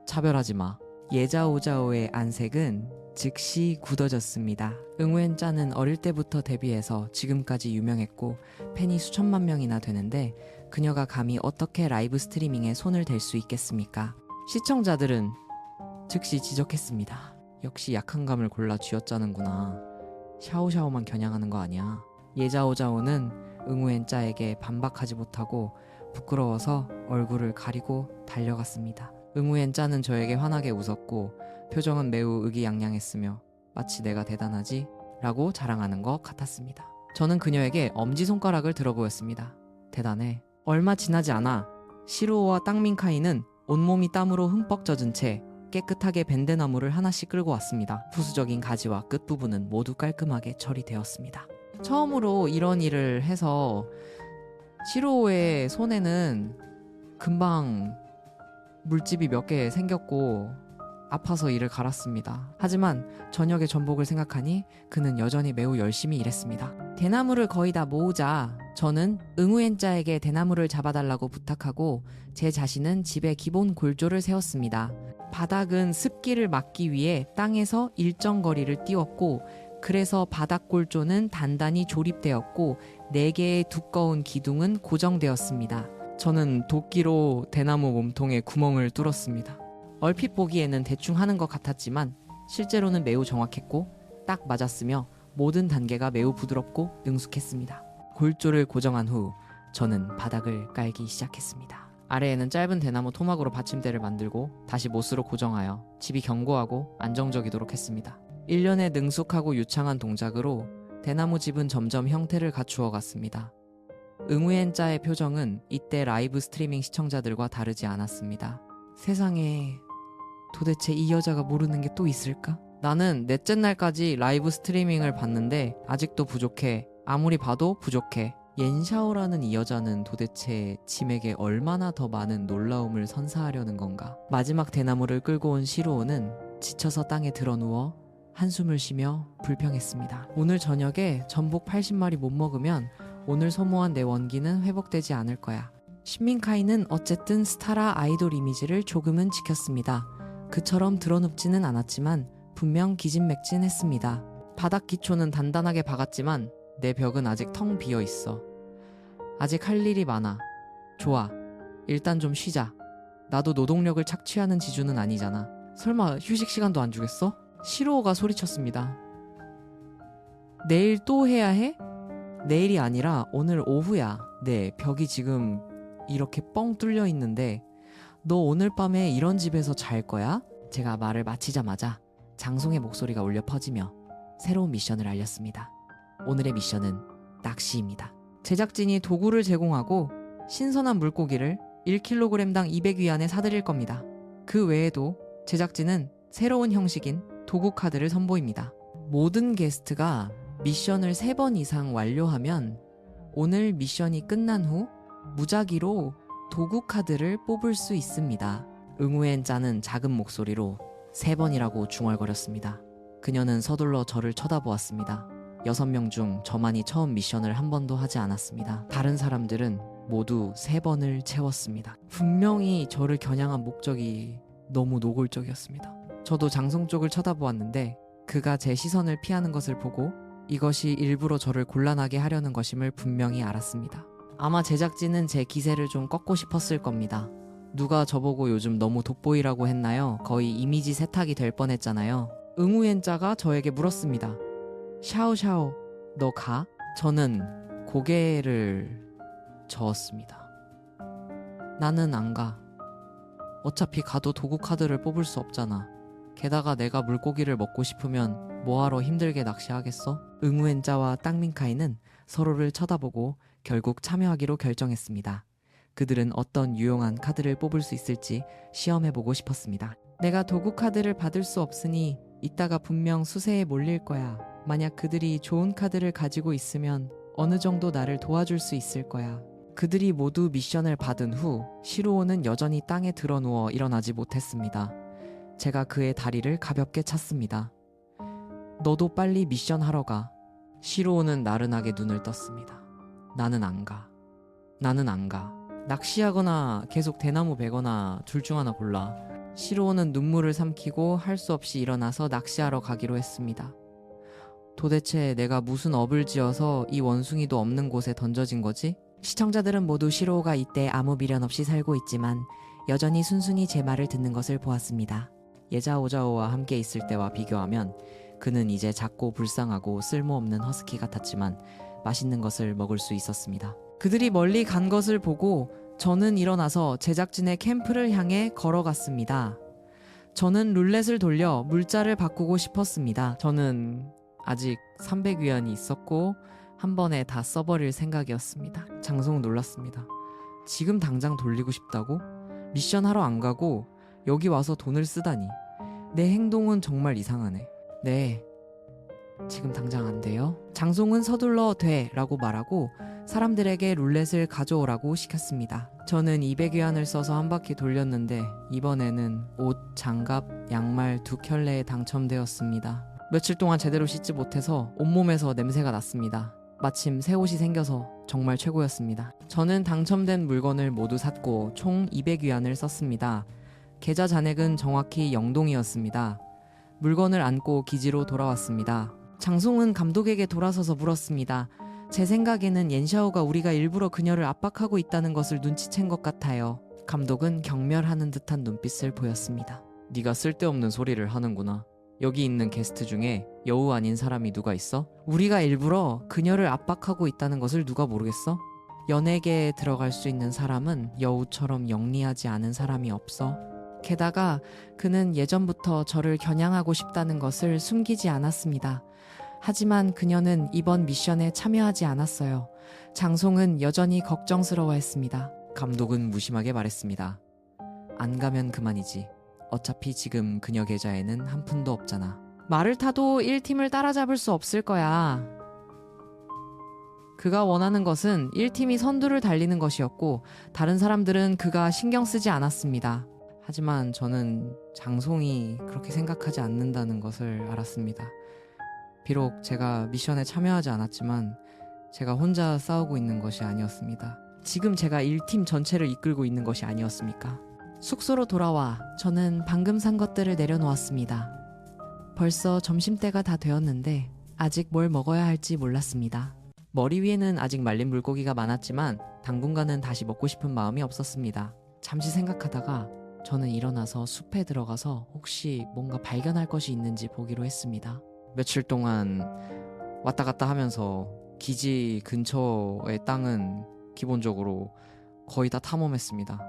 차별하지 마. 예자오자오의 안색은 즉시 굳어졌습니다. 응우엔 짜는 어릴 때부터 데뷔해서 지금까지 유명했고 팬이 수천만 명이나 되는데 그녀가 감히 어떻게 라이브 스트리밍에 손을 댈 수 있겠습니까? 시청자들은 즉시 지적했습니다. 역시 약한 감을 골라 쥐어짜는구나. 샤오샤오만 겨냥하는 거 아니야. 예자오자오는 응우엔 짜에게 반박하지 못하고 부끄러워서 얼굴을 가리고 달려갔습니다. 응우엔 짜는 저에게 환하게 웃었고 표정은 매우 의기양양했으며 마치 내가 대단하지? 라고 자랑하는 것 같았습니다. 저는 그녀에게 엄지손가락을 들어 보였습니다. 대단해. 얼마 지나지 않아 시루오와 땅민카이는 온몸이 땀으로 흠뻑 젖은 채 깨끗하게 밴드나무를 하나씩 끌고 왔습니다. 부수적인 가지와 끝부분은 모두 깔끔하게 처리되었습니다. 처음으로 이런 일을 해서 시루오의 손에는 금방 물집이 몇 개 생겼고 아파서 이를 갈았습니다. 하지만 저녁의 전복을 생각하니 그는 여전히 매우 열심히 일했습니다. 대나무를 거의 다 모으자 저는 응우엔자에게 대나무를 잡아달라고 부탁하고 제 자신은 집에 기본 골조를 세웠습니다. 바닥은 습기를 막기 위해 땅에서 일정 거리를 띄웠고 그래서 바닥 골조는 단단히 조립되었고 4개의 두꺼운 기둥은 고정되었습니다. 저는 도끼로 대나무 몸통에 구멍을 뚫었습니다. 얼핏 보기에는 대충 하는 것 같았지만 실제로는 매우 정확했고 딱 맞았으며 모든 단계가 매우 부드럽고 능숙했습니다. 골조를 고정한 후 저는 바닥을 깔기 시작했습니다. 아래에는 짧은 대나무 토막으로 받침대를 만들고 다시 못으로 고정하여 집이 견고하고 안정적이도록 했습니다. 1년의 능숙하고 유창한 동작으로 대나무 집은 점점 형태를 갖추어 갔습니다. 응우엔자의 표정은 이때 라이브 스트리밍 시청자들과 다르지 않았습니다. 세상에 도대체 이 여자가 모르는 게 또 있을까? 나는 넷째 날까지 라이브 스트리밍을 봤는데 아직도 부족해. 아무리 봐도 부족해. 옌샤오라는 이 여자는 도대체 짐에게 얼마나 더 많은 놀라움을 선사하려는 건가? 마지막 대나무를 끌고 온 시루오는 지쳐서 땅에 드러누워 한숨을 쉬며 불평했습니다. 오늘 저녁에 전복 80마리 못 먹으면 오늘 소모한 내 원기는 회복되지 않을 거야. 신민카이는 어쨌든 스타라 아이돌 이미지를 조금은 지켰습니다. 그처럼 드러눕지는 않았지만 분명 기진맥진했습니다. 바닥 기초는 단단하게 박았지만 내 벽은 아직 텅 비어 있어. 아직 할 일이 많아. 좋아. 일단 좀 쉬자. 나도 노동력을 착취하는 지주는 아니잖아. 설마 휴식 시간도 안 주겠어? 시로우가 소리쳤습니다. 내일 또 해야 해? 내일이 아니라 오늘 오후야. 네, 벽이 지금 이렇게 뻥 뚫려 있는데 너 오늘 밤에 이런 집에서 잘 거야? 제가 말을 마치자마자 장송의 목소리가 울려 퍼지며 새로운 미션을 알렸습니다. 오늘의 미션은 낚시입니다. 제작진이 도구를 제공하고 신선한 물고기를 1kg당 200위안에 사드릴 겁니다. 그 외에도 제작진은 새로운 형식인 도구 카드를 선보입니다. 모든 게스트가 미션을 3번 이상 완료하면 오늘 미션이 끝난 후 무작위로 도구 카드를 뽑을 수 있습니다. 응우엔자는 작은 목소리로 3번이라고 중얼거렸습니다. 그녀는 서둘러 저를 쳐다보았습니다. 6명 중 저만이 처음 미션을 한 번도 하지 않았습니다. 다른 사람들은 모두 3번을 채웠습니다. 분명히 저를 겨냥한 목적이 너무 노골적이었습니다. 저도 장성 쪽을 쳐다보았는데 그가 제 시선을 피하는 것을 보고 이것이 일부러 저를 곤란하게 하려는 것임을 분명히 알았습니다. 아마 제작진은 제 기세를 좀 꺾고 싶었을 겁니다. 누가 저보고 요즘 너무 돋보이라고 했나요? 거의 이미지 세탁이 될 뻔했잖아요. 응우엔자가 저에게 물었습니다. 샤오샤오, 너 가? 저는 고개를 저었습니다. 나는 안 가. 어차피 가도 도구 카드를 뽑을 수 없잖아. 게다가 내가 물고기를 먹고 싶으면 뭐하러 힘들게 낚시하겠어? 응우엔자와 땅민카이는 서로를 쳐다보고 결국 참여하기로 결정했습니다. 그들은 어떤 유용한 카드를 뽑을 수 있을지 시험해보고 싶었습니다. 내가 도구 카드를 받을 수 없으니 이따가 분명 수세에 몰릴 거야. 만약 그들이 좋은 카드를 가지고 있으면 어느 정도 나를 도와줄 수 있을 거야. 그들이 모두 미션을 받은 후 시루오는 여전히 땅에 드러누워 일어나지 못했습니다. 제가 그의 다리를 가볍게 찼습니다. 너도 빨리 미션 하러 가. 시루오는 나른하게 눈을 떴습니다. 나는 안 가. 나는 안 가. 낚시하거나 계속 대나무 베거나 둘 중 하나 골라. 시루오는 눈물을 삼키고 할 수 없이 일어나서 낚시하러 가기로 했습니다. 도대체 내가 무슨 업을 지어서 이 원숭이도 없는 곳에 던져진 거지? 시청자들은 모두 시로우가 이때 아무 미련 없이 살고 있지만 여전히 순순히 제 말을 듣는 것을 보았습니다. 예자오자오와 함께 있을 때와 비교하면 그는 이제 작고 불쌍하고 쓸모없는 허스키 같았지만 맛있는 것을 먹을 수 있었습니다. 그들이 멀리 간 것을 보고 저는 일어나서 제작진의 캠프를 향해 걸어갔습니다. 저는 룰렛을 돌려 물자를 바꾸고 싶었습니다. 저는 아직 300위안이 있었고 한 번에 다 써버릴 생각이었습니다. 장송 놀랐습니다. 지금 당장 돌리고 싶다고? 미션 하러 안 가고 여기 와서 돈을 쓰다니. 내 행동은 정말 이상하네. 네, 지금 당장 안 돼요? 장송은 서둘러 돼 라고 말하고 사람들에게 룰렛을 가져오라고 시켰습니다. 저는 200위안을 써서 한 바퀴 돌렸는데 이번에는 옷, 장갑, 양말 2켤레에 당첨되었습니다. 며칠 동안 제대로 씻지 못해서 온몸에서 냄새가 났습니다. 마침 새 옷이 생겨서 정말 최고였습니다. 저는 당첨된 물건을 모두 샀고 총 200위안을 썼습니다. 계좌 잔액은 정확히 0동이었습니다. 물건을 안고 기지로 돌아왔습니다. 장송은 감독에게 돌아서서 물었습니다. 제 생각에는 옌샤오가 우리가 일부러 그녀를 압박하고 있다는 것을 눈치챈 것 같아요. 감독은 경멸하는 듯한 눈빛을 보였습니다. 네가 쓸데없는 소리를 하는구나. 여기 있는 게스트 중에 여우 아닌 사람이 누가 있어? 우리가 일부러 그녀를 압박하고 있다는 것을 누가 모르겠어? 연예계에 들어갈 수 있는 사람은 여우처럼 영리하지 않은 사람이 없어. 게다가 그는 예전부터 저를 겨냥하고 싶다는 것을 숨기지 않았습니다. 하지만 그녀는 이번 미션에 참여하지 않았어요. 장송은 여전히 걱정스러워했습니다. 감독은 무심하게 말했습니다. 안 가면 그만이지. 어차피 지금 그녀 계좌에는 한 푼도 없잖아. 말을 타도 1팀을 따라잡을 수 없을 거야. 그가 원하는 것은 1팀이 선두를 달리는 것이었고 다른 사람들은 그가 신경 쓰지 않았습니다. 하지만 저는 장송이 그렇게 생각하지 않는다는 것을 알았습니다. 비록 제가 미션에 참여하지 않았지만 제가 혼자 싸우고 있는 것이 아니었습니다. 지금 제가 1팀 전체를 이끌고 있는 것이 아니었습니까? 숙소로 돌아와 저는 방금 산 것들을 내려놓았습니다. 벌써 점심때가 다 되었는데 아직 뭘 먹어야 할지 몰랐습니다. 머리 위에는 아직 말린 물고기가 많았지만 당분간은 다시 먹고 싶은 마음이 없었습니다. 잠시 생각하다가 저는 일어나서 숲에 들어가서 혹시 뭔가 발견할 것이 있는지 보기로 했습니다. 며칠 동안 왔다 갔다 하면서 기지 근처의 땅은 기본적으로 거의 다 탐험했습니다.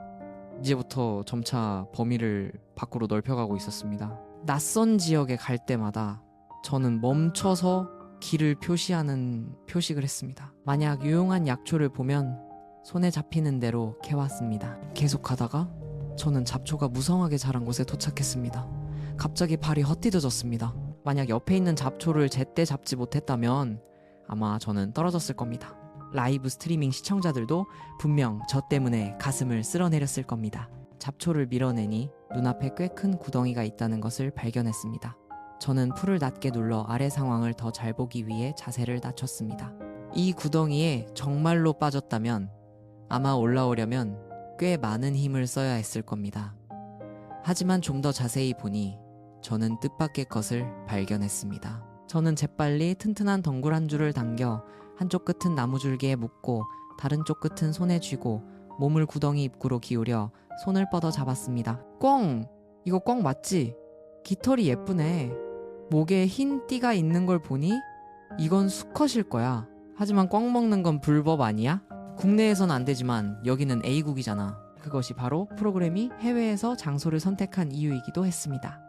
이제부터 점차 범위를 밖으로 넓혀가고 있었습니다. 낯선 지역에 갈 때마다 저는 멈춰서 길을 표시하는 표식을 했습니다. 만약 유용한 약초를 보면 손에 잡히는 대로 캐왔습니다. 계속 가다가 저는 잡초가 무성하게 자란 곳에 도착했습니다. 갑자기 발이 헛디뎌졌습니다. 만약 옆에 있는 잡초를 제때 잡지 못했다면 아마 저는 떨어졌을 겁니다. 라이브 스트리밍 시청자들도 분명 저 때문에 가슴을 쓸어내렸을 겁니다. 잡초를 밀어내니 눈앞에 꽤 큰 구덩이가 있다는 것을 발견했습니다. 저는 풀을 낮게 눌러 아래 상황을 더 잘 보기 위해 자세를 낮췄습니다. 이 구덩이에 정말로 빠졌다면 아마 올라오려면 꽤 많은 힘을 써야 했을 겁니다. 하지만 좀 더 자세히 보니 저는 뜻밖의 것을 발견했습니다. 저는 재빨리 튼튼한 덩굴 한 줄을 당겨 한쪽 끝은 나무줄기에 묶고 다른 쪽 끝은 손에 쥐고 몸을 구덩이 입구로 기울여 손을 뻗어 잡았습니다. 꿩! 이거 꿩 맞지? 깃털이 예쁘네. 목에 흰 띠가 있는 걸 보니 이건 수컷일 거야. 하지만 꿩 먹는 건 불법 아니야? 국내에선 안 되지만 여기는 A국이잖아. 그것이 바로 프로그램이 해외에서 장소를 선택한 이유이기도 했습니다.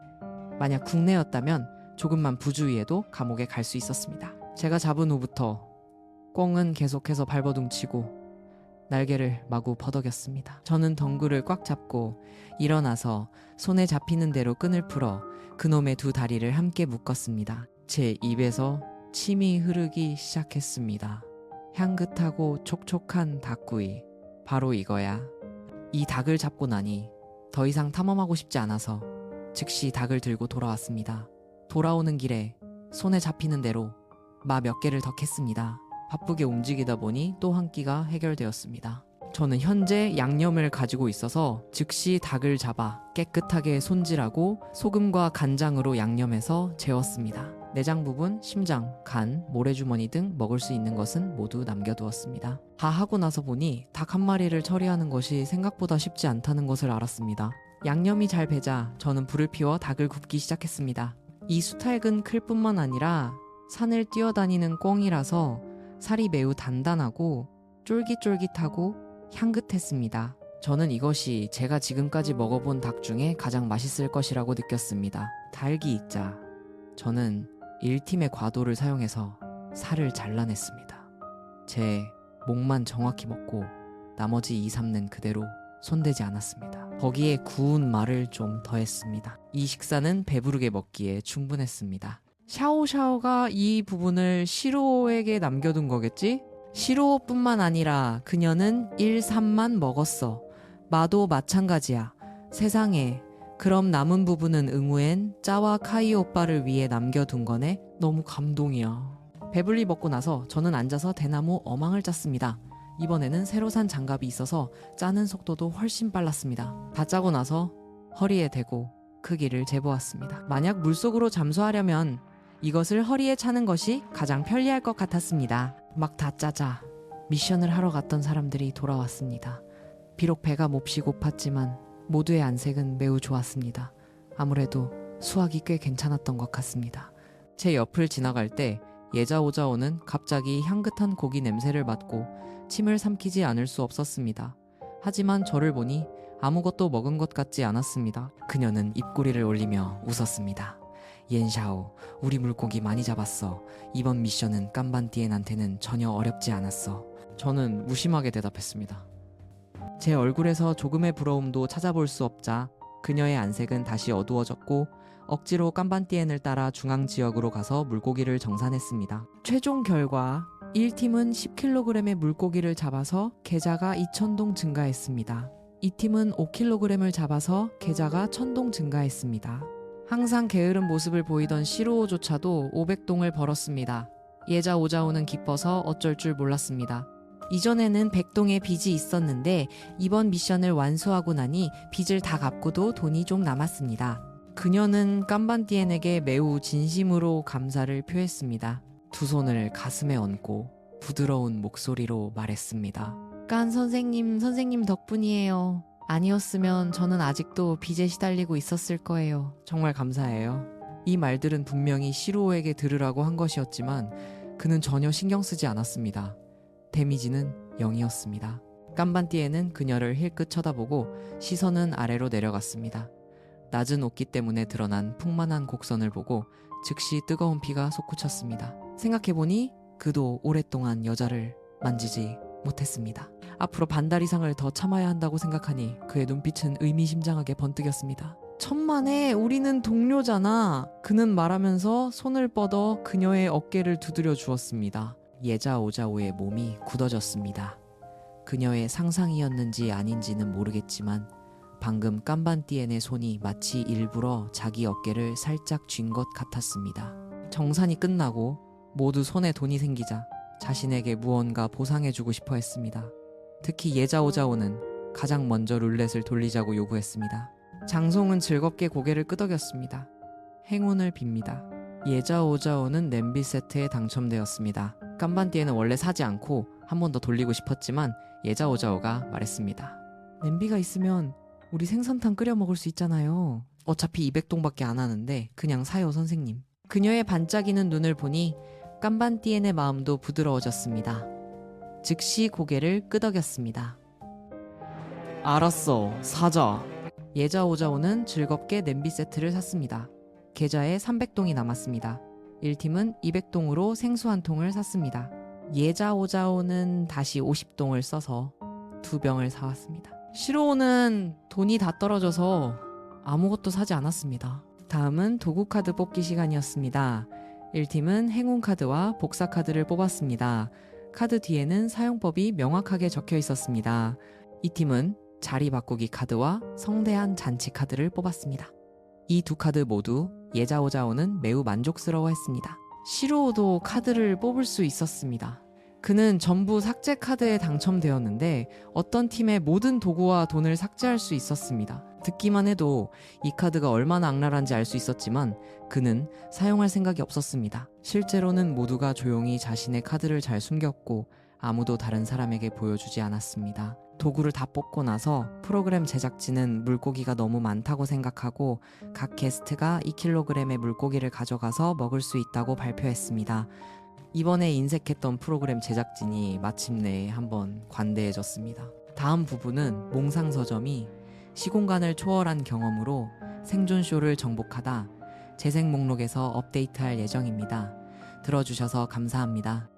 만약 국내였다면 조금만 부주의해도 감옥에 갈 수 있었습니다. 제가 잡은 후부터 꿩은 계속해서 발버둥치고 날개를 마구 퍼덕였습니다. 저는 덩굴을 꽉 잡고 일어나서 손에 잡히는 대로 끈을 풀어 그놈의 두 다리를 함께 묶었습니다. 제 입에서 침이 흐르기 시작했습니다. 향긋하고 촉촉한 닭구이. 바로 이거야. 이 닭을 잡고 나니 더 이상 탐험하고 싶지 않아서 즉시 닭을 들고 돌아왔습니다. 돌아오는 길에 손에 잡히는 대로 마 몇 개를 더 캤습니다. 바쁘게 움직이다 보니 또 한 끼가 해결되었습니다. 저는 현재 양념을 가지고 있어서 즉시 닭을 잡아 깨끗하게 손질하고 소금과 간장으로 양념해서 재웠습니다. 내장 부분, 심장, 간, 모래주머니 등 먹을 수 있는 것은 모두 남겨두었습니다. 다 하고 나서 보니 닭 한 마리를 처리하는 것이 생각보다 쉽지 않다는 것을 알았습니다. 양념이 잘 배자 저는 불을 피워 닭을 굽기 시작했습니다. 이 수탉은 클 뿐만 아니라 산을 뛰어다니는 꿩이라서 살이 매우 단단하고 쫄깃쫄깃하고 향긋했습니다. 저는 이것이 제가 지금까지 먹어본 닭 중에 가장 맛있을 것이라고 느꼈습니다. 닭이 있자 저는 1팀의 과도를 사용해서 살을 잘라냈습니다. 제 목만 정확히 먹고 나머지 2, 3는 그대로 손대지 않았습니다. 거기에 구운 말을 좀 더했습니다. 이 식사는 배부르게 먹기에 충분했습니다. 샤오샤오가 이 부분을 시로에게 남겨둔 거겠지? 시로뿐만 아니라 그녀는 1, 3만 먹었어. 마도 마찬가지야. 세상에. 그럼 남은 부분은 응우엔 짜와 카이 오빠를 위해 남겨둔 거네? 너무 감동이야. 배불리 먹고 나서 저는 앉아서 대나무 어망을 짰습니다. 이번에는 새로 산 장갑이 있어서 짜는 속도도 훨씬 빨랐습니다. 다 짜고 나서 허리에 대고 크기를 재보았습니다. 만약 물속으로 잠수하려면 이것을 허리에 차는 것이 가장 편리할 것 같았습니다. 막 다 짜자 미션을 하러 갔던 사람들이 돌아왔습니다. 비록 배가 몹시 고팠지만 모두의 안색은 매우 좋았습니다. 아무래도 수학이 꽤 괜찮았던 것 같습니다. 제 옆을 지나갈 때 예자오자오는 갑자기 향긋한 고기 냄새를 맡고 침을 삼키지 않을 수 없었습니다. 하지만 저를 보니 아무것도 먹은 것 같지 않았습니다. 그녀는 입꼬리를 올리며 웃었습니다. 옌샤오, 우리 물고기 많이 잡았어. 이번 미션은 깜반띠엔한테는 전혀 어렵지 않았어. 저는 무심하게 대답했습니다. 제 얼굴에서 조금의 부러움도 찾아볼 수 없자 그녀의 안색은 다시 어두워졌고 억지로 깜반띠엔을 따라 중앙 지역으로 가서 물고기를 정산했습니다. 최종 결과 1팀은 10kg의 물고기를 잡아서 계좌가 2,000동 증가했습니다. 2팀은 5kg을 잡아서 계좌가 1,000동 증가했습니다. 항상 게으른 모습을 보이던 시로오조차도 500동을 벌었습니다. 예자오자오는 기뻐서 어쩔 줄 몰랐습니다. 이전에는 100동의 빚이 있었는데 이번 미션을 완수하고 나니 빚을 다 갚고도 돈이 좀 남았습니다. 그녀는 깜반띠엔에게 매우 진심으로 감사를 표했습니다. 두 손을 가슴에 얹고 부드러운 목소리로 말했습니다. 깐 선생님 덕분이에요. 아니었으면 저는 아직도 빚에 시달리고 있었을 거예요. 정말 감사해요. 이 말들은 분명히 시로오에게 들으라고 한 것이었지만 그는 전혀 신경 쓰지 않았습니다. 데미지는 0이었습니다. 깜반띠에는 그녀를 힐끗 쳐다보고 시선은 아래로 내려갔습니다. 낮은 옷기 때문에 드러난 풍만한 곡선을 보고 즉시 뜨거운 피가 솟구쳤습니다. 생각해보니 그도 오랫동안 여자를 만지지 못했습니다. 앞으로 반달 이상을 더 참아야 한다고 생각하니 그의 눈빛은 의미심장하게 번뜩였습니다. 천만에 우리는 동료잖아. 그는 말하면서 손을 뻗어 그녀의 어깨를 두드려 주었습니다. 예자오자오의 몸이 굳어졌습니다. 그녀의 상상이었는지 아닌지는 모르겠지만 방금 깜반띠엔의 손이 마치 일부러 자기 어깨를 살짝 쥔 것 같았습니다. 정산이 끝나고 모두 손에 돈이 생기자 자신에게 무언가 보상해주고 싶어 했습니다. 특히 예자오자오는 가장 먼저 룰렛을 돌리자고 요구했습니다. 장송은 즐겁게 고개를 끄덕였습니다. 행운을 빕니다. 예자오자오는 냄비 세트에 당첨되었습니다. 깜반띠에는 원래 사지 않고 한 번 더 돌리고 싶었지만 예자오자오가 말했습니다. 냄비가 있으면 우리 생선탕 끓여 먹을 수 있잖아요. 어차피 200동밖에 안 하는데 그냥 사요 선생님. 그녀의 반짝이는 눈을 보니 깜반띠엔의 마음도 부드러워졌습니다. 즉시 고개를 끄덕였습니다. 알았어, 사자. 예자오자오는 즐겁게 냄비 세트를 샀습니다. 계좌에 300동이 남았습니다. 1팀은 200동으로 생수 한 통을 샀습니다. 예자오자오는 다시 50동을 써서 2병을 사왔습니다. 시로오는 돈이 다 떨어져서 아무것도 사지 않았습니다. 다음은 도구 카드 뽑기 시간이었습니다. 1팀은 행운 카드와 복사 카드를 뽑았습니다. 카드 뒤에는 사용법이 명확하게 적혀 있었습니다. 2팀은 자리 바꾸기 카드와 성대한 잔치 카드를 뽑았습니다. 이 두 카드 모두 예자오자오는 매우 만족스러워했습니다. 시로오도 카드를 뽑을 수 있었습니다. 그는 전부 삭제 카드에 당첨되었는데 어떤 팀의 모든 도구와 돈을 삭제할 수 있었습니다. 듣기만 해도 이 카드가 얼마나 악랄한지 알 수 있었지만 그는 사용할 생각이 없었습니다. 실제로는 모두가 조용히 자신의 카드를 잘 숨겼고 아무도 다른 사람에게 보여주지 않았습니다. 도구를 다 뽑고 나서 프로그램 제작진은 물고기가 너무 많다고 생각하고 각 게스트가 2kg의 물고기를 가져가서 먹을 수 있다고 발표했습니다. 이번에 인색했던 프로그램 제작진이 마침내 한번 관대해졌습니다. 다음 부분은 몽상서점이 시공간을 초월한 경험으로 생존쇼를 정복하다 재생 목록에서 업데이트할 예정입니다. 들어주셔서 감사합니다.